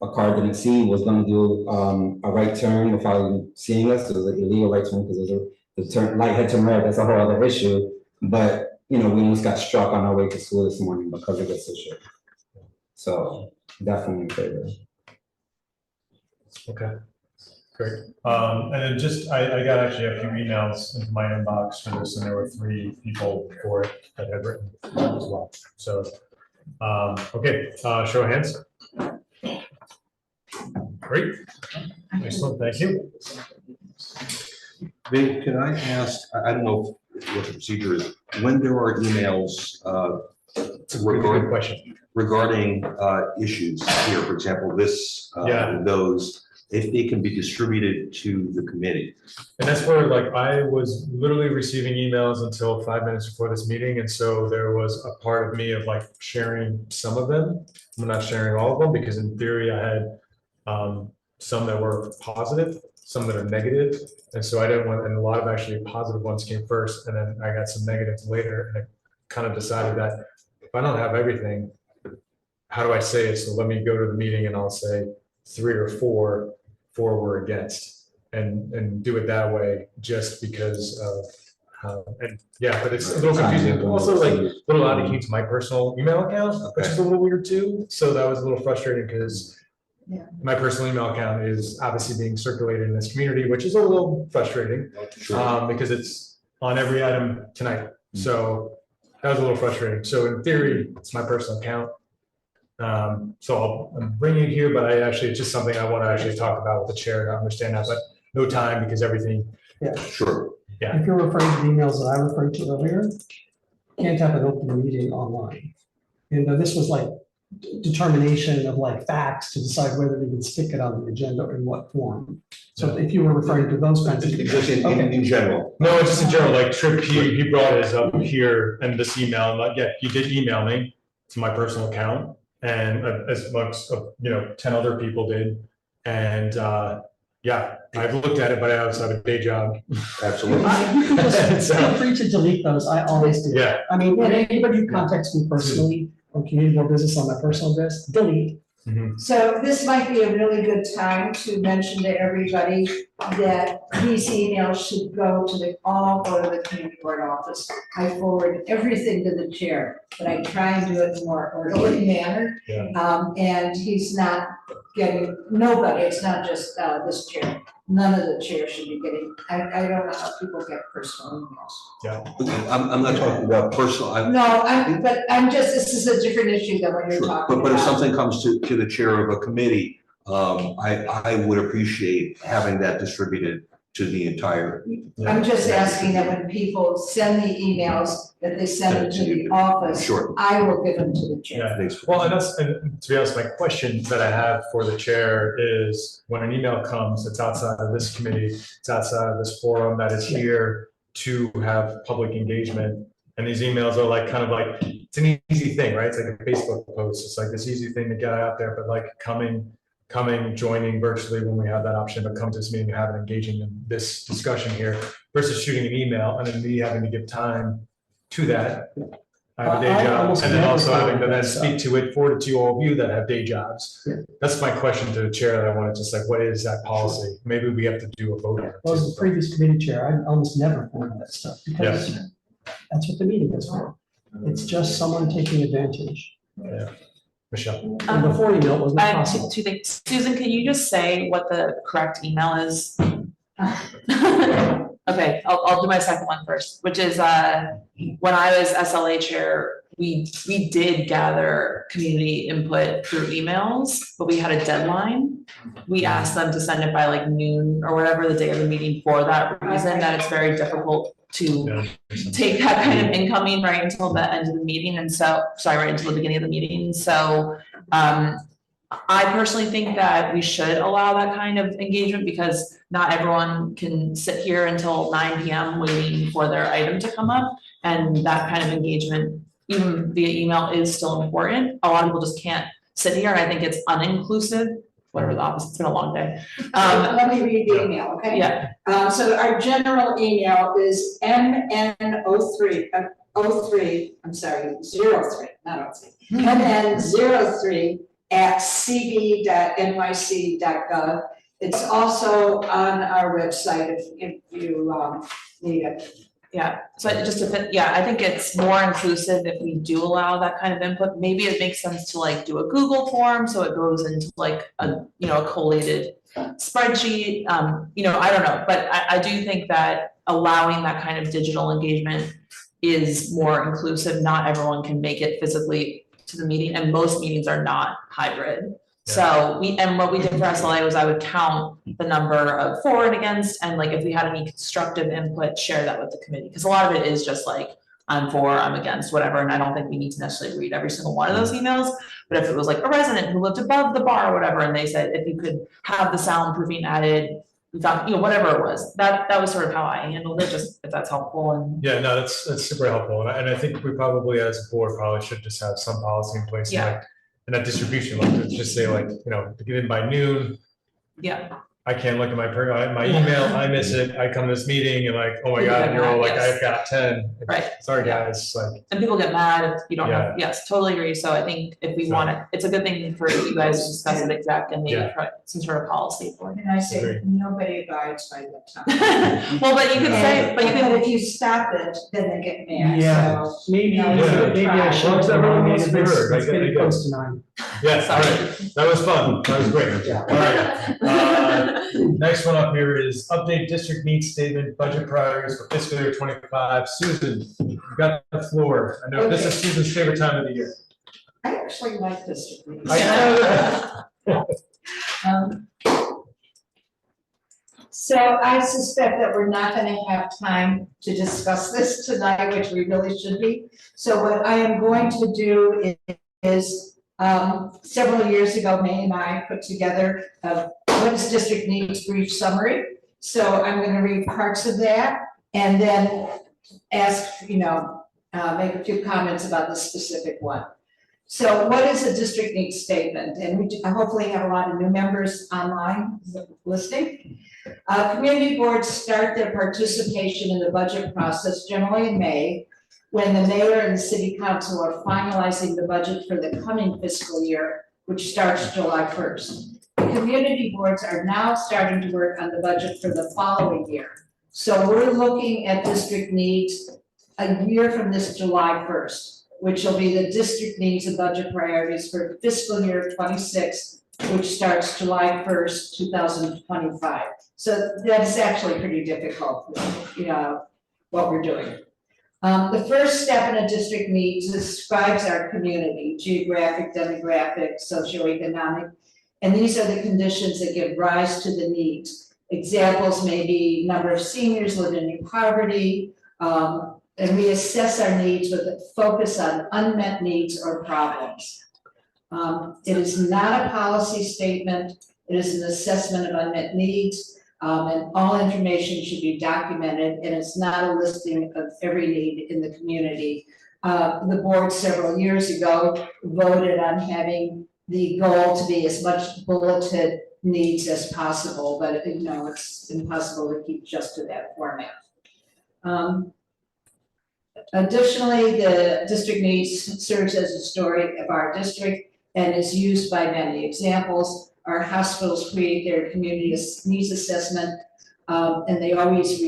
A car didn't see, was gonna do a right turn without even seeing us. It was an illegal right turn because the light had turned red. That's a whole other issue. But, you know, we almost got struck on our way to school this morning because of this issue. So definitely in favor. Okay, great. And then just, I got actually a few emails into my inbox for this, and there were 3 people for it that had written as well. So, okay, show of hands. Great. Excellent, thank you. Dave, can I ask, I don't know what the procedure is, when there are emails regarding issues here, for example, this, those, if they can be distributed to the committee. And that's where, like, I was literally receiving emails until 5 minutes before this meeting, and so there was a part of me of like sharing some of them. I'm not sharing all of them, because in theory I had some that were positive, some that are negative, and so I didn't want, and a lot of actually positive ones came first, and then I got some negatives later, and I kind of decided that if I don't have everything, how do I say it? So let me go to the meeting and I'll say 3 or 4 were against, and do it that way, just because of and yeah, but it's a little confusing. Also, like, a little out of key to my personal email account, which is a little weird too. So that was a little frustrating, because my personal email account is obviously being circulated in this community, which is a little frustrating, because it's on every item tonight. So that was a little frustrating. So in theory, it's my personal account. So I'm bringing it here, but it's just something I want to actually talk about with the chair to understand that, but no time, because everything. Yeah. Sure. Yeah. If you're referring to the emails that I referred to earlier, you can't have an open meeting online. And this was like determination of like facts to decide whether we can stick it on the agenda or in what form. So if you were referring to those kinds of. Just in general. No, it's just in general, like Trip, he brought his up here in this email, like, yeah, he did email me to my personal account, and as much of, 10 other people did. And yeah, I've looked at it, but I also have a day job. Absolutely. You can just feel free to delete those. I always do. Yeah. I mean, when anybody who contacts me personally or community board business on my personal address, delete. So this might be a really good time to mention to everybody that these emails should all go to the community board office. I forward everything to the chair, but I try and do it in a more orderly manner. And he's not getting, nobody, it's not just this chair. None of the chairs should be getting, I don't know how people get personal emails. Yeah. I'm not talking about personal. But this is a different issue than what you're talking about. But if something comes to the chair of a committee, I would appreciate having that distributed to the entire. I'm just asking that when people send the emails, that they send it to the office. Sure. I will give them to the chair. Yeah, well, and to be honest, my question that I have for the chair is, when an email comes, it's outside of this committee, it's outside of this forum that is here to have public engagement. And these emails are like, kind of like, it's an easy thing, right? It's like a Facebook post. It's like this easy thing to get out there, but like coming, joining virtually when we have that option, but come to this meeting, have it engaging in this discussion here versus shooting an email and then me having to give time to that. I have a day I job, almost and then never also having to follow then that speak stuff. to it, forward it to all of you that have day jobs. Yeah. That's my question to the chair that I wanted, just like, what is that policy? Maybe we have to do a vote on it. Well, as too. the previous committee chair, I almost never follow that stuff because that's what the meeting is for. It's just someone taking advantage. Yeah, Michelle. And before you know, it wasn't I have possible. two things. Susan, can you just say what the correct email is? Okay, I'll do my second one first, which is, when I was SLA chair, we did gather community input through emails, but we had a deadline. We asked them to send it by like noon or whatever the day of the meeting for that reason, that it's very difficult to take that kind of incoming right until the end of the meeting, and so, sorry, right until the beginning of the meeting, so, I personally think that we should allow that kind of engagement because not everyone can sit here until 9 p.m. waiting for their item to come up. And that kind of engagement, even via email, is still important. A lot of people just can't sit here, and I think it's uninclusive, whatever the opposite, it's been a long day. Let me read the email, okay? Yeah. So our general email is MN03, 03, I'm sorry, 03, not 03. MN03@cb.nyc.gov. It's also on our website if you need it. Yeah, so just to fit, yeah, I think it's more inclusive if we do allow that kind of input. Maybe it makes sense to like do a Google form, so it goes into like a, you know, a collated spreadsheet. You know, I don't know, but I do think that allowing that kind of digital engagement is more inclusive. Not everyone can make it physically to the meeting, and most meetings are not hybrid. So what we did for SLA was I would count the number of for and against, and like if we had any constructive input, share that with the committee. Because a lot of it is just like, I'm for, I'm against, whatever, and I don't think we need to necessarily read every single one of those emails. But if it was like a resident who lived above the bar or whatever, and they said, if you could have the soundproofing added, you know, whatever it was, that was sort of how I handled it, just if that's helpful. And Yeah, no, that's super helpful, and I think we probably as a board probably should just have some policy in place, like, and that distribution, like, let's just say like, you know, to get in by noon. Yeah. I can't look at my email, I miss it, I come to this meeting and like, oh my God, you're all like, I've got 10. Right. Sorry, guys, like. And people get mad if you don't have, yes, totally agree. So I think if we want it, it's a good thing for you guys to discuss it exact and maybe try some sort of policy for it. And I say, nobody abides by that time. Well, but you can say, but you can. But if you stop it, then they get mad, Yeah, so. maybe, you know, maybe I try. should. Everyone wants to be heard. Let's get it close to 9. Yes, all right, that was fun, that was great. All right, next one up here is update district needs statement, budget priorities for fiscal year 25. Susan, you got the floor. I know this is Susan's favorite time of the year. I actually like this. So I suspect that we're not gonna have time to discuss this tonight, which we really should be. So what I am going to do is, several years ago, May and I put together a what is district needs brief summary. So I'm gonna read parts of that and then ask, you know, make a few comments about the specific one. So what is a district needs statement? And we hopefully have a lot of new members online listening. Community boards start their participation in the budget process generally in May, when the mayor and the city council are finalizing the budget for the coming fiscal year, which starts July 1st. The community boards are now starting to work on the budget for the following year. So we're looking at district needs a year from this July 1st, which will be the district needs and budget priorities for fiscal year 26, which starts July 1st, 2025. So that's actually pretty difficult, you know, what we're doing. The first step in a district needs describes our community, geographic, demographic, socioeconomic, and these are the conditions that give rise to the needs. Examples may be number of seniors living in poverty, and we assess our needs with a focus on unmet needs or problems. It is not a policy statement, it is an assessment of unmet needs, and all information should be documented, and it's not a listing of every need in the community. The board several years ago voted on having the goal to be as much bulleted needs as possible, but you know, it's impossible to keep just to that format. Additionally, the district needs serves as a story of our district and is used by many. Examples are hospitals create their community needs assessment, and they always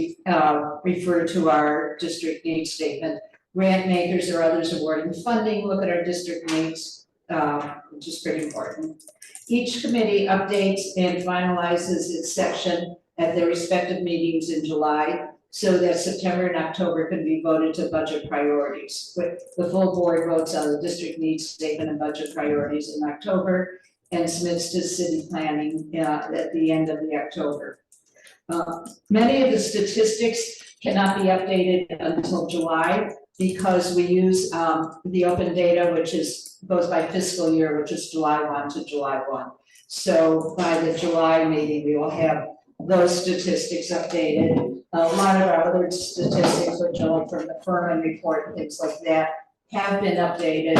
refer to our district needs statement. Grant makers or others awarding funding look at our district needs, which is pretty important. Each committee updates and finalizes its section at their respective meetings in July, so that September and October can be voted to budget priorities. The full board votes on the district needs statement and budget priorities in October and submits to city planning at the end of the October. Many of the statistics cannot be updated until July because we use the open data, which goes by fiscal year, which is July 1 to July 1. So by the July meeting, we will have those statistics updated. A lot of our other statistics, which are from the Furman report and things like that, have been updated.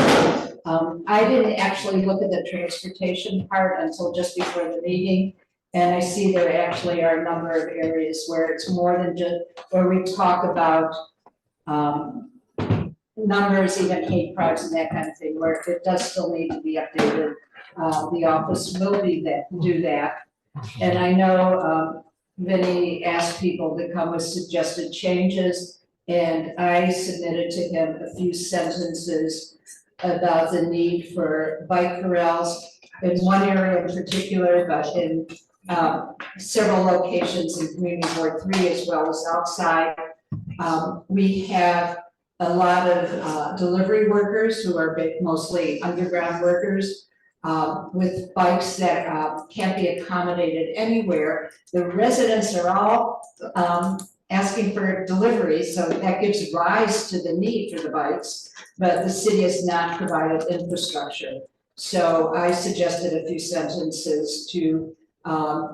I didn't actually look at the transportation part until just before the meeting. And I see there actually are a number of areas where it's more than just, where we talk about numbers, even hate crimes and that kind of thing, where it does still need to be updated. The office will do that. And I know Vinny asked people to come with suggested changes, and I submitted to him a few sentences about the need for bike corrals in one area in particular, but in several locations in Community Board 3 as well as outside. We have a lot of delivery workers who are mostly underground workers with bikes that can't be accommodated anywhere. The residents are all asking for deliveries, so that gives rise to the need for the bikes, but the city has not provided infrastructure. So I suggested a few sentences to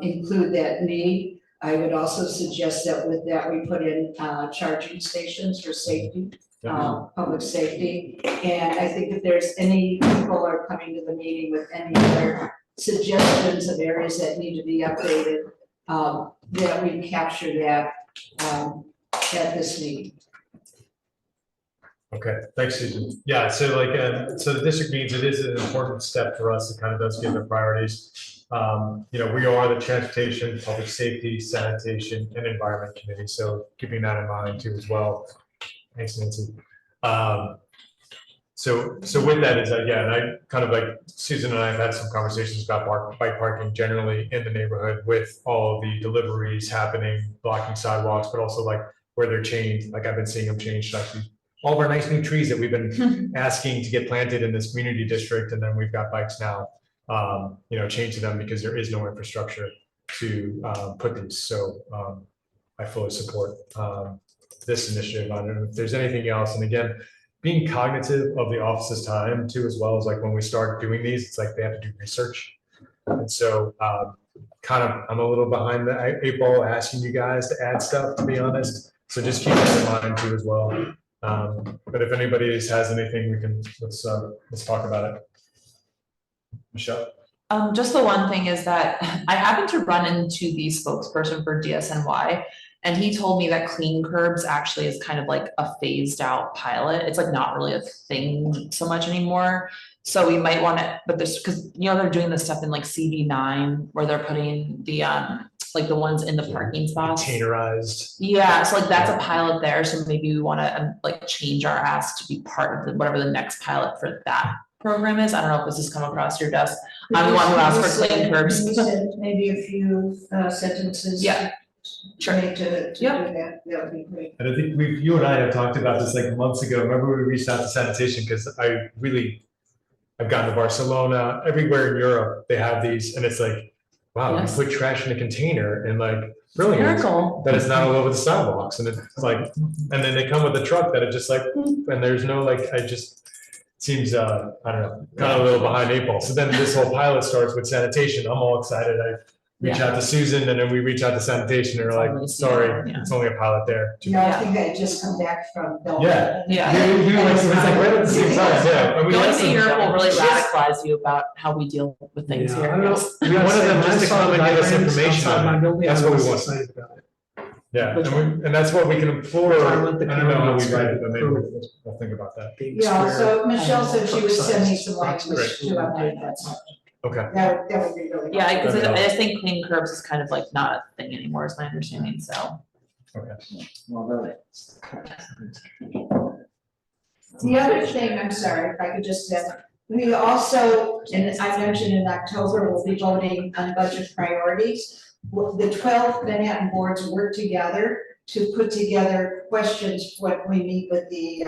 include that need. I would also suggest that with that, we put in charging stations for safety, public safety. And I think if there's any people are coming to the meeting with any other suggestions of areas that need to be updated, that we capture that at this meeting. Okay, thanks, Susan. Yeah, so like, so the district means it is an important step for us. It kind of does give the priorities. You know, we are the transportation, public safety, sanitation, and environment committee. So keeping that in mind too as well. Thanks, Nancy. So with that is, again, I kind of like Susan and I have had some conversations about bike parking generally in the neighborhood with all of the deliveries happening, blocking sidewalks, but also like where they're chained. Like I've been seeing them changed, actually. All of our nice new trees that we've been asking to get planted in this community district, and then we've got bikes now, you know, chained to them because there is no infrastructure to put these. So I fully support this initiative. I don't know if there's anything else. And again, being cognitive of the office's time too, as well as like when we start doing these, it's like they have to do research. And so kind of, I'm a little behind the eight ball asking you guys to add stuff, to be honest. So just keep that in mind too as well. But if anybody has anything, we can, let's talk about it. Michelle? Just the one thing is that I happened to run into the spokesperson for DSNY, and he told me that clean curbs actually is kind of like a phased out pilot. It's like not really a thing so much anymore. So we might want to, but there's, because you know they're doing this stuff in like CV9 where they're putting the like the ones in the parking spots. Containerized. Yeah, so like that's a pilot there. So maybe we want to like change our ask to be part of the, whatever the next pilot for that program is. I don't know if this has come across your desk. I'm the one who asked for clean curbs. You said maybe a few sentences. Yeah. Sure. To do that, that would be great. And I think you and I have talked about this like months ago. Remember we reached out to sanitation because I've gotten to Barcelona, everywhere in Europe, they have these, and it's like, wow, Yes. you put trash in a container and like, brilliant. Miracle. That it's not all over the sidewalks, and it's like, and then they come with a truck that it just like, and there's no like, seems, I don't know, kind of a little behind eight ball. So then this whole pilot starts with sanitation. I'm all excited. I reach out to Susan, and then we reach out to sanitation, and they're like, sorry, it's only a pilot there. No, I think I just come back from Belgium. Yeah. You like, it's like right at the same time, yeah. And we Going asked to them- Europe will really radicalize you about how we deal with things here. I don't know. We wanted them just to come and give us information on it. That's what we want. Yeah, and that's what we can implore. I I want the don't know how we community write it, but maybe to- we'll think about that. Yeah, so Michelle said she would send me some Great. language to update that. Okay. That would be really. Yeah, because Okay. I just think clean curbs is kind of like not a thing anymore, is my understanding, so. The other thing, I'm sorry, if I could just say, we also, and I mentioned in October, we'll be voting on budget priorities. The 12 Manhattan boards work together to put together questions when we meet with the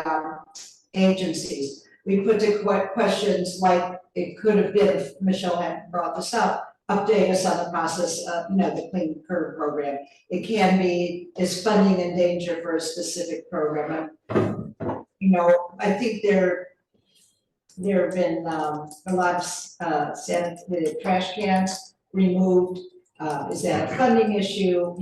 agencies. We put the questions like, it could have been, if Michelle had brought this up, update us on the process of, the Clean Curb program. It can be, is funding in danger for a specific program? I think there have been a lot of the trash cans removed. Is that a funding issue?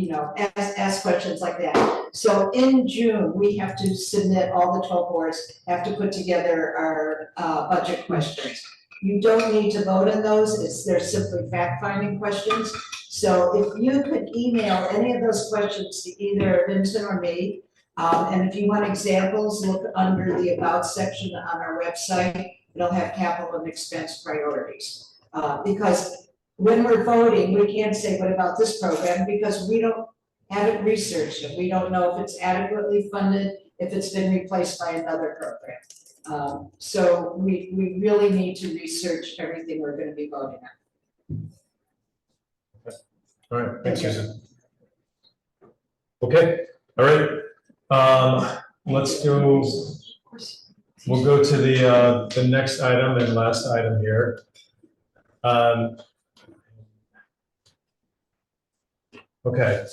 Ask questions like that. So in June, we have to submit, all the 12 boards have to put together our budget questions. You don't need to vote on those, they're simply fact-finding questions. So if you could email any of those questions to either Vincent or me, and if you want examples, look under the About section on our website. It'll have capital and expense priorities. Because when we're voting, we can't say, what about this program? Because we don't haven't researched it. We don't know if it's adequately funded, if it's been replaced by another program. So we really need to research everything we're gonna be voting on. All right, thanks, Susan. Okay, all right. Let's go, we'll go to the next item and last item here. Okay,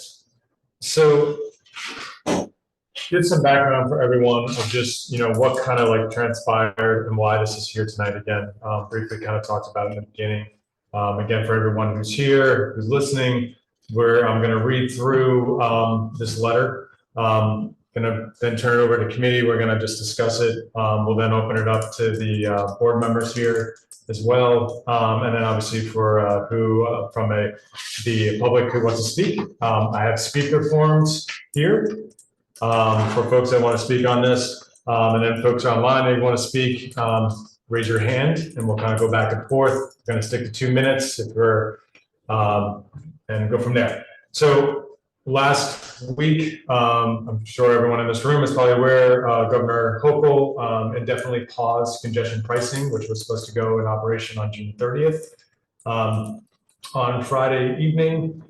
so give some background for everyone of just, what kind of like transpired and why this is here tonight again. Briefly kind of talked about it in the beginning. Again, for everyone who's here, who's listening, I'm gonna read through this letter. Gonna then turn it over to committee. We're gonna just discuss it. We'll then open it up to the board members here as well. And then obviously for from the public who wants to speak. I have speaker forms here for folks that want to speak on this. And then folks online, they want to speak, raise your hand and we'll kind of go back and forth. We're gonna stick to 2 minutes if we're, and go from there. So last week, I'm sure everyone in this room is probably aware, Governor Hochul indefinitely paused congestion pricing, which was supposed to go in operation on June 30th. On Friday evening,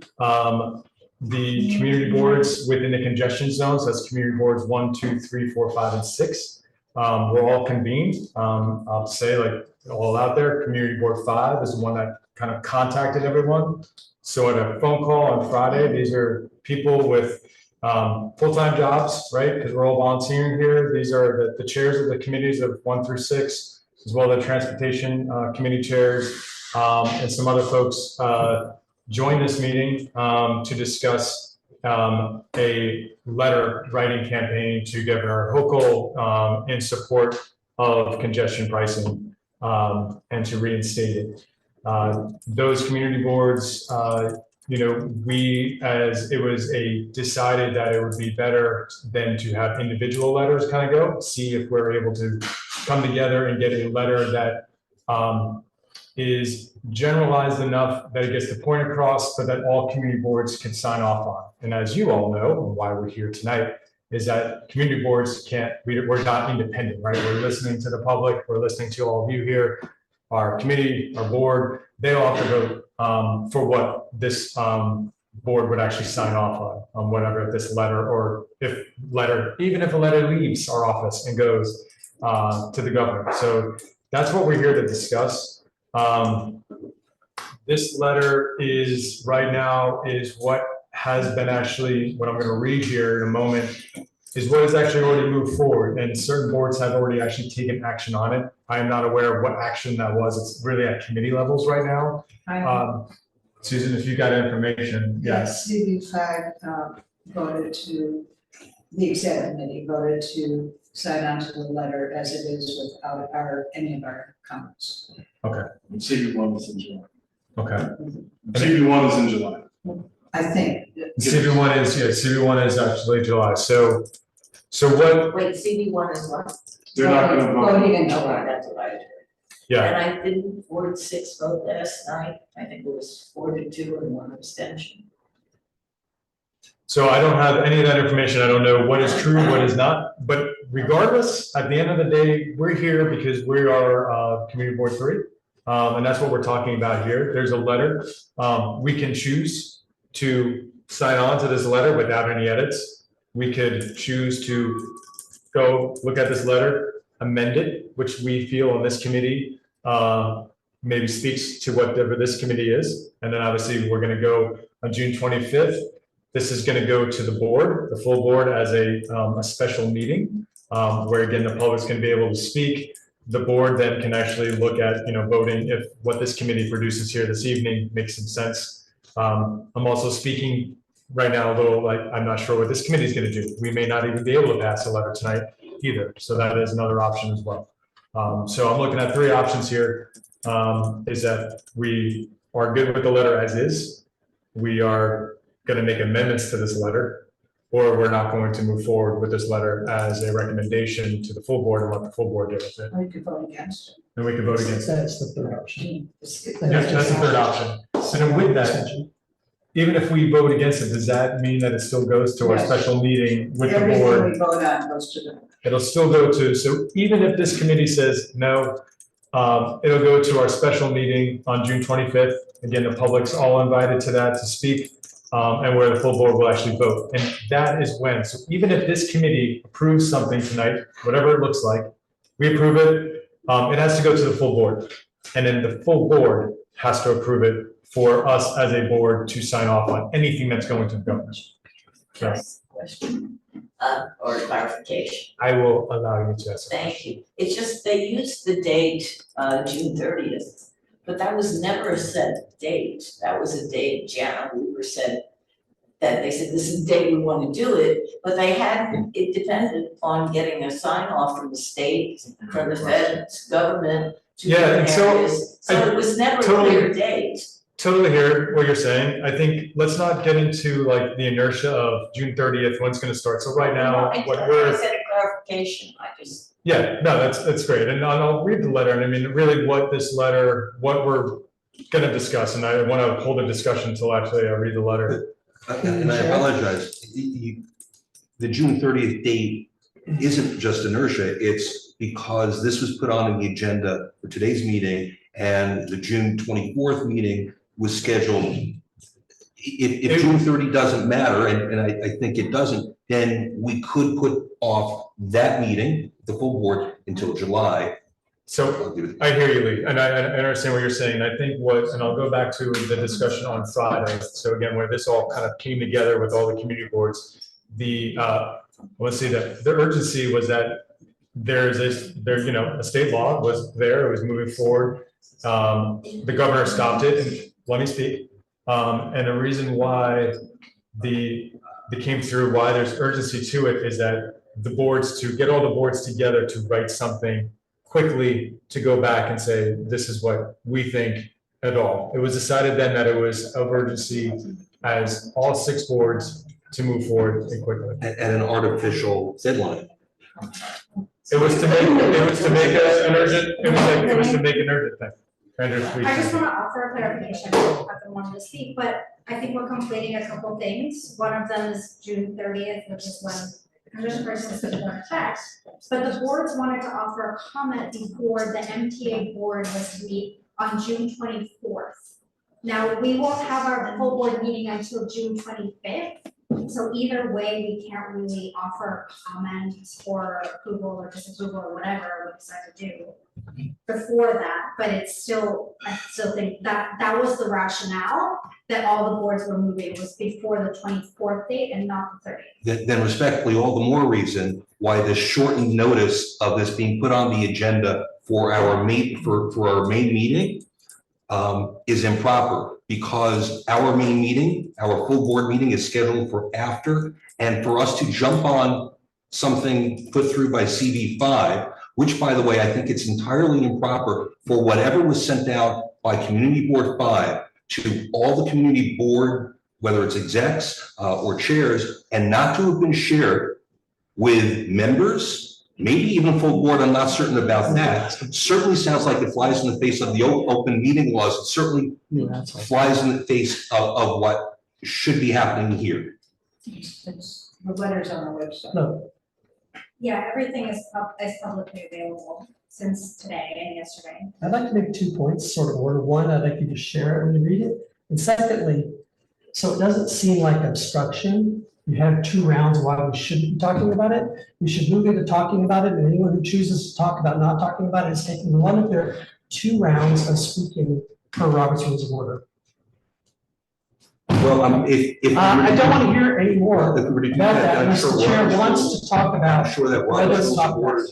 the community boards within the congestion zones, that's community boards 1, 2, 3, 4, 5, and 6, were all convened. I'll say like all out there, community board 5 is the one that kind of contacted everyone. So at a phone call on Friday, these are people with full-time jobs, right? Because we're all volunteering here. These are the chairs of the committees of 1 through 6, as well as the transportation committee chairs, and some other folks joined this meeting to discuss a letter writing campaign to Governor Hochul in support of congestion pricing and to reinstate it. Those community boards, we, as it was decided that it would be better than to have individual letters kind of go, see if we're able to come together and get a letter that is generalized enough that it gets the point across, but that all community boards can sign off on. And as you all know, and why we're here tonight, is that community boards we're not independent, right? We're listening to the public, we're listening to all of you here. Our committee, our board, they all have to vote for what this board would actually sign off on whatever this letter, or even if a letter leaves our office and goes to the governor. So that's what we're here to discuss. This letter is right now is what has been actually, what I'm going to read here in a moment, is what has actually already moved forward, and certain boards have already actually taken action on it. I am not aware of what action that was. It's really at committee levels right now. Susan, if you got information, yes. CB5 voted to, the exec committee voted to sign on to the letter as it is without any of our comments. Okay. CB1 is in July. Okay. CB1 is in July. I think. CV1 is, yeah, CV1 is actually July, so what, Wait, CV1 is what? They're not gonna vote. Voting in July, that's what I heard. yeah, And I didn't Ward 6 vote last night, I think it was 4-2 and 1 abstention. so I don't have any of that information, I don't know what is true, what is not, but regardless, at the end of the day, we're here because we are, Community Board 3. And that's what we're talking about here. There's a letter. We can choose to sign on to this letter without any edits. We could choose to go look at this letter, amend it, which we feel on this committee maybe speaks to whatever this committee is. And then obviously we're going to go on June 25th. This is going to go to the board, the full board, as a special meeting where again the public's going to be able to speak. The board then can actually look at, voting if what this committee produces here this evening makes some sense. I'm also speaking right now a little like, I'm not sure what this committee is going to do. We may not even be able to pass a letter tonight either. So that is another option as well. So I'm looking at three options here. Is that we are good with the letter as is. We are going to make amendments to this letter, or we're not going to move forward with this letter as a recommendation to the full board and let the full board deal with it. Or you could vote against it. And we could vote against it. That's the third option. Yeah, that's the third option. And then with that, even if we vote against it, does that mean that it still goes to our Yes. special meeting with the Everything board? we vote on goes to the. It'll still go to, so even if this committee says no, it'll go to our special meeting on June 25th. Again, the public's all invited to that to speak, and where the full board will actually vote. And that is when, so even if this committee approves something tonight, whatever it looks like, we approve it, it has to go to the full board. And then the full board has to approve it for us as a board to sign off on anything that's going to the governor. So Question, or clarification. I will allow you to ask. Thank you. It's just they used the date, June 30th, but that was never a set date. That was a date, Jana Weaver said, that they said, this is the day we want to do it, but they hadn't, it depended on getting a sign off from the state, from the federal government to Yeah, different and so areas. So I it was never a totally- clear date. Totally hear what you're saying. I think let's not get into like the inertia of June 30th, when it's gonna start. So right now, what I we're, said a clarification, I just. yeah, no, that's great. And I'll read the letter. And I mean, really what this letter, what we're gonna discuss, and I wanna hold a discussion until actually I read the letter. And I apologize, the June 30th date isn't just inertia, it's because this was put on the agenda for today's meeting, and the June 24th meeting was scheduled. If June 30 doesn't matter, and I think it doesn't, then we could put off that meeting, the full board, until July. So I hear you, Lee, and I understand what you're saying. I think what, and I'll go back to the discussion on Friday. So again, where this all kind of came together with all the community boards, let's see, the urgency was that a state law was there, it was moving forward. The governor stopped it, and let me speak. And the reason why they came through, why there's urgency to it, is that to get all the boards together to write something quickly, to go back and say, this is what we think at all. It was decided then that it was of urgency as all 6 boards to move forward and quickly. At an artificial deadline. It was to make an urgent thing. Andrew, please. I just want to offer a clarification, I've been wanting to speak, but I think we're completing a couple things. One of them is June 30th, which is when the commission person submitted their text. But the boards wanted to offer a comment before the MTA board was to meet on June 24th. Now, we won't have our full board meeting until June 25th. So either way, we can't really offer comments or approval or disapproval or whatever we decide to do before that, but it's still, I still think that was the rationale that all the boards were moving, was before the 24th date and not the 30th. Then respectfully, all the more reason why this shortened notice of this being put on the agenda for our main meeting is improper, because our main meeting, our full board meeting, is scheduled for after, and for us to jump on something put through by CV5, which, by the way, I think it's entirely improper for whatever was sent out by Community Board 5 to all the community board whether it's execs or chairs, and not to have been shared with members, maybe even full board, I'm not certain about that, certainly sounds like it flies in the face of the open meeting laws. It certainly flies in the face of what should be happening here. The letters on our website. No, Yeah, everything is publicly available since today and yesterday. I'd like to make 2 points, sort of order. One, I'd like you to share it when you read it. And secondly, so it doesn't seem like obstruction, you have 2 rounds why we shouldn't be talking about it. We should move into talking about it, and anyone who chooses to talk about not talking about it is taking one of their 2 rounds of speaking per Robert's Rules of Order. Well, if. I don't want to hear any more If we were to do about that, that, I'm unless sure the chair Robert's wants Rules- to talk about. I'm sure that whether Robert's to Rules talk of about Order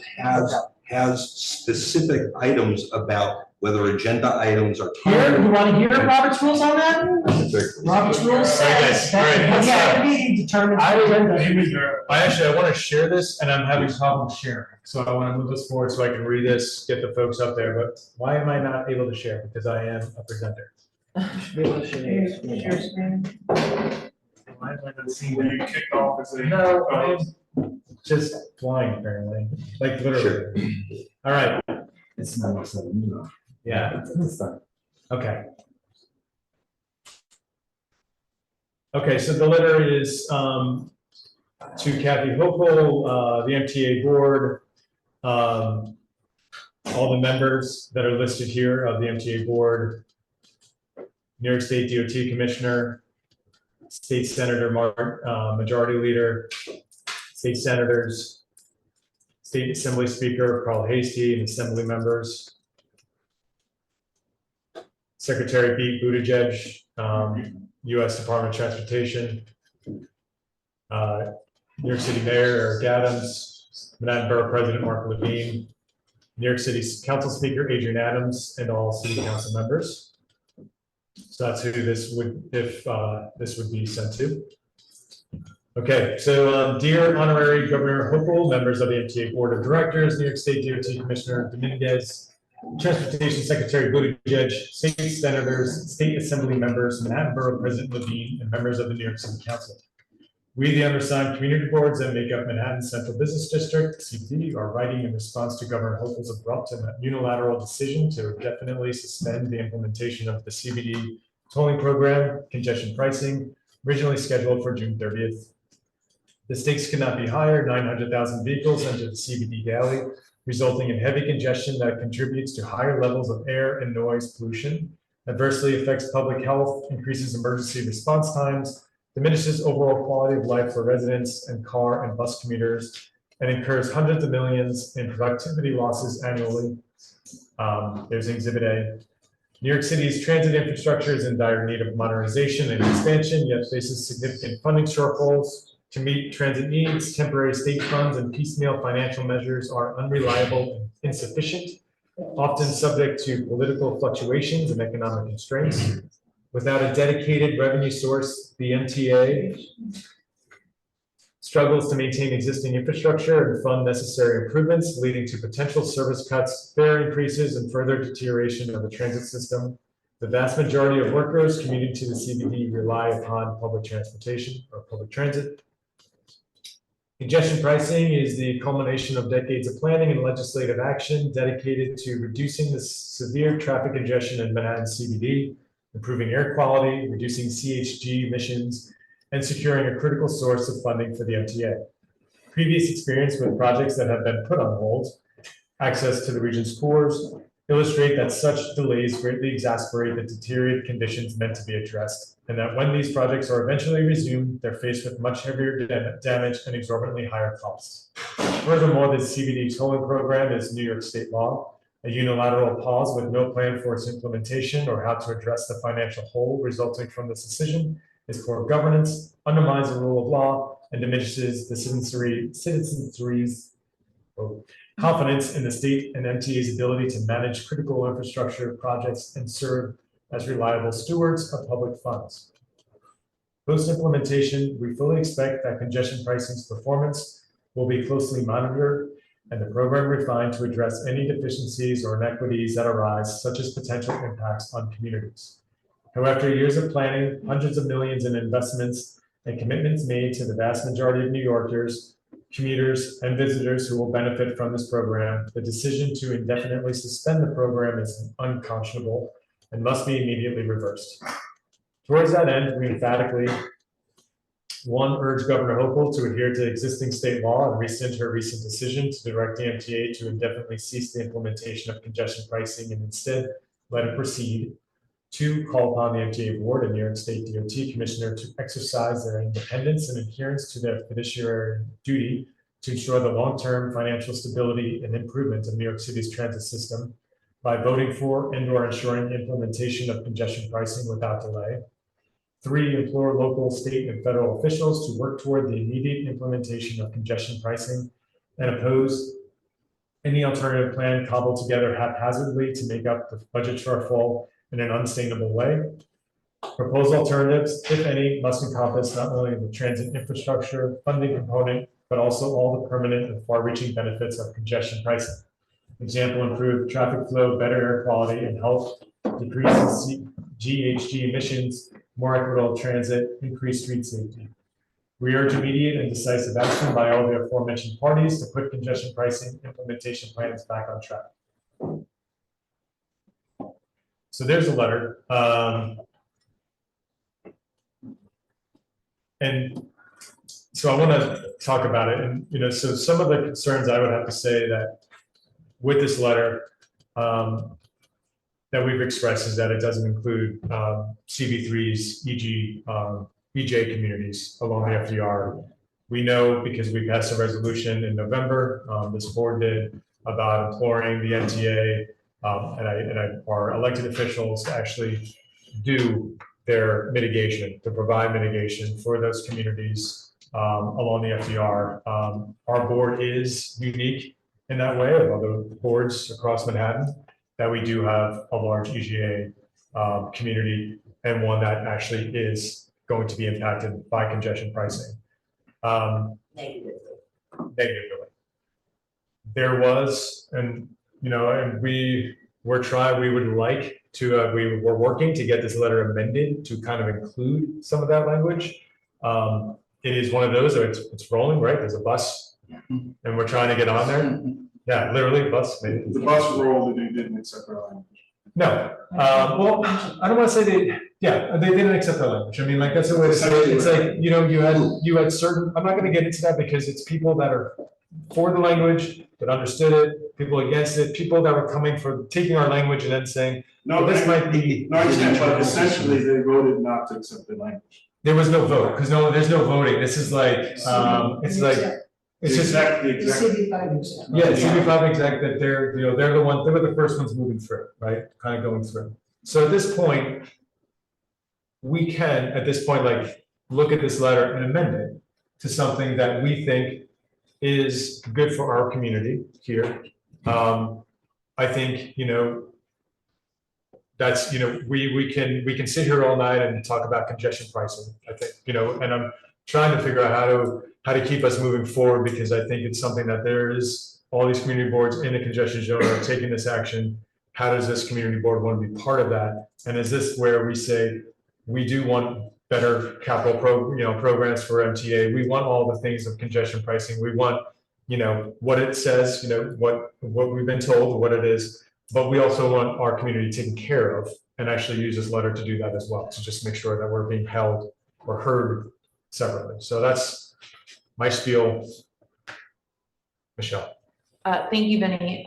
has specific items about whether agenda items are. Here, you want to hear Robert's Rules on that? Robert's Rules says that the meeting determines the agenda. I want to share this and I'm having problems sharing. So I want to move this forward so I can read this, get the folks up there, but why am I not able to share? Because I am a presenter. Why am I not seeing that you kicked off as a? No, I'm just flying apparently, like literally. All right. It's not so, you know. Yeah. Okay. Okay, so the letter is to Kathy Hochul, the MTA board, all the members that are listed here of the MTA board, New York State DOT Commissioner, State Senator Majority Leader, State Senators, State Assembly Speaker Carl Hastie, and Assembly members, Secretary Pete Buttigieg, U.S. Department of Transportation, New York City Mayor Eric Adams, Manhattan Borough President Mark Levine, New York City Council Speaker Adrian Adams, and all City Council members. So that's who this would, if this would be sent to. Okay, so dear Honorary Governor Hochul, members of the MTA Board of Directors, New York State DOT Commissioner Dominguez, Transportation Secretary Buttigieg, State Senators, State Assembly members, Manhattan Borough President Levine, and members of the New York City Council. We, the undersigned community boards that make up Manhattan Central Business District, CBD, are writing in response to Governor Hochul's abrupt and unilateral decision to definitely suspend the implementation of the CBD tolling program, congestion pricing, originally scheduled for June 30th. The stakes cannot be higher. 900,000 vehicles enter the CBD daily, resulting in heavy congestion that contributes to higher levels of air and noise pollution, adversely affects public health, increases emergency response times, diminishes overall quality of life for residents and car and bus commuters, and incurs hundreds of millions in productivity losses annually. There's Exhibit A. New York City's transit infrastructure is in dire need of modernization and expansion, yet faces significant funding shortfalls. To meet transit needs, temporary state funds and piecemeal financial measures are unreliable and insufficient, often subject to political fluctuations and economic constraints. Without a dedicated revenue source, the MTA struggles to maintain existing infrastructure and fund necessary improvements, leading to potential service cuts, fare increases, and further deterioration of the transit system. The vast majority of workers commuting to the CBD rely upon public transportation or public transit. Congestion pricing is the culmination of decades of planning and legislative action dedicated to reducing the severe traffic congestion in Manhattan CBD, improving air quality, reducing CHG emissions, and securing a critical source of funding for the MTA. Previous experience with projects that have been put on hold, access to the region's cores, illustrate that such delays greatly exasperate the deteriorated conditions meant to be addressed, and that when these projects are eventually resumed, they're faced with much heavier damage and exorbitantly higher costs. Furthermore, the CBD tolling program is New York state law. A unilateral pause with no plan for its implementation or how to address the financial hole resulting from this decision is poor governance, undermines the rule of law, and diminishes the citizenry's confidence in the state and MTA's ability to manage critical infrastructure projects and serve as reliable stewards of public funds. Post-implementation, we fully expect that congestion pricing's performance will be closely monitored and the program refined to address any deficiencies or inequities that arise, such as potential impacts on communities. After years of planning, hundreds of millions in investments and commitments made to the vast majority of New Yorkers, commuters, and visitors who will benefit from this program, the decision to indefinitely suspend the program is unconscionable and must be immediately reversed. Towards that end, we emphatically, one, urge Governor Hochul to adhere to existing state law and rescind her recent decision to direct the MTA to indefinitely cease the implementation of congestion pricing and instead let it proceed. Two, call upon the MTA board and New York State DOT commissioner to exercise their independence and adherence to their fiduciary duty to ensure the long-term financial stability and improvement of New York City's transit system by voting for and/or ensuring the implementation of congestion pricing without delay. Three, implore local, state, and federal officials to work toward the immediate implementation of congestion pricing and oppose any alternative plan cobbled together haphazardly to make up the budget shortfall in an unsustainable way. Proposed alternatives, if any, must encompass not only the transit infrastructure funding component, but also all the permanent and far-reaching benefits of congestion pricing. Example, improved traffic flow, better air quality and health, decrease in GHG emissions, more equitable transit, increased street safety. We urge immediate and decisive action by all the aforementioned parties to put congestion pricing implementation plans back on track. So there's a letter. And so I want to talk about it. And, you know, so some of the concerns I would have to say that with this letter that we've expressed is that it doesn't include CV3's, e.g. EJ communities along the FDR. We know because we passed a resolution in November, this board did, about imploring the MTA and our elected officials to actually do their mitigation, to provide mitigation for those communities along the FDR. Our board is unique in that way of other boards across Manhattan, that we do have a large EGA community and one that actually is going to be impacted by congestion pricing. Negatively. There was, and you know, and we would like to, we were working to get this letter amended to kind of include some of that language. It is one of those, it's rolling, right? There's a bus and we're trying to get on there. Yeah, literally bus. Maybe. The bus rolled and they didn't accept our language. No, well, I don't want to say they didn't accept our language. I mean, like, that's the way to say it. It's like, you know, you had certain, I'm not going to get into that because it's people that are for the language, that understood it, people against it, people that were coming for taking our language and then saying, no, this might be. No, I understand, but essentially they voted not to accept the language. There was no vote, because there's no voting. This is like, it's like, it's just. Exactly. CV5 exec. Yeah, CV5 exec, that they're, you know, they were the first ones moving through, right? Kind of going through. So at this point, we can, at this point, like, look at this letter and amend it to something that we think is good for our community here. I think, you know, that's, you know, we can sit here all night and talk about congestion pricing, I think, you know, and I'm trying to figure out how to keep us moving forward, because I think it's something that there is all these community boards in the congestion zone are taking this action. How does this community board want to be part of that? And is this where we say, we do want better capital programs for MTA. We want all the things of congestion pricing. We want, you know, what it says, you know, what we've been told, what it is, but we also want our community taken care of, and actually use this letter to do that as well, to just make sure that we're being held or heard separately. So that's my spiel. Michelle. Thank you, Vinny.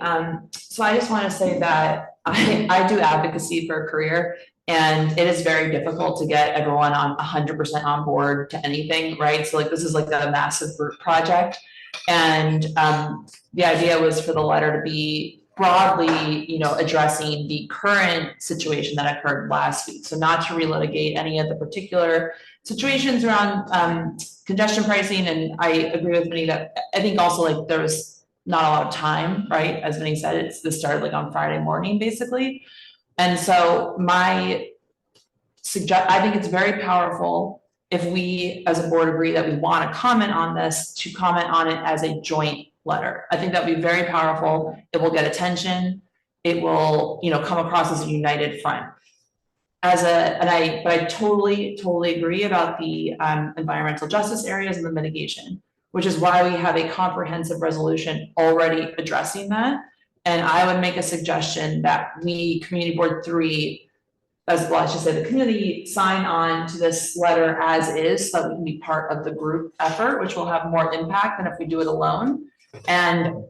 So I just want to say that I do advocacy for a career, and it is very difficult to get everyone on 100% on board to anything, right? So like, this is like a massive group project. And the idea was for the letter to be broadly, you know, addressing the current situation that occurred last week. So not to relitigate any of the particular situations around congestion pricing. And I agree with Vinny that I think also like there was not a lot of time, right? As Vinny said, this started like on Friday morning, basically. And so I think it's very powerful if we as a board agree that we want to comment on this, to comment on it as a joint letter. I think that would be very powerful. It will get attention. It will, you know, come across as a united front. but I totally agree about the environmental justice areas and the mitigation, which is why we have a comprehensive resolution already addressing that. And I would make a suggestion that we, Community Board 3, as well, I should say, the community sign on to this letter as is, so that we can be part of the group effort, which will have more impact than if we do it alone. And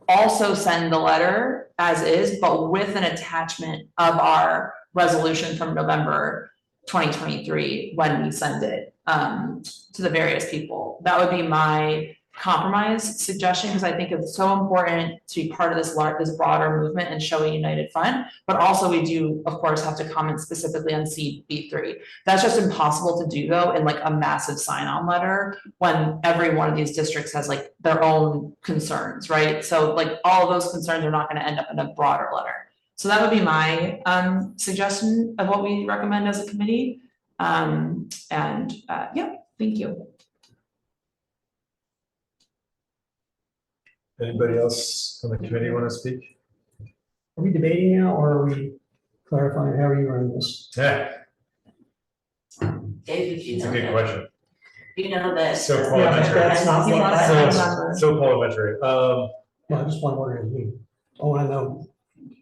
also send the letter as is, but with an attachment of our resolution from November 2023 when we send it to the various people. That would be my compromise suggestion, because I think it's so important to be part of this broader movement and show a united front. But also we do, of course, have to comment specifically on CB3. That's just impossible to do though in like a massive sign-on letter when every one of these districts has like their own concerns, right? So like all of those concerns are not going to end up in a broader letter. So that would be my suggestion of what we recommend as a committee. Yeah, thank you. Anybody else on the committee want to speak? Are we debating now or are we clarifying how you run this? Yeah, David, you it's a know good that, question. you know that. So Yeah, parliamentary. that's not what that- So parliamentary. No, I just want to order me. Oh, I know.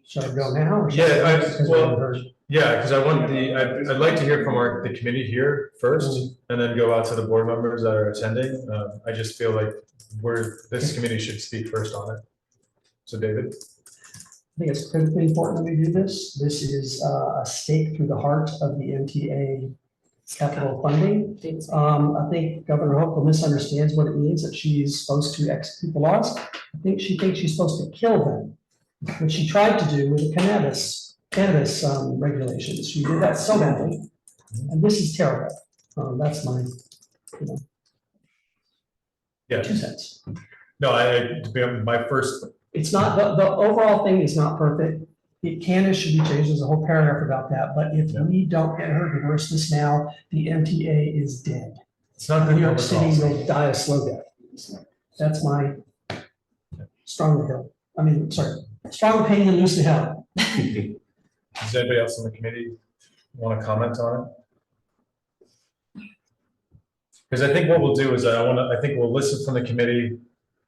Should I go now? or should Yeah, I- because we haven't heard? Yeah, because I'd like to hear from the committee here first, and then go out to the board members that are attending. I just feel like this committee should speak first on it. So David? I think it's critically important that we do this. This is a stake through the heart of the MTA capital funding. I think Governor Hochul misunderstands what it means that she's supposed to execute the laws. I think she thinks she's supposed to kill them, which she tried to do with the cannabis regulations. She did that so badly, and this is terrible. That's my, Yeah. 2 cents. No, my first, It's not, the overall thing is not perfect. It can and should be changed. There's a whole paragraph about that, but if we don't get her to reverse this now, the MTA is dead. it's not good. New York public City policy. will die a slow death. That's my strong opinion, loosely held. Does anybody else on the committee want to comment on it? Because I think what we'll do is I think we'll listen from the committee,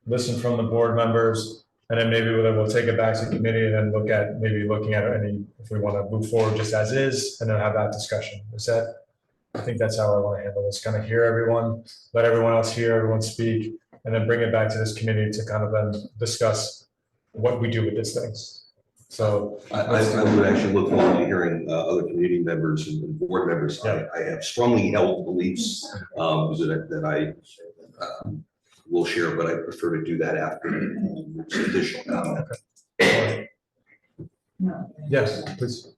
listen from the board members, and then maybe we'll take it back to committee and then looking at any, if we want to move forward just as is, and then have that discussion. I think that's how I want to handle this, kind of hear everyone, let everyone else hear, everyone speak, and then bring it back to this committee to kind of then discuss what we do with these things. So I would actually look forward to hearing other community members and board members. I have strongly held beliefs that I will share, but I prefer to do that after additional comment. Yes, please.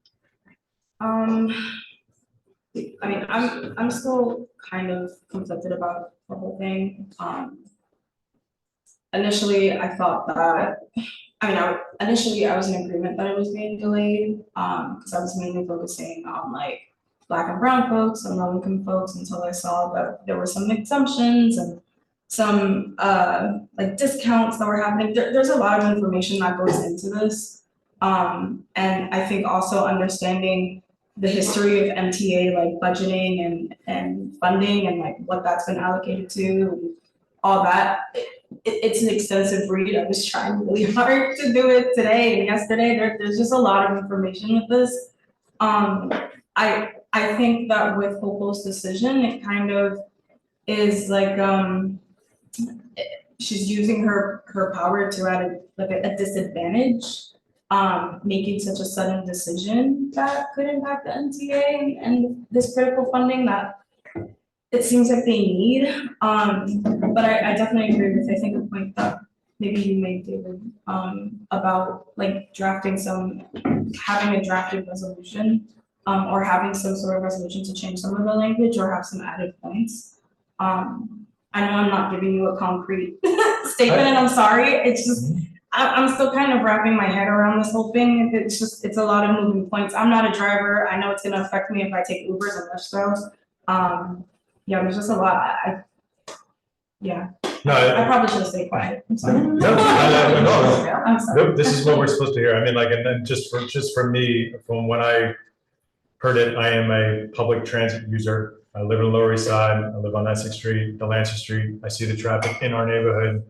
I mean, I'm still kind of conflicted about the whole thing. Initially, I thought that, initially I was in agreement that it was being delayed, because I was mainly focusing on like Black and brown folks and low income folks until I saw that there were some exemptions and some like discounts that were happening. There's a lot of information that goes into this. And I think also understanding the history of MTA, like budgeting and funding and like what that's been allocated to and all that. It's an extensive read. I was trying really hard to do it today and yesterday. There's just a lot of information with this. I think that with Hochul's decision, it kind of is like she's using her power to at a disadvantage, making such a sudden decision that could impact the MTA and this critical funding that it seems like they need. But I definitely agree with, I think, a point that maybe you made, David, about like having a drafted resolution, or having some sort of resolution to change some of the language or have some added points. I know I'm not giving you a concrete statement and I'm sorry. It's just, I'm still kind of wrapping my head around this whole thing. It's a lot of moving points. I'm not a driver. I know it's gonna affect me if I take Ubers and Lyft though. Yeah, there's just a lot. I probably should have stayed quiet. I'm sorry. No, I'm sorry. Nope, this is what we're supposed to hear. I mean, like, and then just for me, from when I heard it, I am a public transit user. I live in Lower East Side, I live on Essex Street, Delancey Street. I see the traffic in our neighborhood.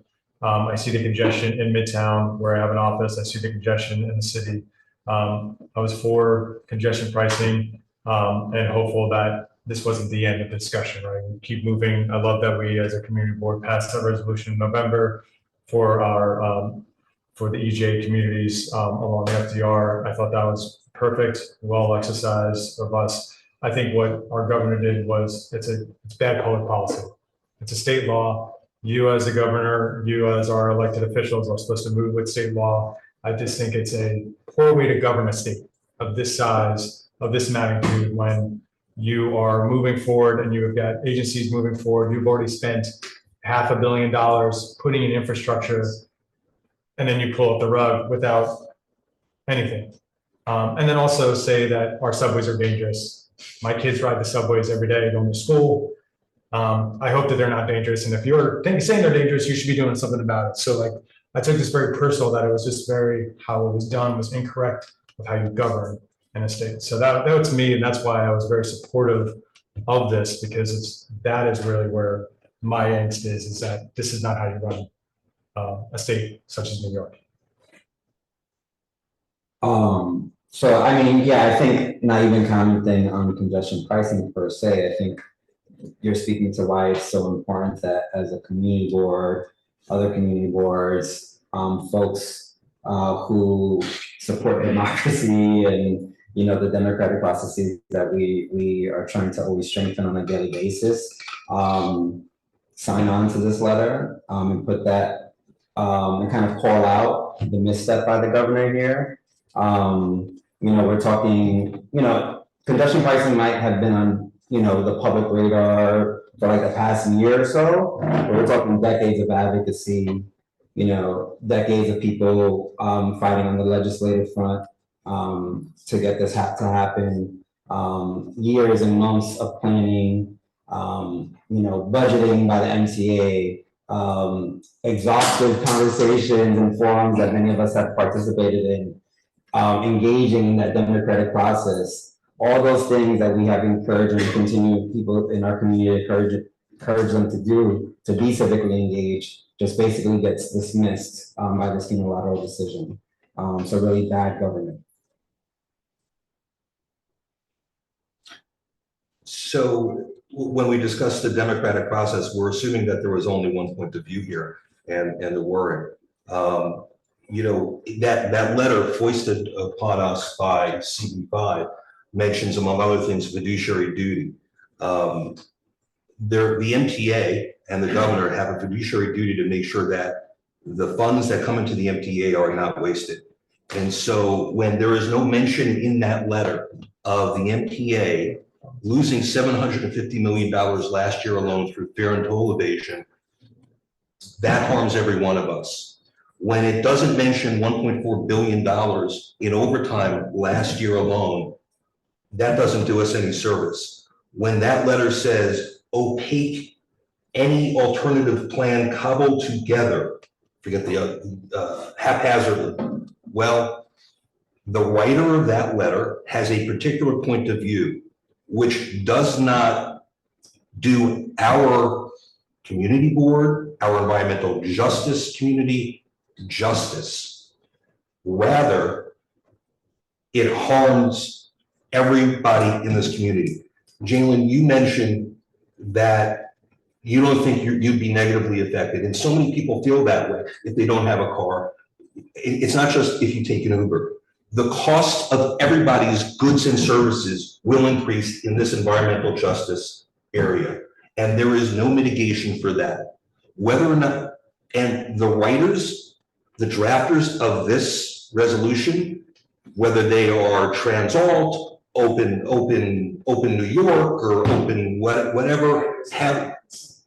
I see the congestion in Midtown where I have an office. I see the congestion in the city. I was for congestion pricing and hopeful that this wasn't the end of the discussion, right? We keep moving. I love that we as a community board passed that resolution in November for our for the EJ communities along the FDR. I thought that was perfect, well exercised of us. I think what our governor did was it's bad public policy. It's a state law. You as the governor, you as our elected officials are supposed to move with state law. I just think it's a poor way to govern a state of this size, of this magnitude, when you are moving forward and you have got agencies moving forward. You've already spent $500 million putting in infrastructure, and then you pull up the rug without anything. And then also say that our subways are dangerous. My kids ride the subways every day going to school. I hope that they're not dangerous. And if you're saying they're dangerous, you should be doing something about it. So like, I took this very personal that it was just how it was done was incorrect with how you govern in a state. So that was me. And that's why I was very supportive of this, because that is really where my angst is that this is not how you run a state such as New York. So I mean, yeah, I think not even commenting on congestion pricing per se, I think you're speaking to why it's so important that as a community board, other community boards, folks who support democracy and, you know, the democratic processes that we are trying to always strengthen on a daily basis, sign on to this letter and put that and kind of call out the misstep by the governor here. You know, we're talking, you know, congestion pricing might have been on, you know, the public radar for like the past year or so, but we're talking decades of advocacy, you know, decades of people fighting on the legislative front to get this to happen, years and months of planning, you know, budgeting by the MTA, exhaustive conversations and forums that many of us have participated in, engaging in that democratic process. All those things that we have encouraged and continue people in our community encourage them to do, to be civically engaged, just basically gets dismissed by this unilateral decision. So really bad government. So when we discuss the democratic process, we're assuming that there was only one point of view here, and there weren't. You know, that letter foisted upon us by CB5 mentions, among other things, fiduciary duty. The MTA and the governor have a fiduciary duty to make sure that the funds that come into the MTA are not wasted. And so when there is no mention in that letter of the MTA losing $750 million last year alone through fare and toll evasion, that harms every one of us. When it doesn't mention $1.4 billion in overtime last year alone, that doesn't do us any service. When that letter says opaque, any alternative plan cobbled together, forget the haphazardly, well, the writer of that letter has a particular point of view, which does not do our community board, our environmental justice community justice. Rather, it harms everybody in this community. Jalen, you mentioned that you don't think you'd be negatively affected, and so many people feel that way if they don't have a car. It's not just if you take an Uber. The cost of everybody's goods and services will increase in this environmental justice area, and there is no mitigation for that. Whether or not, and the writers, the drafters of this resolution, whether they are Transalt, Open New York, or Open whatever, have,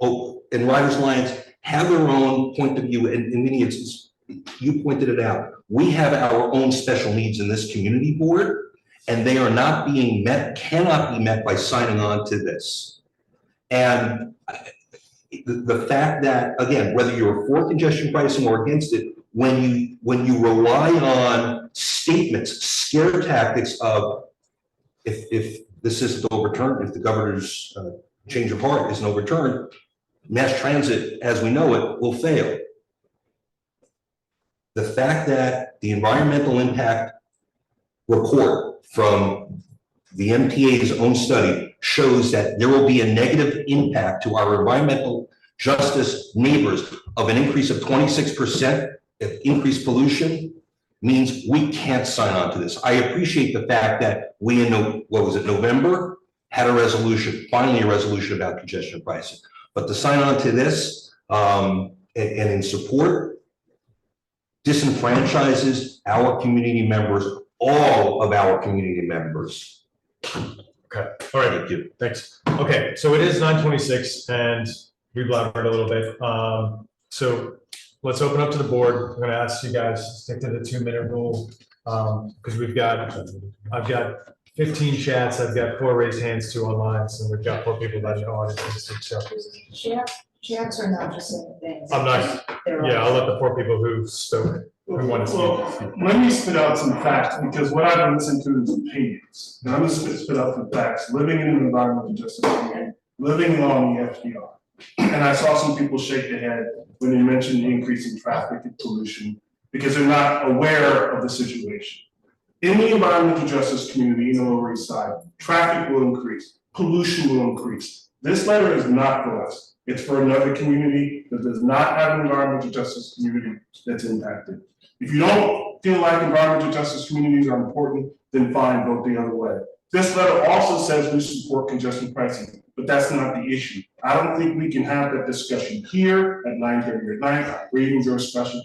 and Riders Alliance have their own point of view. And in many instances, you pointed it out, we have our own special needs in this community board, and they are not being met, cannot be met by signing on to this. And the fact that, again, whether you're for congestion pricing or against it, when you rely on statements, scare tactics of if this isn't overturned, if the governor's change of heart isn't overturned, mass transit, as we know it, will fail. The fact that the environmental impact report from the MTA's own study shows that there will be a negative impact to our environmental justice neighbors of an increase of 26% of increased pollution means we can't sign on to this. I appreciate the fact that we in, what was it, November, had a resolution, finally a resolution about congestion pricing. But to sign on to this and in support disenfranchises our community members, all of our community members. Okay, all right, thank you, thanks. Okay, so it is 9:26 and we blabbered a little bit. So let's open up to the board. I'm gonna ask you guys to stick to the 2-minute rule. Because I've got 15 chats, I've got 4 raised hands, 2 online, so we've got 4 people that know how to speak, so. Chats are not just saying things. I'm not, yeah, I'll let the 4 people who spoke, who want to speak. Let me spit out some facts, because what I've been listening to is opinions. And I'm gonna spit out some facts, living in an environmental justice community, living along the FDR. And I saw some people shake their head when they mentioned the increase in traffic and pollution, because they're not aware of the situation. In the environmental justice community in the Lower East Side, traffic will increase, pollution will increase. This letter is not for us. It's for another community that does not have an environmental justice community that's impacted. If you don't feel like environmental justice communities are important, then fine, vote the other way. This letter also says we support congestion pricing, but that's not the issue. I don't think we can have that discussion here at 9:30 at night, or even your discussion.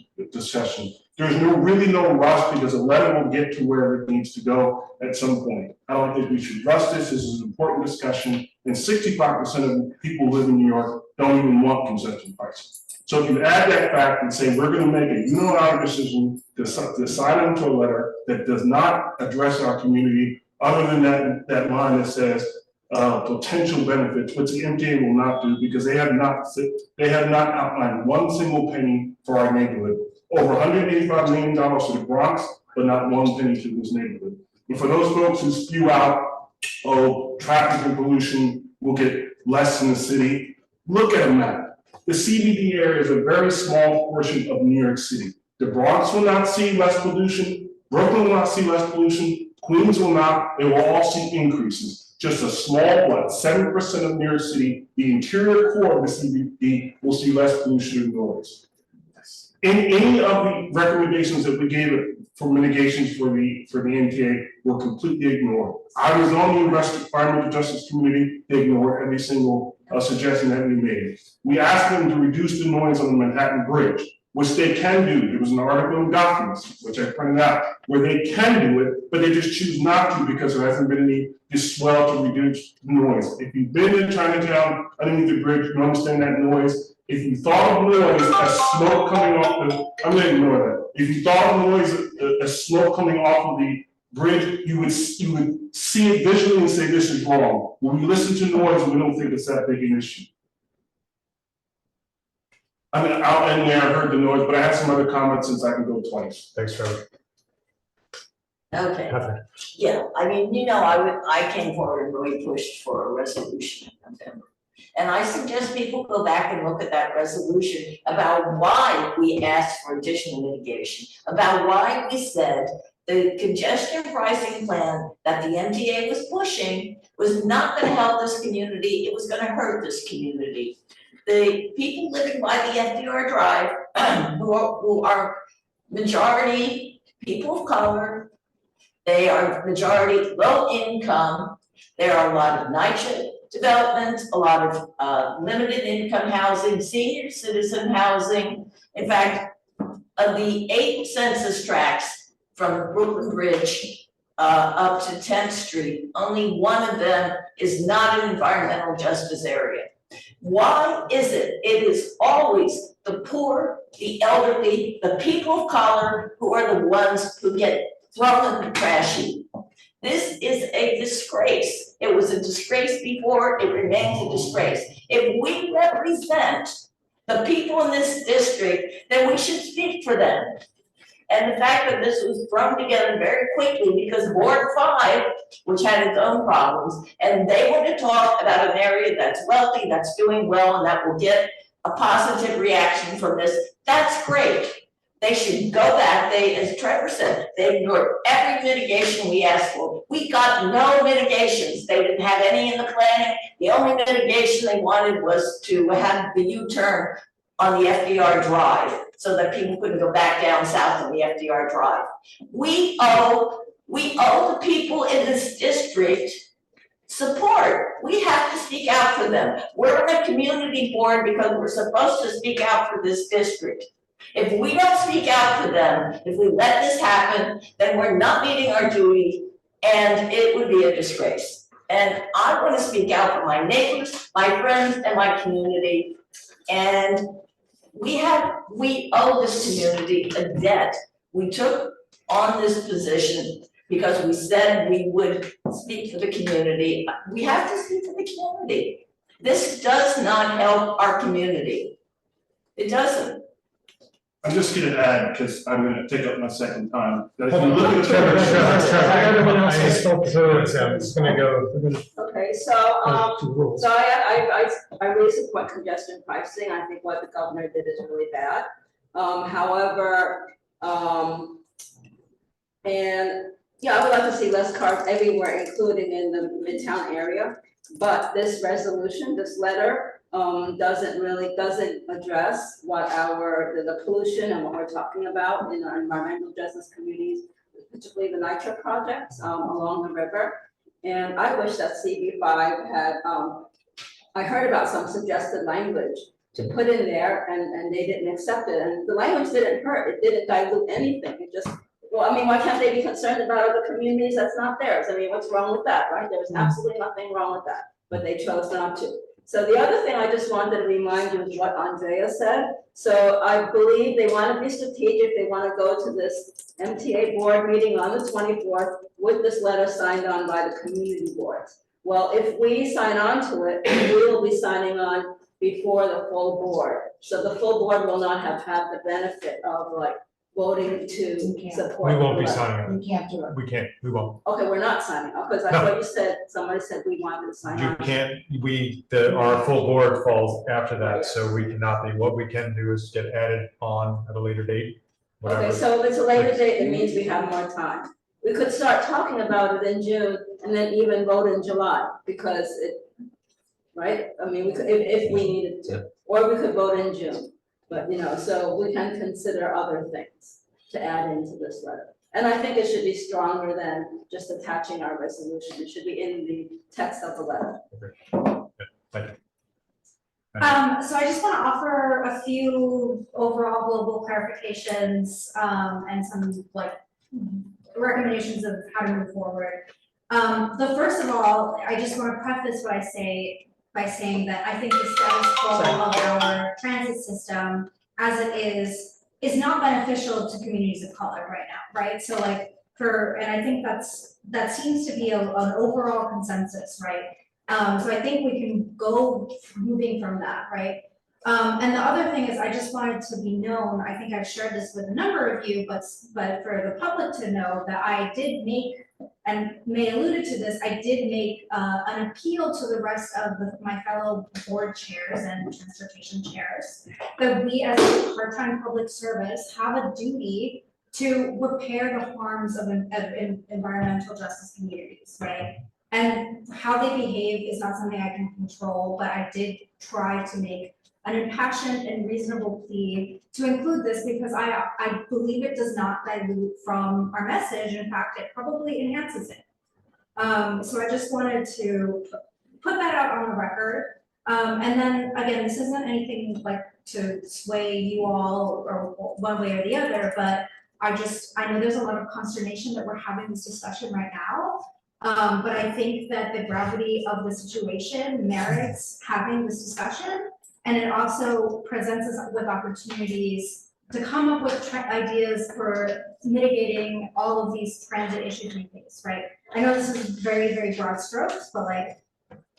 There's really no rush, because the letter will get to where it needs to go at some point. I don't think we should rush this. This is an important discussion, and 65% of people who live in New York don't even want congestion pricing. So if you add that fact and say, we're gonna make a unilateral decision to sign onto a letter that does not address our community, other than that line that says potential benefits, which the MTA will not do, because they have not outlined one single penny for our neighborhood. Over $185 million to the Bronx, but not one penny to this neighborhood. And for those folks who spew out, oh, traffic and pollution will get less in the city, look at a map. The CBD area is a very small portion of New York City. The Bronx will not see less pollution, Brooklyn will not see less pollution, Queens will not, they will all see increases. Just a small, 7% of New York City, the interior core of the CBD will see less pollution and noise. In any of the recommendations that we gave for mitigations for the MTA were completely ignored. I was on the environmental justice community, they ignored every single suggestion that we made. We asked them to reduce the noise on the Manhattan Bridge, which they can do. There was an article in Documents, which I printed out, where they can do it, but they just choose not to because there hasn't been any swell to reduce noise. If you've been in Chinatown underneath the bridge, you understand that noise. If you thought of noise as smoke coming off the, I'm gonna ignore that. If you thought of noise as smoke coming off of the bridge, you would see it visually and say this is wrong. When we listen to noise, we don't think it's that big an issue. I mean, I'll end there, I heard the noise, but I have some other comments since I can go twice. Thanks, Trevor. Okay, yeah, I mean, I came forward and really pushed for a resolution in November. And I suggest people go back and look at that resolution about why we asked for additional mitigation, about why we said the congestion pricing plan that the MTA was pushing was not gonna help this community, it was gonna hurt this community. The people living by the FDR Drive, who are majority people of color, they are majority low income, there are a lot of NYCHA development, a lot of limited income housing, senior citizen housing. In fact, of the 8 census tracts from Brooklyn Bridge up to 10th Street, only one of them is not an environmental justice area. Why is it? It is always the poor, the elderly, the people of color who are the ones who get thrown in the trash heap. This is a disgrace. It was a disgrace before, it remains a disgrace. If we represent the people in this district, then we should speak for them. And the fact that this was thrown together very quickly because Ward 5, which had its own problems, and they want to talk about an area that's wealthy, that's doing well, and that will get a positive reaction from this, that's great. They should go back, as Trevor said, they ignored every mitigation we asked for. We got no mitigations, they didn't have any in the planning. The only mitigation they wanted was to have the U-turn on the FDR Drive, so that people couldn't go back down south on the FDR Drive. We owe the people in this district support. We have to speak out for them. We're on a community board because we're supposed to speak out for this district. If we don't speak out for them, if we let this happen, then we're not meeting our duty, and it would be a disgrace. And I want to speak out for my neighbors, my friends, and my community. And we owe this community a debt. We took on this position because we said we would speak for the community. We have to speak for the community. This does not help our community. It doesn't. I'm just gonna add, because I'm gonna take up my second time, that if Hold you on, look at the. Trevor, everyone else has spoken, so I'm just gonna go. Okay, so I raised the point congestion pricing. I think what the governor did is really bad. However, and yeah, I would like to see less cars everywhere, including in the Midtown area. But this resolution, this letter, doesn't address what the pollution and what we're talking about in our environmental justice communities, particularly the NITRA projects along the river. And I wish that CB5 had, I heard about some suggested language to put in there and they didn't accept it. And the language didn't hurt, it didn't dilute anything. It just, well, I mean, why can't they be concerned about other communities that's not theirs? I mean, what's wrong with that, right? There was absolutely nothing wrong with that, but they chose not to. So the other thing I just wanted to remind you is what Andrea said. So I believe they want to be strategic. They want to go to this MTA board meeting on the 24th with this letter signed on by the community boards. Well, if we sign on to it, we will be signing on before the full board. So the full board will not have had the benefit of like voting to support. We won't be the letter. signing it. We can't do it. We can't, we won't. Okay, we're not signing, because I No. thought you said, somebody said we wanted to sign You on. can't, our full board falls after that, so we cannot be, what we can do is get added on at a later date, whatever. Okay, so if it's a later date, it means we have more time. We could start talking about it in June and then even vote in July, because right? I mean, we could, if we needed to, or we could vote in June. But, so we can consider other things to add into this letter. And I think it should be stronger than just attaching our resolution. It should be in the text of the letter. Thank you. So I just want to offer a few overall global clarifications, and some recommendations of how to move forward. The first of all, I just want to preface what I say by saying that I think the status quo of our transit system as it is not beneficial to communities of color right now, right? So and I think that seems to be an overall consensus, right? So I think we can go moving from that, right? And the other thing is I just wanted to be known, I think I've shared this with a number of you, but for the public to know that I did make, and May alluded to this, I did make an appeal to the rest of my fellow board chairs and transportation chairs, that we as a part-time public service have a duty to repair the harms of environmental justice communities, right? And how they behave is not something I can control, but I did try to make an impassioned and reasonable plea to include this because I believe it does not dilute from our message. In fact, it probably enhances it. So I just wanted to put that out on the record. And then again, this isn't anything to sway you all or one way or the other, but I know there's a lot of consternation that we're having this discussion right now. But I think that the gravity of the situation merits having this discussion. And it also presents us with opportunities to come up with ideas for mitigating all of these transit issues we face, right? I know this is very, very broad strokes, but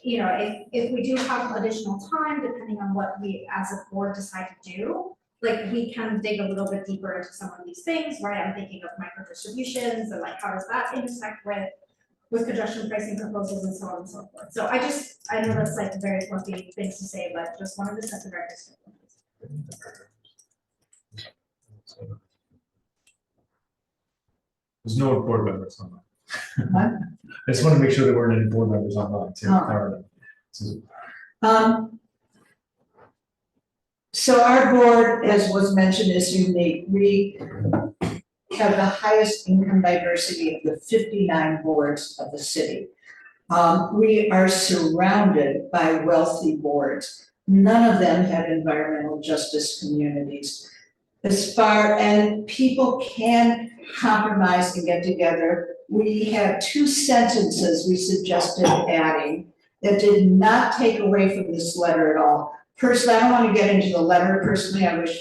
if we do have additional time, depending on what we as a board decide to do, like, we can dig a little bit deeper into some of these things, right? I'm thinking of micro distributions and like, how does that intersect with congestion pricing proposals and so on and so forth. So I know that's like very fluffy things to say, but just wanted to set the record straight. There's no board members online. I just want to make sure there weren't any board members online too. So our board, as was mentioned, is unique. We have the highest income diversity of the 59 boards of the city. We are surrounded by wealthy boards. None of them have environmental justice communities. And people can compromise and get together. We have 2 sentences we suggested adding that did not take away from this letter at all. Personally, I don't want to get into the letter. Personally, I wish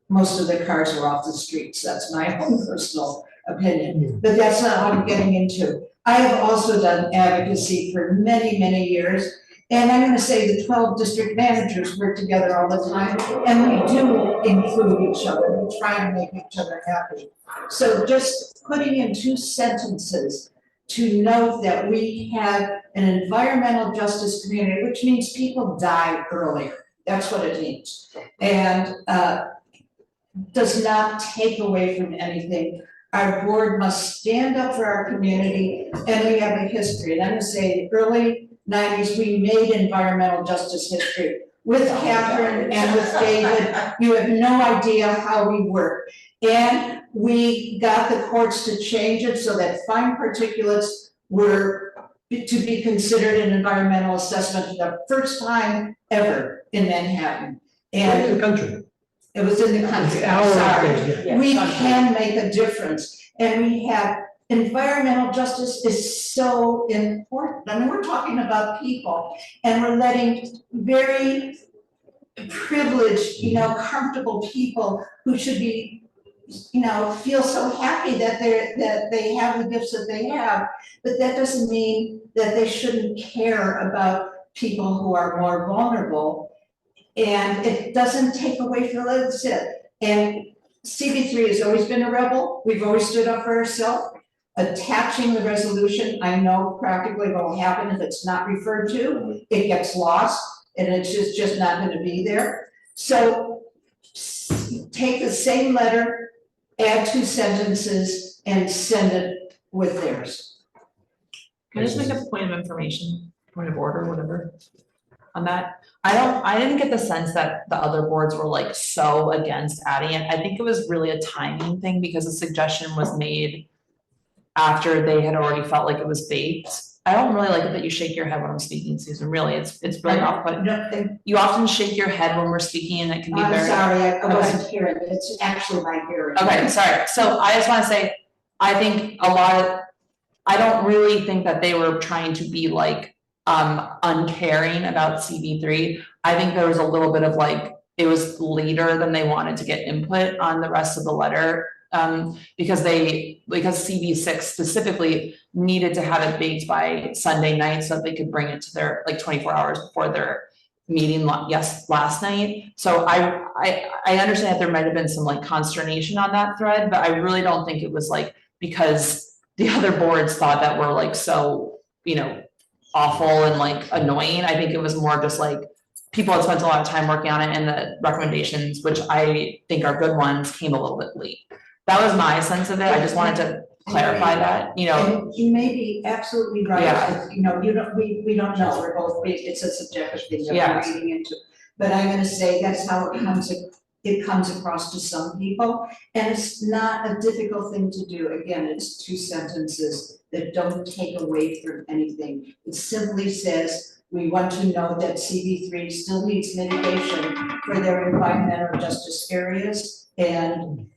most of the cars were off the streets. That's my own personal opinion, but that's not what I'm getting into. I have also done advocacy for many, many years. And I'm gonna say the 12 district managers work together all the time, and we do include each other, we try to make each other happy. So just putting in 2 sentences to note that we have an environmental justice community, which means people die earlier, that's what it means. And does not take away from anything. Our board must stand up for our community, and we have a history. And I'm gonna say early 90s, we made environmental justice history with Catherine and with David. You have no idea how we work. And we got the courts to change it so that fine particulates were to be considered an environmental assessment for the first time ever in Manhattan. And In the country. it was in the country, I'm sorry. We can make a difference, and we have, environmental justice is so important. I mean, we're talking about people, and we're letting very privileged, comfortable people who should be, feel so happy that they have the gifts that they have, but that doesn't mean that they shouldn't care about people who are more vulnerable. And it doesn't take away from it. And CB3 has always been a rebel. We've always stood up for ourselves. Attaching the resolution, I know practically what will happen if it's not referred to, it gets lost, and it's just not gonna be there. So take the same letter, add 2 sentences, and send it with theirs. Can I just make a point of information, point of order, whatever, on that? I didn't get the sense that the other boards were like so against adding it. I think it was really a timing thing because the suggestion was made after they had already felt like it was baked. I don't really like it that you shake your head when I'm speaking, Susan, really, it's really off-putting. You often shake your head when we're speaking and it can be very. I'm sorry, I wasn't hearing, it's actually my hearing. Okay, sorry, so I just wanna say, I think I don't really think that they were trying to be like, uncaring about CB3. I think there was a little bit of like, it was later than they wanted to get input on the rest of the letter. Because CB6 specifically needed to have it baked by Sunday night so that they could bring it to their, like 24 hours before their meeting last night. So I understand that there might have been some like consternation on that thread, but I really don't think it was like because the other boards thought that we're like so, awful and like annoying. I think it was more just like people had spent a lot of time working on it and the recommendations, which I think are good ones, came a little bit late. That was my sense of it. I just wanted to clarify that, And you may be absolutely right. Yeah. We don't know. We're both, it's a subjective thing that Yeah. we're reading into. But I'm gonna say that's how it comes across to some people. And it's not a difficult thing to do. Again, it's 2 sentences that don't take away from anything. It simply says, we want to know that CB3 still needs mitigation for their environmental justice areas, and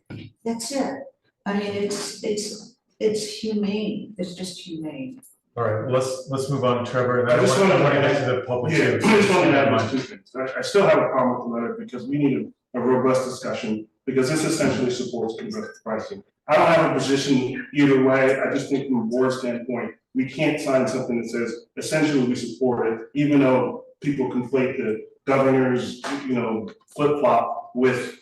that's it. I mean, it's humane, it's just humane. All right, let's move on, Trevor, and I I just want wanna- to get to the public Yeah, too. I just want to add those 2 things. I still have a problem with the letter because we need a robust discussion, because this essentially supports congestion pricing. I don't have a position either way. I just think from a board standpoint, we can't sign something that says essentially we support it, even though people conflate the governor's, flip-flop with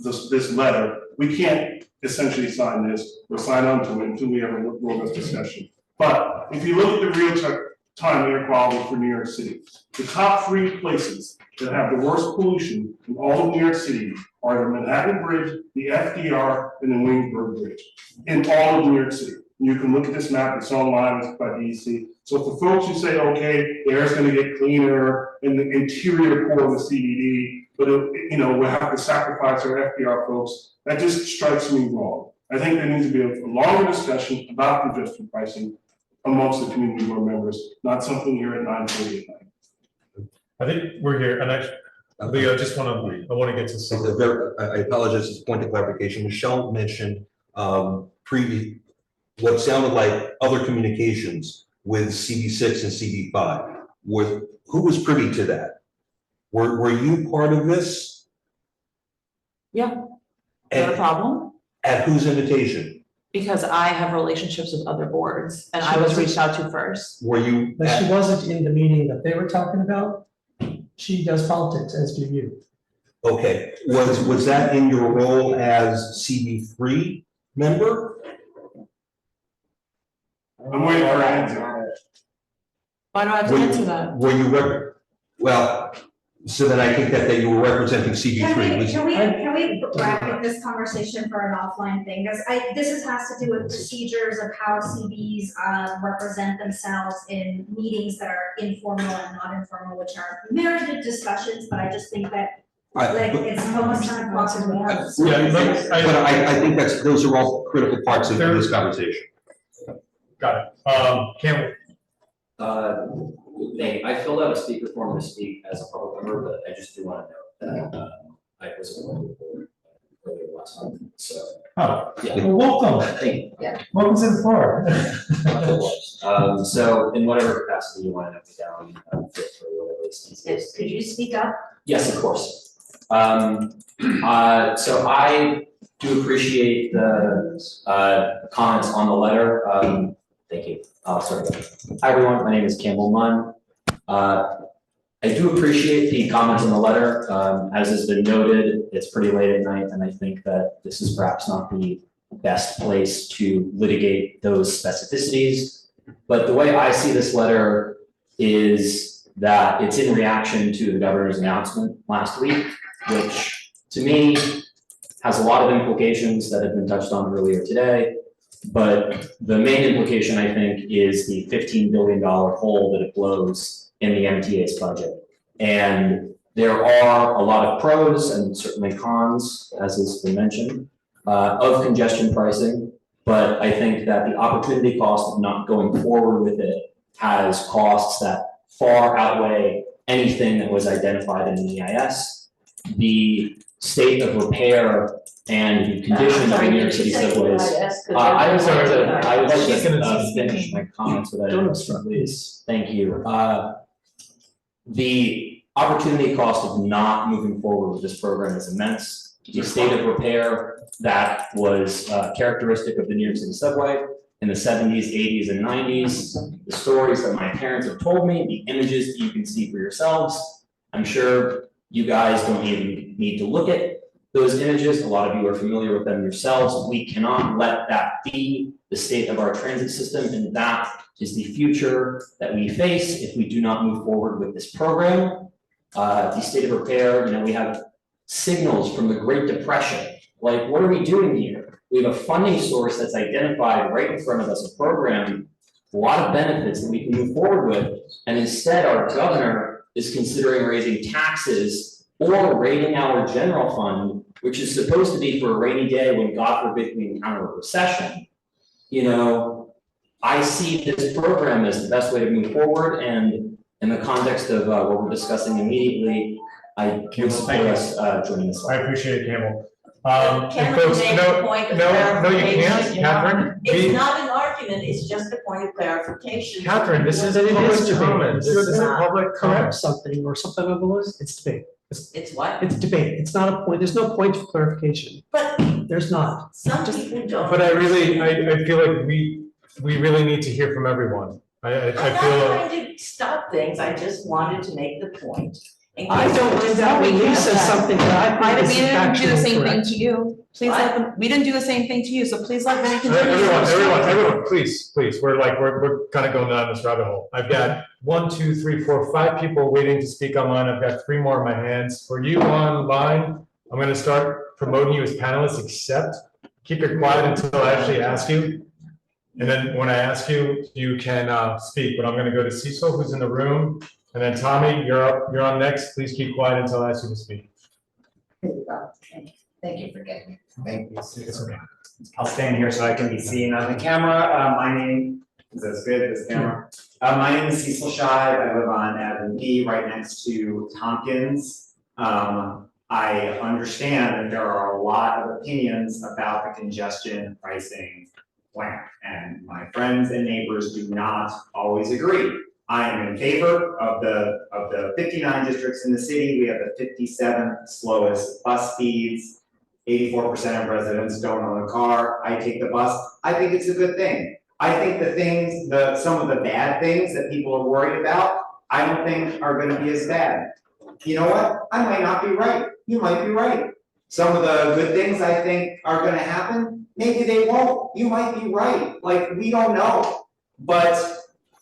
this letter, we can't essentially sign this or sign on to it until we have a robust discussion. But if you look at the real-time air quality for New York City, the top 3 places that have the worst pollution in all of New York City are the Manhattan Bridge, the FDR, and the Williamsburg Bridge, in all of New York City. You can look at this map, it's online, it's by DEC. So for folks who say, okay, the air's gonna get cleaner in the interior core of the CBD, but we'll have to sacrifice our FDR folks, that just strikes me wrong. I think there needs to be a longer discussion about congestion pricing amongst the community board members, not something here at 9:30 at night. I think we're here, and Leo, I want to get to some. I apologize, as a point of clarification, Michelle mentioned what sounded like other communications with CB6 and CB5. Who was privy to that? Were you part of this? Yeah, not a problem, At whose invitation? because I have relationships with other boards and I was reached out to first. Were you? But she wasn't in the meeting that they were talking about. She does politics, as do you. Okay, was that in your role as CB3 member? I'm waiting for an answer. Why do I have to answer that? Were you, well, so then I think that you were representing CB3. Can we bracket this conversation for an offline thing? Because this has to do with procedures of how CBs represent themselves in meetings that are informal and not informal, which are merited discussions, but I just think that it's almost 10 o'clock in the morning. But I think those are all critical parts of this conversation. Got it. Campbell. Hey, I filled out a speaker form to speak as a public member, but I just do want to note that I was appointed for earlier last month, so. Oh, yeah. Well, welcome. Thank you. Welcome to the floor. So in whatever capacity you want to put down, fit for whatever this is. Could you speak up? Yes, of course. So I do appreciate the comments on the letter. Thank you. Sorry. Hi, everyone. My name is Campbell Munn. I do appreciate the comments in the letter. As has been noted, it's pretty late at night, and I think that this is perhaps not the best place to litigate those specificities. But the way I see this letter is that it's in reaction to the governor's announcement last week, which to me has a lot of implications that have been touched on earlier today. But the main implication, I think, is the $15 billion hole that it blows in the MTA's budget. And there are a lot of pros and certainly cons, as has been mentioned, of congestion pricing. But I think that the opportunity cost of not going forward with it has costs that far outweigh anything that was identified in the EIS. The state of repair and the condition of the New York City subways. I would like to finish my comments without interruption, please. Thank you. The opportunity cost of not moving forward with this program is immense. The state of repair that was characteristic of the New York City subway in the 70s, 80s, and 90s, the stories that my parents have told me, the images that you can see for yourselves. I'm sure you guys don't even need to look at those images. A lot of you are familiar with them yourselves. We cannot let that be the state of our transit system, and that is the future that we face if we do not move forward with this program. The state of repair, we have signals from the Great Depression. Like, what are we doing here? We have a funding source that's identified right in front of us, a program, a lot of benefits that we can move forward with, and instead our governor is considering raising taxes or raiding our general fund, which is supposed to be for a rainy day when, God forbid, we encounter a recession. I see this program as the best way to move forward, and in the context of what we're discussing immediately, I can support us joining this. I appreciate it, Campbell. Can I make a point of clarification? You can't, Catherine. It's not an argument, it's just a point of clarification. Catherine, this is It public is debate. comment. This is a public Correct comment. something or something of those, it's debate. It's what? It's debate. It's not a point. There's no point of clarification. But there's not. some people don't. But I feel like we really need to hear from everyone. I I'm feel not like. trying to stop things, I just wanted to make the point I don't mind that when Lee says something that I think We is didn't do the factually same thing correct. to you. Please let them, we didn't do the same thing to you, so please let Vinnie continue. Everyone, please, we're kind of going down this rabbit hole. I've got 1, 2, 3, 4, 5 people waiting to speak online. I've got 3 more in my hands. For you online, I'm gonna start promoting you as panelists, except keep it quiet until I actually ask you. And then when I ask you, you can speak, but I'm gonna go to Cecil, who's in the room. And then Tommy, you're up, you're on next. Please keep quiet until I ask you to speak. Thank you for getting me. Thank you. It's okay. I'll stand here so I can be seen on the camera. My name, is this good, this camera? My name is Cecil Shive. I live on Avenue B, right next to Tompkins. I understand that there are a lot of opinions about the congestion pricing plan, and my friends and neighbors do not always agree. I am in favor of the 59 districts in the city. We have the 57th slowest bus speeds. 84% of residents don't own a car. I take the bus. I think it's a good thing. I think some of the bad things that people are worried about, I don't think are gonna be as bad. You know what? I might not be right. You might be right. Some of the good things I think are gonna happen, maybe they won't. You might be right. Like, we don't know.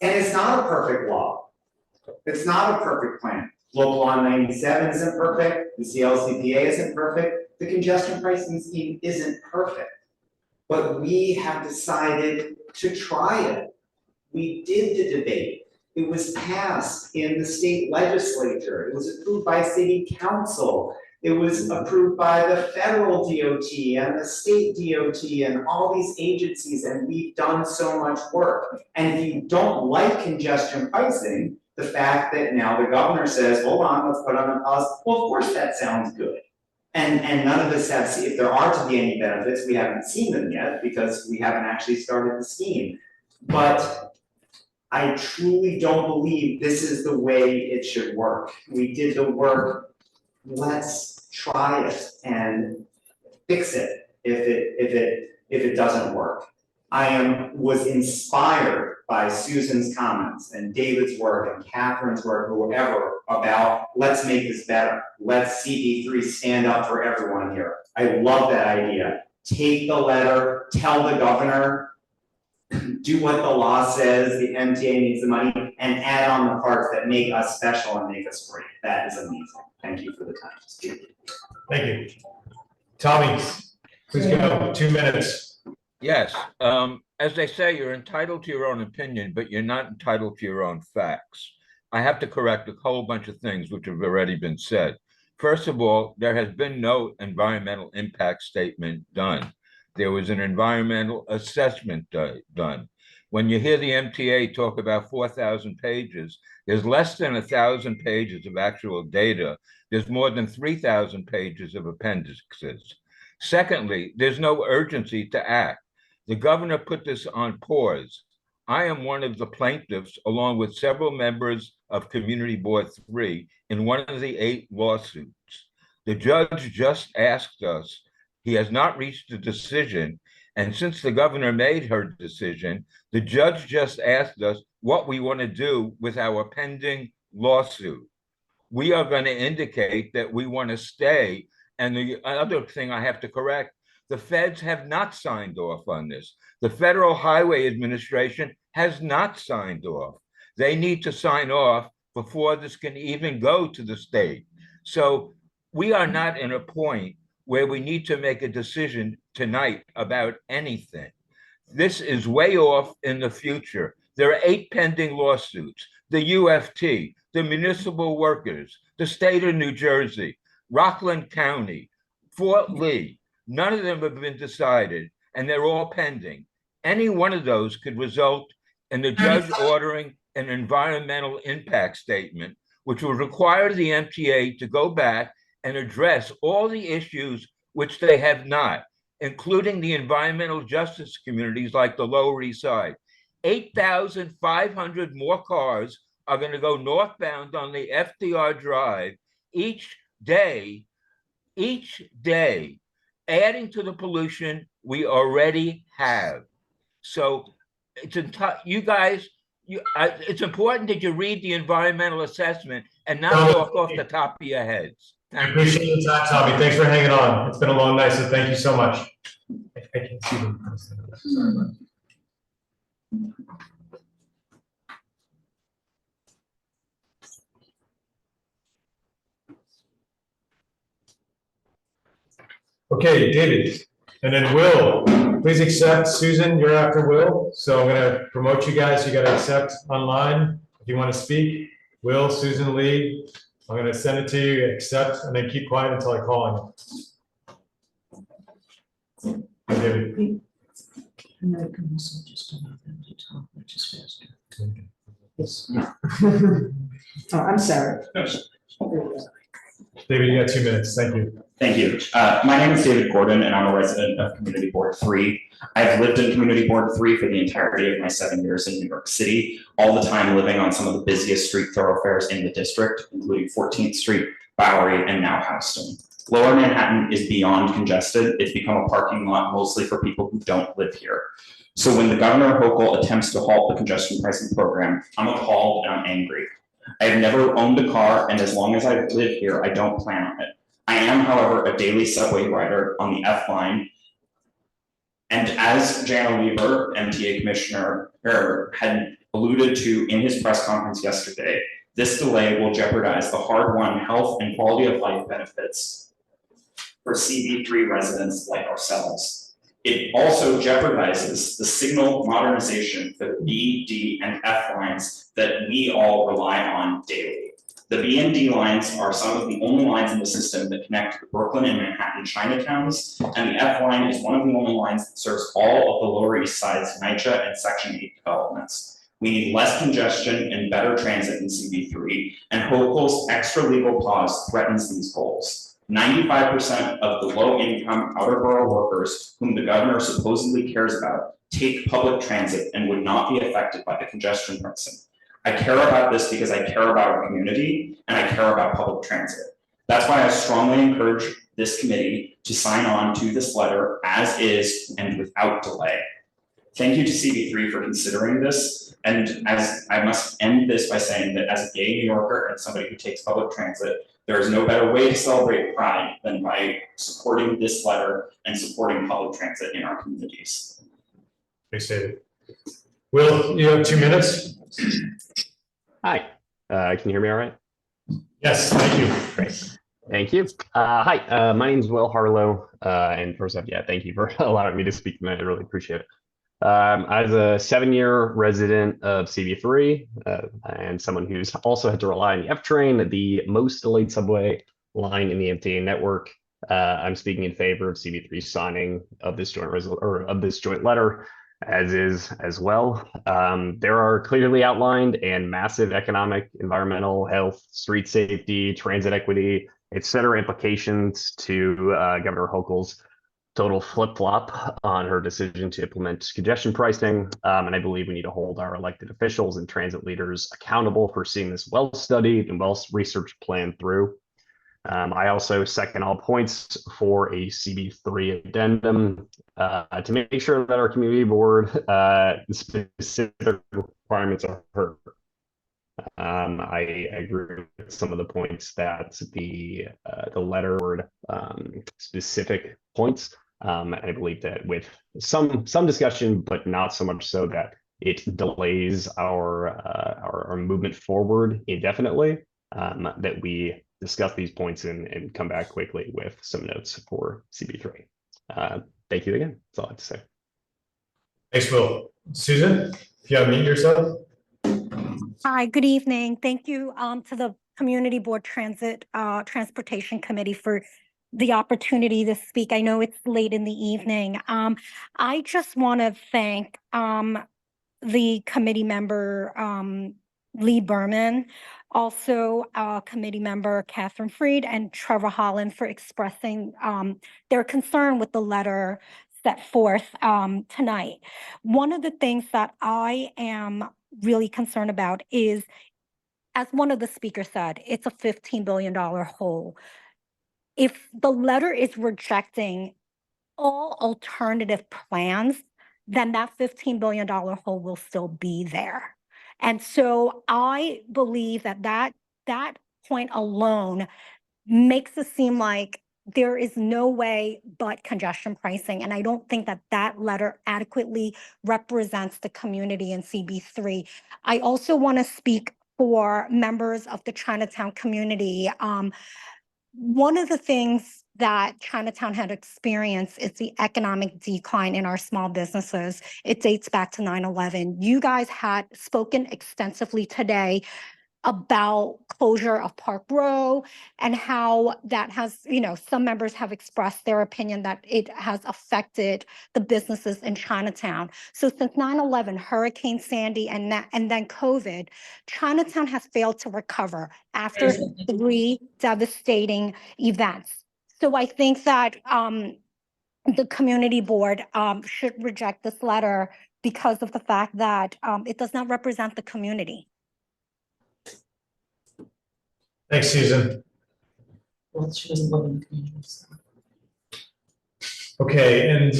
And it's not a perfect law. It's not a perfect plan. Local Law 97 isn't perfect. The CLCPA isn't perfect. The congestion pricing scheme isn't perfect. But we have decided to try it. We did the debate. It was passed in the state legislature. It was approved by city council. It was approved by the federal DOT and the state DOT and all these agencies, and we've done so much work. And if you don't like congestion pricing, the fact that now the governor says, hold on, let's put on a pause, well, of course that sounds good. And none of us have seen, if there are to be any benefits, we haven't seen them yet because we haven't actually started the scheme. But I truly don't believe this is the way it should work. We did the work. Let's try it and fix it if it doesn't work. I was inspired by Susan's comments and David's work and Catherine's work, whoever, about let's make this better. Let's CB3 stand up for everyone here. I love that idea. Take the letter, tell the governor, do what the law says, the MTA needs the money, and add on the parts that make us special and make us great. That is amazing. Thank you for the time to speak. Thank you. Tommy, please go, 2 minutes. Yes, as they say, you're entitled to your own opinion, but you're not entitled to your own facts. I have to correct a whole bunch of things which have already been said. First of all, there has been no environmental impact statement done. There was an environmental assessment done. When you hear the MTA talk about 4,000 pages, there's less than 1,000 pages of actual data. There's more than 3,000 pages of appendices. Secondly, there's no urgency to act. The governor put this on pause. I am one of the plaintiffs, along with several members of Community Board 3, in one of the 8 lawsuits. The judge just asked us, he has not reached a decision, and since the governor made her decision, the judge just asked us what we want to do with our pending lawsuit. We are going to indicate that we want to stay. And the other thing I have to correct, the feds have not signed off on this. The Federal Highway Administration has not signed off. They need to sign off before this can even go to the state. So we are not in a point where we need to make a decision tonight about anything. This is way off in the future. There are 8 pending lawsuits, the UFT, the municipal workers, the state of New Jersey, Rockland County, Fort Lee. None of them have been decided, and they're all pending. Any one of those could result in the judge ordering an environmental impact statement, which will require the MTA to go back and address all the issues which they have not, including the environmental justice communities like the Lower East Side. 8,500 more cars are going to go northbound on the FDR Drive each day, adding to the pollution we already have. So it's you guys, it's important that you read the environmental assessment and not talk off the top of your heads. I appreciate your time, Tommy. Thanks for hanging on. It's been a long night, so thank you so much. I can see them. Sorry about that. Okay, David, and then Will, please accept. Susan, you're after Will, so I'm gonna promote you guys. You gotta accept online if you want to speak. Will, Susan, Lee, I'm gonna send it to you, accept, and then keep quiet until I call on you. David. And I can also just allow them to talk, which is faster. Yes. Oh, I'm sorry. David, you got 2 minutes. Thank you. Thank you. My name is David Gordon, and I'm a resident of Community Board 3. I've lived in Community Board 3 for the entirety of my 7 years in New York City, all the time living on some of the busiest street thoroughfares in the district, including 14th Street, Bowery, and now Houston. Lower Manhattan is beyond congested. It's become a parking lot mostly for people who don't live here. So when the Governor Hochul attempts to halt the congestion pricing program, I'm appalled and I'm angry. I have never owned a car, and as long as I live here, I don't plan on it. I am, however, a daily subway rider on the F line. And as Jana Weaver, MTA Commissioner, had alluded to in his press conference yesterday, this delay will jeopardize the hard-won health and quality of life benefits for CB3 residents like ourselves. It also jeopardizes the signal modernization for the B, D, and F lines that we all rely on daily. The B and D lines are some of the only lines in the system that connect the Brooklyn and Manhattan Chinatowns, and the F line is one of the only lines that serves all of the Lower East Side's NYCHA and Section 8 developments. We need less congestion and better transit in CB3, and Hochul's extra legal clause threatens these goals. 95% of the low-income outer borough workers whom the governor supposedly cares about take public transit and would not be affected by the congestion pricing. I care about this because I care about our community and I care about public transit. That's why I strongly encourage this committee to sign on to this letter as is and without delay. Thank you to CB3 for considering this. And as I must end this by saying that as a gay New Yorker and somebody who takes public transit, there is no better way to celebrate Pride than by supporting this letter and supporting public transit in our communities. Appreciate it. Will, you have 2 minutes? Hi, can you hear me all right? Yes, thank you. Great, thank you. Hi, my name is Will Harlow, and first off, yeah, thank you for allowing me to speak tonight. I really appreciate it. As a 7-year resident of CB3 and someone who's also had to rely on the F train, the most delayed subway line in the MTA network, I'm speaking in favor of CB3 signing of this joint letter, as is as well. There are clearly outlined and massive economic, environmental, health, street safety, transit equity, et cetera, implications to Governor Hochul's total flip-flop on her decision to implement congestion pricing. And I believe we need to hold our elected officials and transit leaders accountable for seeing this well-studied and well-researched plan through. I also second all points for a CB3 addendum to make sure that our community board specific requirements are heard. I agree with some of the points that the letter word specific points. I believe that with some discussion, but not so much so that it delays our movement forward indefinitely, that we discuss these points and come back quickly with some notes for CB3. Thank you again. That's all I have to say. Thanks, Will. Susan, if you unmute yourself. Hi, good evening. Thank you to the Community Board Transportation Committee for the opportunity to speak. I know it's late in the evening. I just want to thank the committee member, Lee Berman, also committee member Catherine Freed and Trevor Holland for expressing their concern with the letter set forth tonight. One of the things that I am really concerned about is, as one of the speakers said, it's a $15 billion hole. If the letter is rejecting all alternative plans, then that $15 billion hole will still be there. And so I believe that point alone makes it seem like there is no way but congestion pricing. And I don't think that that letter adequately represents the community in CB3. I also want to speak for members of the Chinatown community. One of the things that Chinatown had experienced is the economic decline in our small businesses. It dates back to 9/11. You guys had spoken extensively today about closure of Park Row and how that has, some members have expressed their opinion that it has affected the businesses in Chinatown. So since 9/11, Hurricane Sandy, and then COVID, Chinatown has failed to recover after 3 devastating events. So I think that the community board should reject this letter because of the fact that it does not represent the community. Thanks, Susan. Well, she doesn't live in the community. Okay, and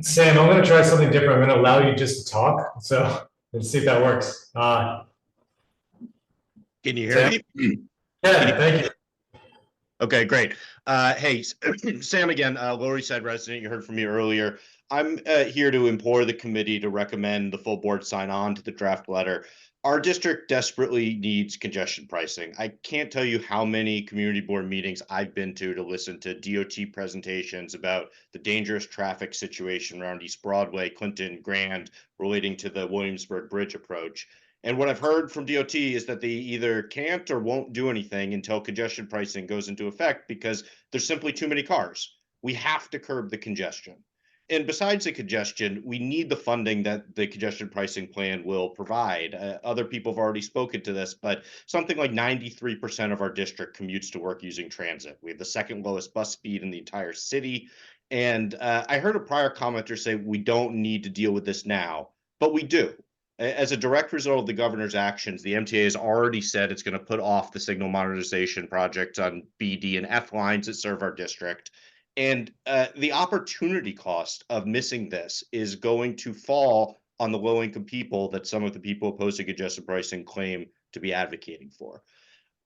Sam, I'm gonna try something different. I'm gonna allow you just to talk, so let's see if that works. Can you hear Sam? me? Yeah, thank you. Okay, great. Hey, Sam again, Lower East Side resident. You heard from me earlier. I'm here to implore the committee to recommend the full board sign on to the draft letter. Our district desperately needs congestion pricing. I can't tell you how many community board meetings I've been to listen to DOT presentations about the dangerous traffic situation around East Broadway, Clinton, Grand, relating to the Williamsburg Bridge approach. And what I've heard from DOT is that they either can't or won't do anything until congestion pricing goes into effect because there's simply too many cars. We have to curb the congestion. And besides the congestion, we need the funding that the congestion pricing plan will provide. Other people have already spoken to this, but something like 93% of our district commutes to work using transit. We have the second lowest bus speed in the entire city. And I heard a prior commenter say we don't need to deal with this now, but we do. As a direct result of the governor's actions, the MTA has already said it's going to put off the signal modernization project on B, D, and F lines that serve our district. And the opportunity cost of missing this is going to fall on the low-income people that some of the people opposing congestion pricing claim to be advocating for.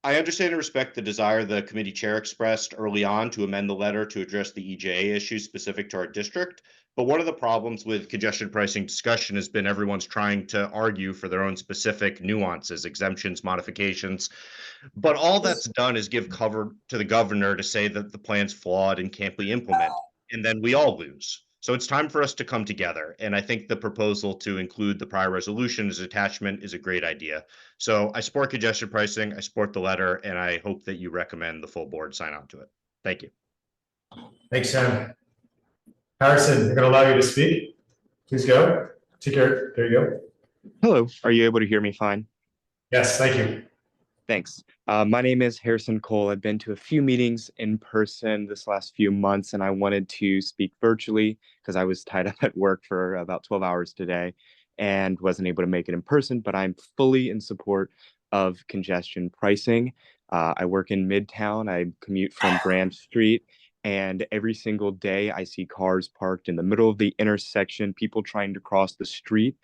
I understand and respect the desire the committee chair expressed early on to amend the letter to address the EJA issues specific to our district. But one of the problems with congestion pricing discussion has been everyone's trying to argue for their own specific nuances, exemptions, modifications. But all that's done is give cover to the governor to say that the plan's flawed and can't be implemented. And then we all lose. So it's time for us to come together. And I think the proposal to include the prior resolution as attachment is a great idea. So I support congestion pricing, I support the letter, and I hope that you recommend the full board sign on to it. Thank you. Thanks, Sam. Harrison, I'm gonna allow you to speak. Please go. Take care. There you go. Hello, are you able to hear me fine? Yes, thank you. Thanks. My name is Harrison Cole. I've been to a few meetings in person this last few months, and I wanted to speak virtually because I was tied up at work for about 12 hours today and wasn't able to make it in person, but I'm fully in support of congestion pricing. I work in Midtown. I commute from Grand Street, and every single day I see cars parked in the middle of the intersection, people trying to cross the street.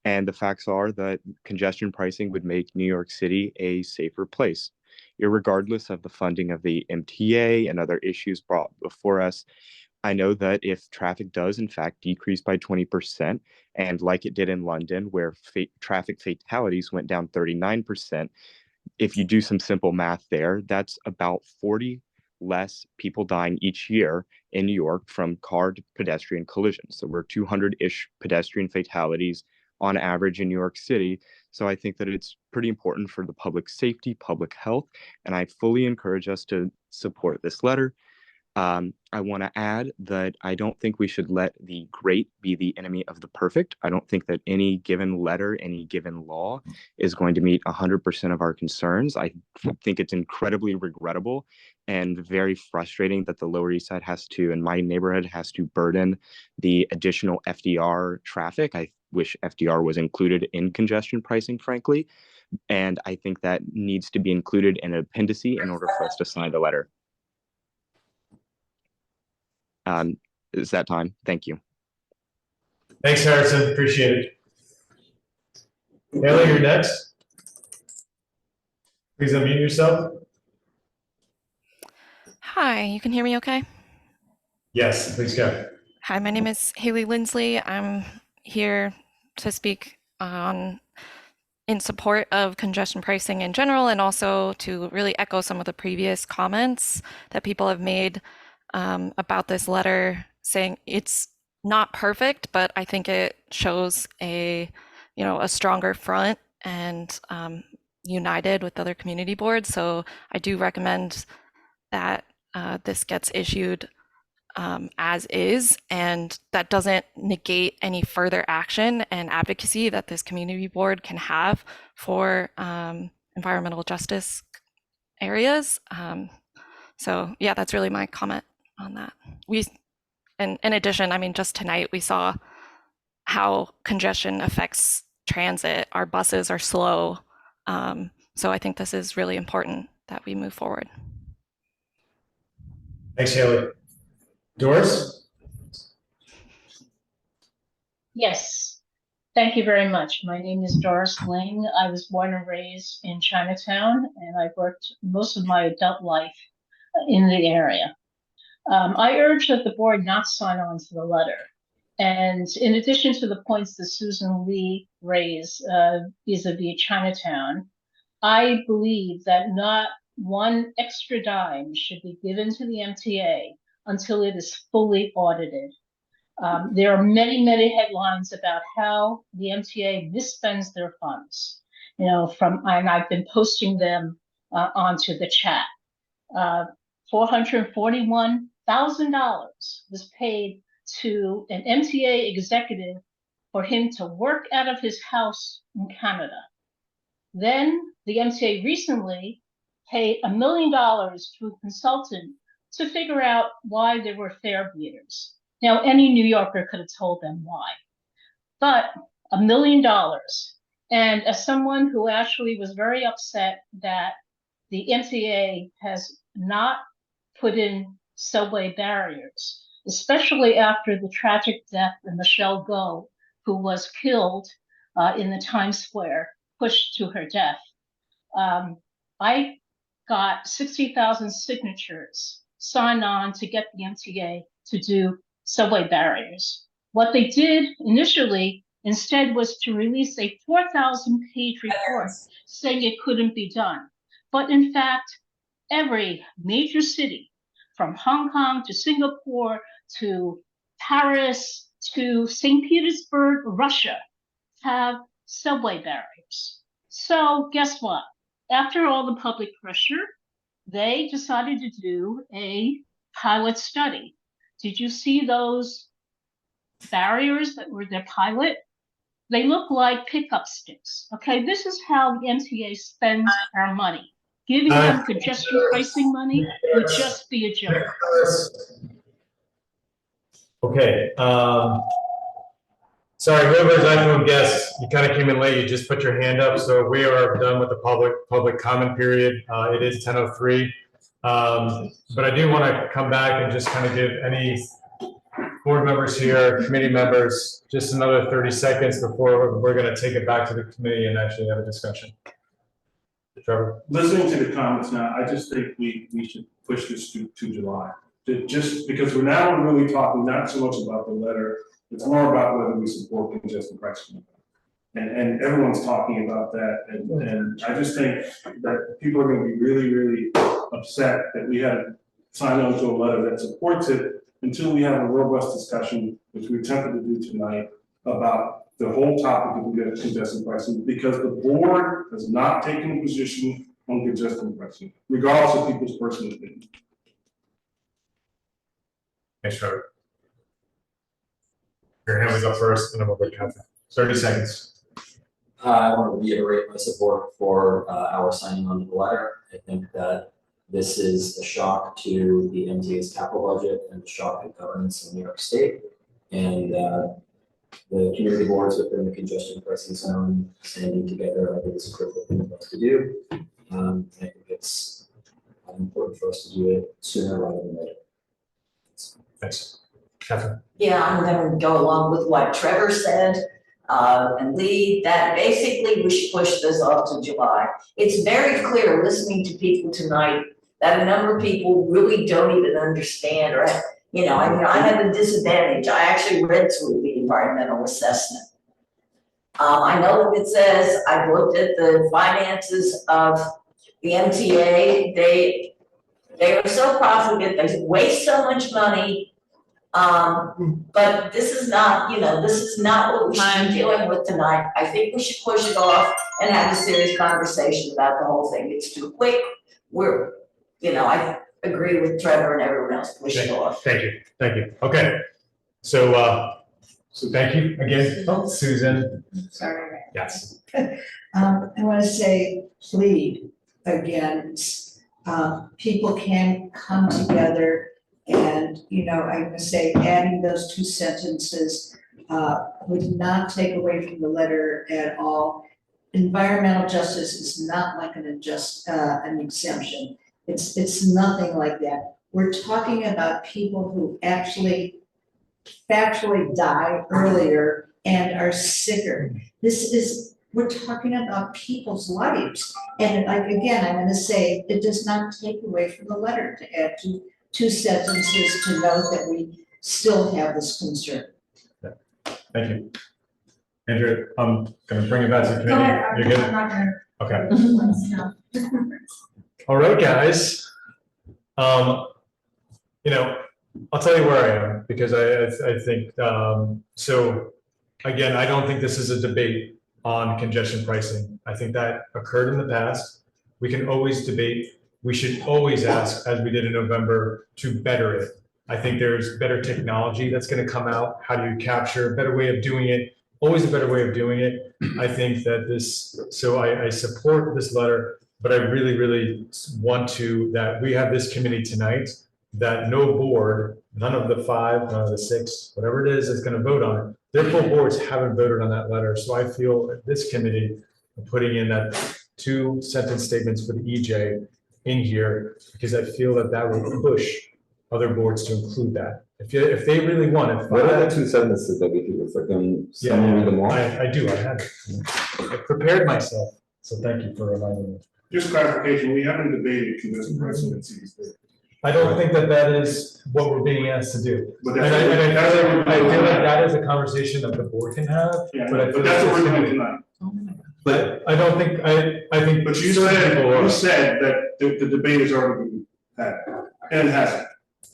And the facts are that congestion pricing would make New York City a safer place, irregardless of the funding of the MTA and other issues brought before us. I know that if traffic does in fact decrease by 20%, and like it did in London, where traffic fatalities went down 39%, if you do some simple math there, that's about 40 less people dying each year in New York from car to pedestrian collisions. So we're 200-ish pedestrian fatalities on average in New York City. So I think that it's pretty important for the public safety, public health, and I fully encourage us to support this letter. I want to add that I don't think we should let the great be the enemy of the perfect. I don't think that any given letter, any given law is going to meet 100% of our concerns. I think it's incredibly regrettable and very frustrating that the Lower East Side has to, and my neighborhood has to burden the additional FDR traffic. I wish FDR was included in congestion pricing, frankly. And I think that needs to be included in an appendice in order for us to sign the letter. Is that time? Thank you. Thanks, Harrison. Appreciate it. Haley, you're next. Please unmute yourself. Hi, you can hear me okay? Yes, please go. Hi, my name is Haley Lindsley. I'm here to speak in support of congestion pricing in general, and also to really echo some of the previous comments that people have made about this letter, saying it's not perfect, but I think it shows a stronger front and united with other community boards. So I do recommend that this gets issued as is, and that doesn't negate any further action and advocacy that this community board can have for environmental justice areas. So yeah, that's really my comment on that. And in addition, I mean, just tonight we saw how congestion affects transit. Our buses are slow. So I think this is really important that we move forward. Thanks, Haley. Doris? Yes, thank you very much. My name is Doris Ling. I was born and raised in Chinatown, and I've worked most of my adult life in the area. I urge that the board not sign on to the letter. And in addition to the points that Susan Lee raised vis-a-vis Chinatown, I believe that not one extra dime should be given to the MTA until it is fully audited. There are many, many headlines about how the MTA misspends their funds, and I've been posting them onto the chat. $441,000 was paid to an MTA executive for him to work out of his house in Canada. Then the MTA recently paid $1 million to a consultant to figure out why there were fare beaters. Now, any New Yorker could have told them why, but $1 million. And as someone who actually was very upset that the MTA has not put in subway barriers, especially after the tragic death of Michelle Go, who was killed in the Times Square, pushed to her death. I got 60,000 signatures signed on to get the MTA to do subway barriers. What they did initially instead was to release a 4,000-page report saying it couldn't be done. But in fact, every major city, from Hong Kong to Singapore to Paris to St. Petersburg, Russia, have subway barriers. So guess what? After all the public pressure, they decided to do a pilot study. Did you see those barriers that were their pilot? They look like pickup sticks. Okay, this is how the MTA spends our money. Giving them congestion pricing money would just be a joke. Okay, sorry, whoever's iPhone guest, you kind of came in late, you just put your hand up, so we are done with the public comment period. It is 10:03. But I do want to come back and just kind of give any board members here, committee members, just another 30 seconds before we're going to take it back to the committee and actually have a discussion. Trevor? Listening to the comments now, I just think we should push this to July. Just because we're now really talking not so much about the letter, it's more about whether we support congestion pricing. And everyone's talking about that. And I just think that people are going to be really, really upset that we had to sign on to a letter that supports it until we have a robust discussion, which we attempted to do tonight, about the whole topic of congestion pricing, because the board has not taken a position on congestion pricing, regardless of people's personal opinion. Thanks, Trevor. Your hand was up first, and then we'll go to Catherine. 30 seconds. I want to reiterate my support for our signing on to the letter. I think that this is a shock to the MTA's capital budget and a shock to governance in New York State. And the community boards within the congestion pricing zone standing together, I think it's a critical thing for us to do. I think it's important for us to do it sooner rather than later. Thanks. Catherine? Yeah, I'm gonna go along with what Trevor said. and lead, that basically we should push this off to July. It's very clear, listening to people tonight, that a number of people really don't even understand, or, you know, I mean, I had the disadvantage, I actually read through the environmental assessment. I know that it says, I've looked at the finances of the MTA, they are so profligate, they waste so much money. But this is not, you know, this is not what we should be dealing with tonight. I think we should push it off and have a serious conversation about the whole thing. It's too quick. We're, you know, I agree with Trevor and everyone else, push it off. Thank you. Okay, so thank you again, Susan. Sorry. Yes. I want to say, plead again, people can come together and, you know, I'm going to say adding those 2 sentences would not take away from the letter at all. Environmental justice is not like an exemption. It's nothing like that. We're talking about people who actually factually die earlier and are sicker. We're talking about people's lives. And like, again, I'm gonna say, it does not take away from the letter to add 2 sentences to note that we still have this concern. Thank you. Andrew, I'm gonna bring it back to the Go ahead, committee. You're good? I'm not gonna. Okay. All right, guys. You know, I'll tell you where I am, because I think, so again, I don't think this is a debate on congestion pricing. I think that occurred in the past. We can always debate. We should always ask, as we did in November, to better it. I think there's better technology that's going to come out. How do you capture a better way of doing it? Always a better way of doing it. I think that I support this letter, but I really, really want that we have this committee tonight, that no board, none of the 5, none of the 6, whatever it is going to vote on it. Their full boards haven't voted on that letter. So I feel that this committee, putting in that 2 sentence statements for the EJ in here, because I feel that will push other boards to include that. If they really want it. What are the 2 sentences that we do? If I can read them all? I do, I have it. I prepared myself, so thank you for reminding me. Just clarification, we haven't debated congestion pricing in cities. I don't think that is what we're being asked to do. But And I feel like that is a conversation that the board can have, Yeah, but I feel but that's like what we're it's doing gonna tonight. But I don't think, I think. But you certain people are- said that the debate has already been had, and it hasn't.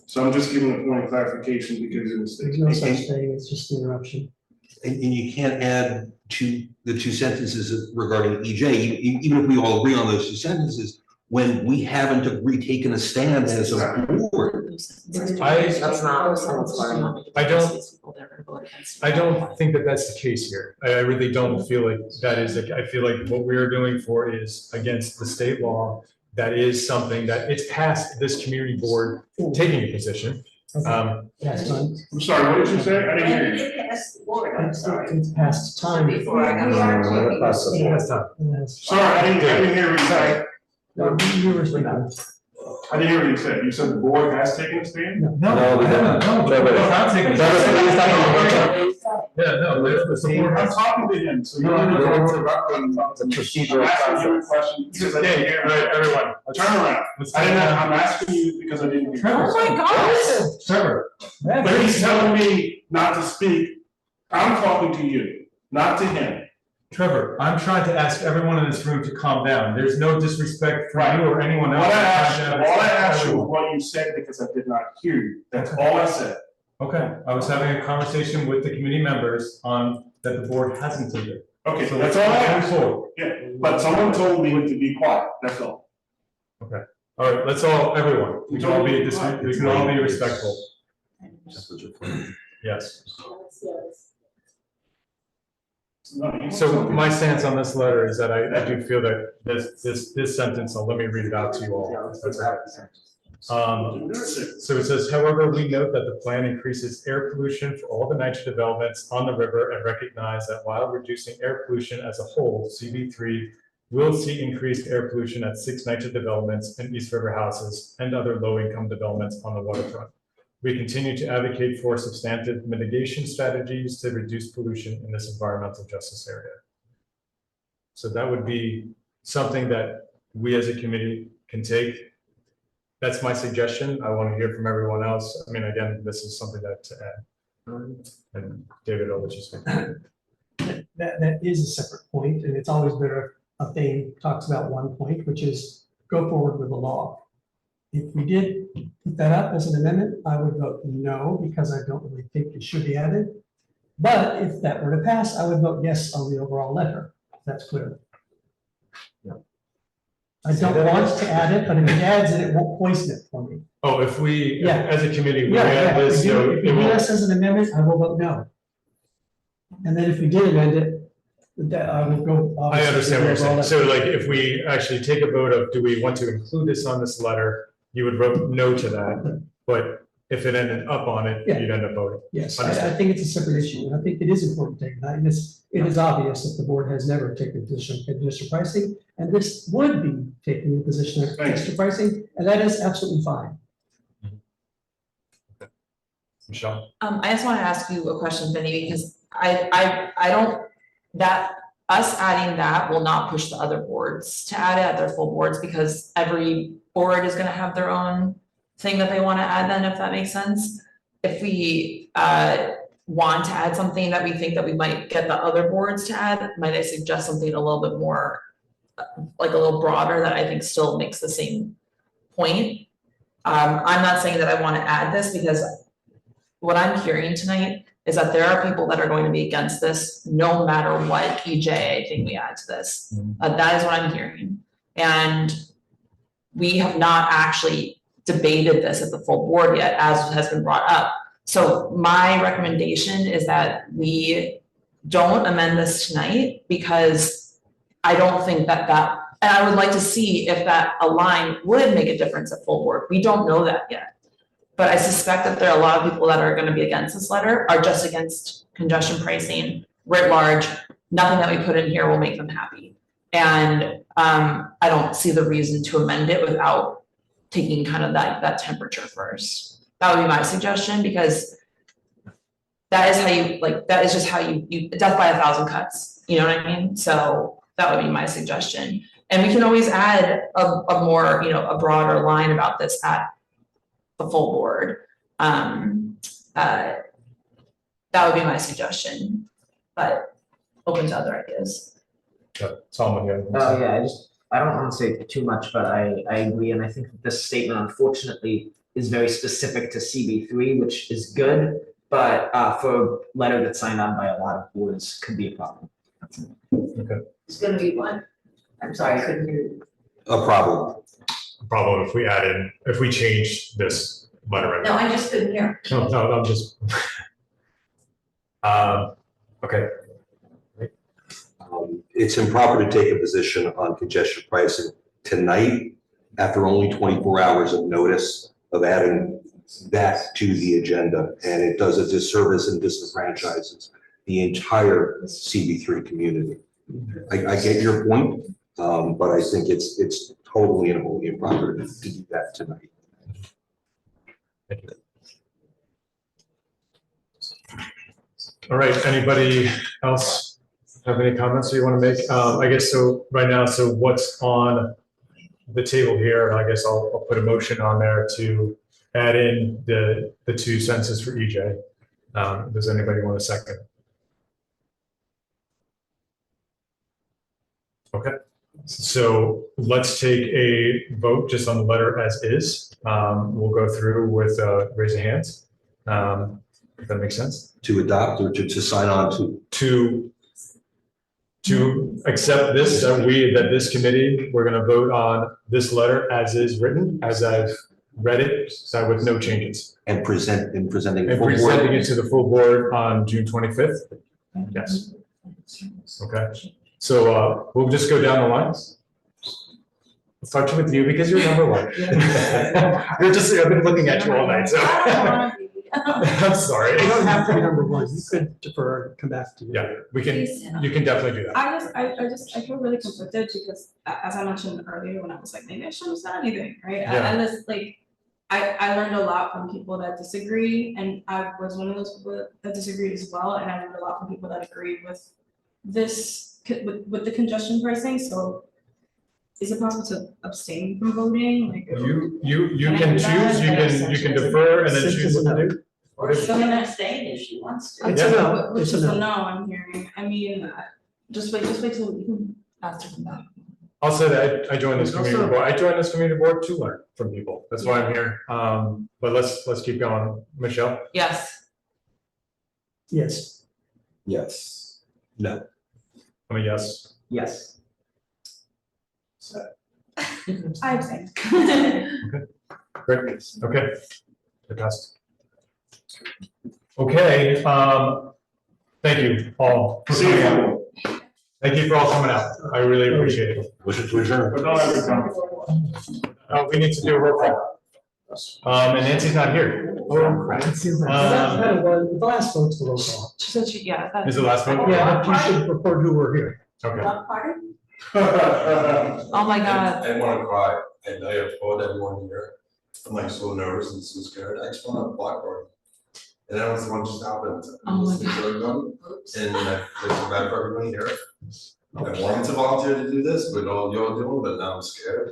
So I'm just giving a point of clarification because of There's no such mistakes. thing, it's just an interruption. And you can't add the 2 sentences regarding EJ, even if we all agree on those 2 sentences, when we haven't taken a stand as a board. That's not someone's learning. I don't think that that's the case here. I really don't feel like that is, I feel like what we are doing for is against the state law. That is something that it's past this community board taking a position. That's fine. I'm sorry, what did you say? I didn't hear you. It's past time. Before I got. We are taking a stand. That's not. Sorry, I didn't hear what you said. No, you were speaking. I didn't hear what you said. You said the board has taken a stand? No, we haven't. No, Trevor. we're not taking a Trevor, stand. please stop on Yeah, no, there's the board. I'm talking to him, so you're No, not no, going no. to interrupt him. It's a procedural I'm asking you a process. question because I didn't hear. All right, everyone. Turn around. I'm asking you because I didn't hear. Trevor. Oh my gosh. Trevor. But he's telling me not to speak. I'm talking to you, not to him. Trevor, I'm trying to ask everyone in this room to calm down. There's no disrespect for you or anyone else. All I I'm trying to asked you was everyone. what you said because I did not hear you. That's all I said. Okay, I was having a conversation with the committee members on that the board hasn't taken. Okay, So that's let's all I move asked. forward. Yeah, but someone told me to be quiet, that's all. Okay, all right, let's all, everyone, we can all be, we can all be respectful. Yes. So my stance on this letter is that I do feel that this sentence, let me read it out to you all. That's okay. So it says, however, we note that the plan increases air pollution for all the nitrogen developments on the river and recognize that while reducing air pollution as a whole, CB3 will see increased air pollution at 6 nitrogen developments and East River houses and other low-income developments on the waterfront. we continue to advocate for substantive mitigation strategies to reduce pollution in this environmental justice area. So that would be something that we as a committee can take. That's my suggestion. I want to hear from everyone else. I mean, again, this is something that to add. And David, I'll let you speak. That is a separate point, and it's always better if a thing talks about one point, which is go forward with the law. If we did put that up as an amendment, I would vote no, because I don't really think it should be added. But if that were to pass, I would vote yes on the overall letter. If that's clear. I don't want to add it, but if it adds it, it won't poison it for me. Oh, if we, Yeah. as a committee, we Yeah, add this, if you so do it will. this as an amendment, I will vote no. And then if we did amend it, that I will go. I understand what you're saying. obviously, So like, if we actually take a vote of, do we want to include this on this letter? You would vote no to that, but if it ended up on it, Yeah. you'd end up voting. Yes, I Understand. think it's a separate issue, and I think it is important to take that. And it is obvious that the board has never taken a position on conditional pricing, and this would be taking a position on conditional pricing, and that is absolutely fine. Michelle? I just want to ask you a question, Vinny, because I don't, that, us adding that will not push the other boards to add it at their full boards, because every board is gonna have their own thing that they want to add then, if that makes sense. If we want to add something that we think that we might get the other boards to add, might I suggest something a little bit more, like a little broader, that I think still makes the same point? I'm not saying that I want to add this, because what I'm hearing tonight is that there are people that are going to be against this, no matter what EJ I think we add to this. That is what I'm hearing. And we have not actually debated this at the full board yet, as has been brought up. So my recommendation is that we don't amend this tonight, because I don't think that and I would like to see if that line would make a difference at full board. We don't know that yet. But I suspect that there are a lot of people that are gonna be against this letter, are just against congestion pricing writ large. Nothing that we put in here will make them happy. And I don't see the reason to amend it without taking kind of that temperature first. That would be my suggestion, because that is how you, like, that is just how you death by 1,000 cuts, you know what I mean? So that would be my suggestion. And we can always add a more, a broader line about this at the full board. That would be my suggestion, but open to other ideas. Solomon, yeah. Oh, yeah, I don't want to say too much, but I agree, and I think that this statement unfortunately is very specific to CB3, which is good, but for a letter that's signed on by a lot of boards could be a problem. Okay. It's gonna be one. I'm sorry, I couldn't hear you. A problem. Problem if we change this letter. No, I just couldn't hear. No, I'm just. Okay. It's improper to take a position on congestion pricing tonight after only 24 hours of notice of adding that to the agenda. And it does a disservice and disenfranchises the entire CB3 community. I get your point, but I think it's totally and wholly improper to do that tonight. Thank you. All right, anybody else have any comments that you want to make? I guess so right now, so what's on the table here? I guess I'll put a motion on there to add in the 2 sentences for EJ. Does anybody want a second? Okay, so let's take a vote just on the letter as is. We'll go through with raising hands. If that makes sense. To adopt or to sign on to accept this, that this committee, we're gonna vote on this letter as is written, as I've read it, so with no changes. And presenting And full board. presenting it to the full board on June 25th? Yes. Okay, so we'll just go down the lines. Let's start with you because you're number one. You're just, I've been looking at you all night, so. I'm sorry. You don't have to be number one, you could defer, come back to you. Yeah, we can, you can definitely do that. I feel really conflicted because as I mentioned earlier, when I was like, maybe I shouldn't have said anything, right? Yeah. And this, like, I learned a lot from people that disagree, and I was one of those people that disagreed as well, and I learned a lot from people that agreed with this, with the congestion pricing, so is it possible to abstain from voting, like? You Can I can do that? choose, you can defer and then choose what to do. Or she can abstain if she wants to. It's a no, Which it's a is a no. no, I'm hearing, I mean, just wait till we can ask her from that. I'll say that I joined this community board. I joined this community board to learn from people. That's why I'm here. But let's keep going. Michelle? Yes. Yes. Yes. No. I'm a yes. Yes. I abstain. Great, okay. It passed. Okay, thank you all. for coming out. Thank you for all coming out. I really appreciate it. Motion to adjourn. We need to do a roll call. And Nancy's not here. The last vote's the roll call. She said she, yeah, I thought. Is the last vote? Yeah, but you should report who were here. Okay. Block party? Oh my God. I want to cry, and I applaud everyone here. I'm like so nervous and so scared. I just want a block party. And I was the one to stop and listen to everyone, and I feel so bad for everyone here. I wanted to volunteer to do this, but all you're doing, but now I'm scared.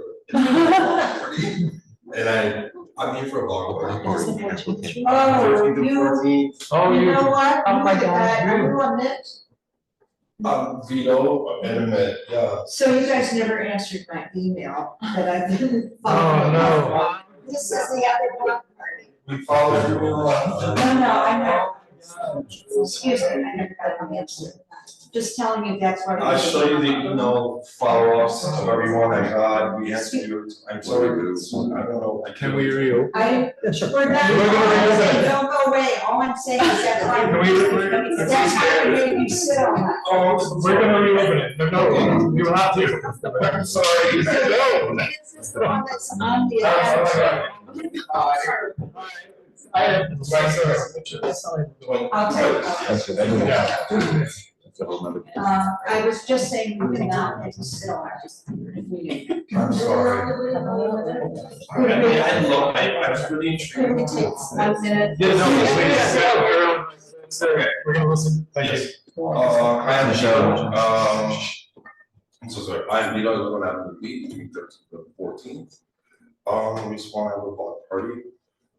And I'm here for a block party. Oh, 13th and you- 14th. Oh, You know what? Oh my God. Are you on it? Vito and Emmett, yeah. So you guys never answered my email that I've been Oh, following. no. This is the other block party. We followed you No, around. I know. Excuse me, I never got an answer. Just telling you that's what. I'll show you the email follow-ups of everyone I got, we answered, I'm sorry, but it's, I don't know. Can we reopen? I, Yes, sir. we're not, We're gonna reopen it. don't go away, all I'm saying is that's why. Can we- That's why we made you sit on that. Oh, we're gonna reopen it. No, you have to. I'm sorry. No. This is the one that's on the. I have. I'll take it. I was just saying, we cannot make you sit on it. I'm sorry. I was really intrigued. It takes 1 minute. Yeah, no, please. We're gonna listen. Thank you. Hi, Michelle. I'm so sorry, we know it's gonna happen the week, the 14th. We just wanna have a block party.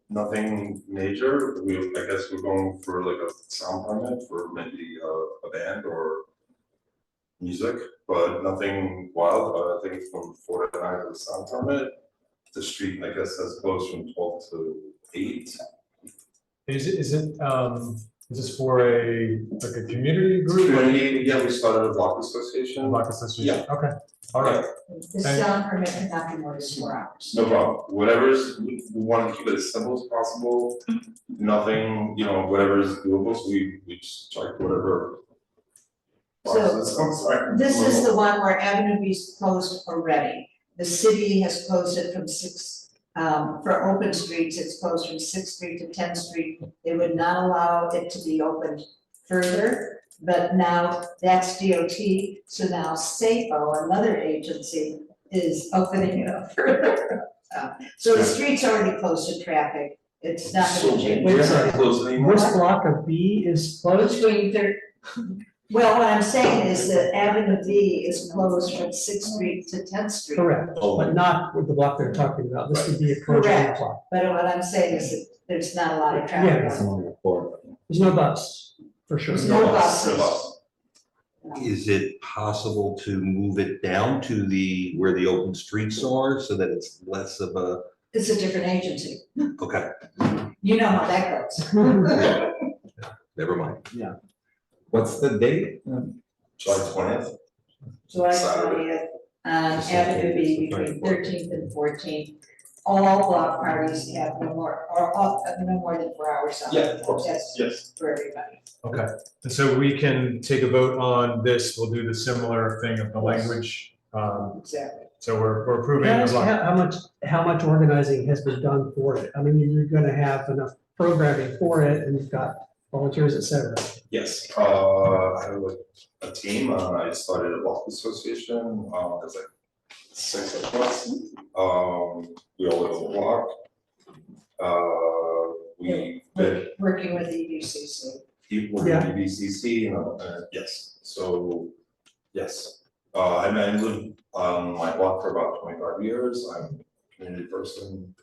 Nothing major, I guess we're going for like a sound permit for maybe a band or music, but nothing wild. I think from 4 to 9 is a sound permit. The street, I guess, has closed from 12 to 8. Is this for like a community group? Community, yeah, we started a block association. Block association, okay, all right. The sound permit cannot be more than 4 hours. No problem, whatever's, we want to keep it as simple as possible, nothing, whatever's doable, so we just check whatever. process. I'm sorry. This is the one where Avenue B is closed already. The city has closed it from 6, for open streets, it's closed from 6th Street to 10th Street. They would not allow it to be opened further, but now that's DOT. So now SAFO, another agency, is opening it up further. So the street's already closed to traffic. It's not gonna change. We're not closed anymore. This block of B is closed. Between well, what I'm saying is that Avenue B is closed from 6th Street to 10th Street. Correct, but not with the block they're talking about. This would be a closed Correct, block. but what I'm saying is that there's not a lot of traffic. Yeah. There's no bus, for sure. There's no buses. Is it possible to move it down to where the open streets are so that it's less of a, It's a different agency. okay, You know how that goes. never mind. Yeah. What's the date? July 20th. July Saturday. 20th, Avenue B between 13th and 14th. All block parties have no more than 4 hours on it. Yeah, of course, That's yes. for everybody. Okay, and so we can take a vote on this. We'll do the similar thing of the language. Exactly. So we're approving. Can I the ask block. how much organizing has been done for it? I mean, you're gonna have enough programming for it, and you've got volunteers, et cetera. Yes, I have a team, I started a block association, there's like 6 of us. We all live on the block, We've been Working with EBCC. people Yeah. in EBCC, you know, yes, so, yes. I mean, I lived on my block for about 25 years, I'm a community person.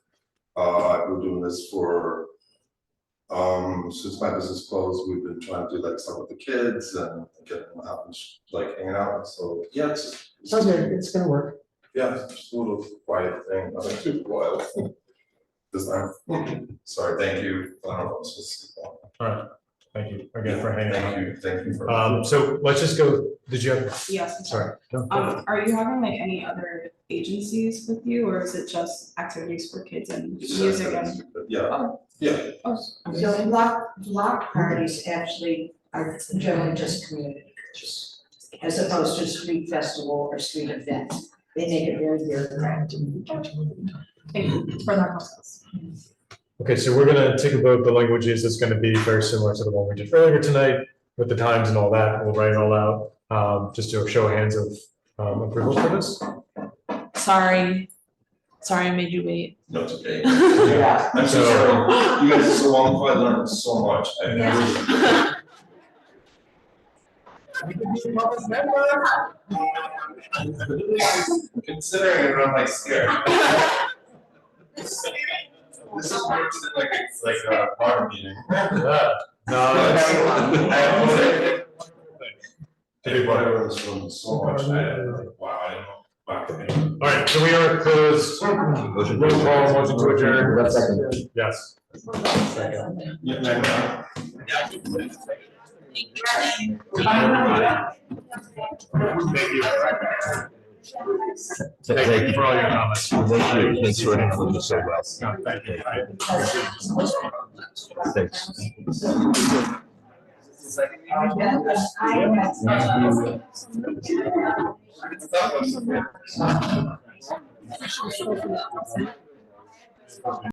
I've been doing this for, since my business closed, we've been trying to do like stuff with the kids and get them out and like hanging out, so, yeah, it's. Sounds good, it's gonna work. Yeah, it's just a little quiet thing, nothing too wild this time. Sorry, thank you. I don't know if I'm supposed to speak on. All right, thank you again for hanging out. Thank you for. So let's just go, did you have? Yes, I'm Sorry. No. Are you having like any other agencies with you, or is it just activities for kids and music and? Yeah, yeah. So block parties actually are generally just community groups, as opposed to street festival or street event. They make it very bureaucratic. Thank you for that process. Okay, so we're gonna take a vote. The language is gonna be very similar to the one we did earlier tonight with the times and all that. We'll write it all out. Just do a show of hands of approval for this. Sorry I made you wait. No, it's okay. Yeah. I'm so sorry. You guys are so long, I learned so much. Considering it, I'm like scared. This is worse than like a bar meeting. Everyone was doing so much. Wow, I don't know. Wow. All right, so we are closed. Roll call, motion to adjourn. Yes. Thank you for all your comments. Thank you. Thanks for including us so well. Thank you. Thanks.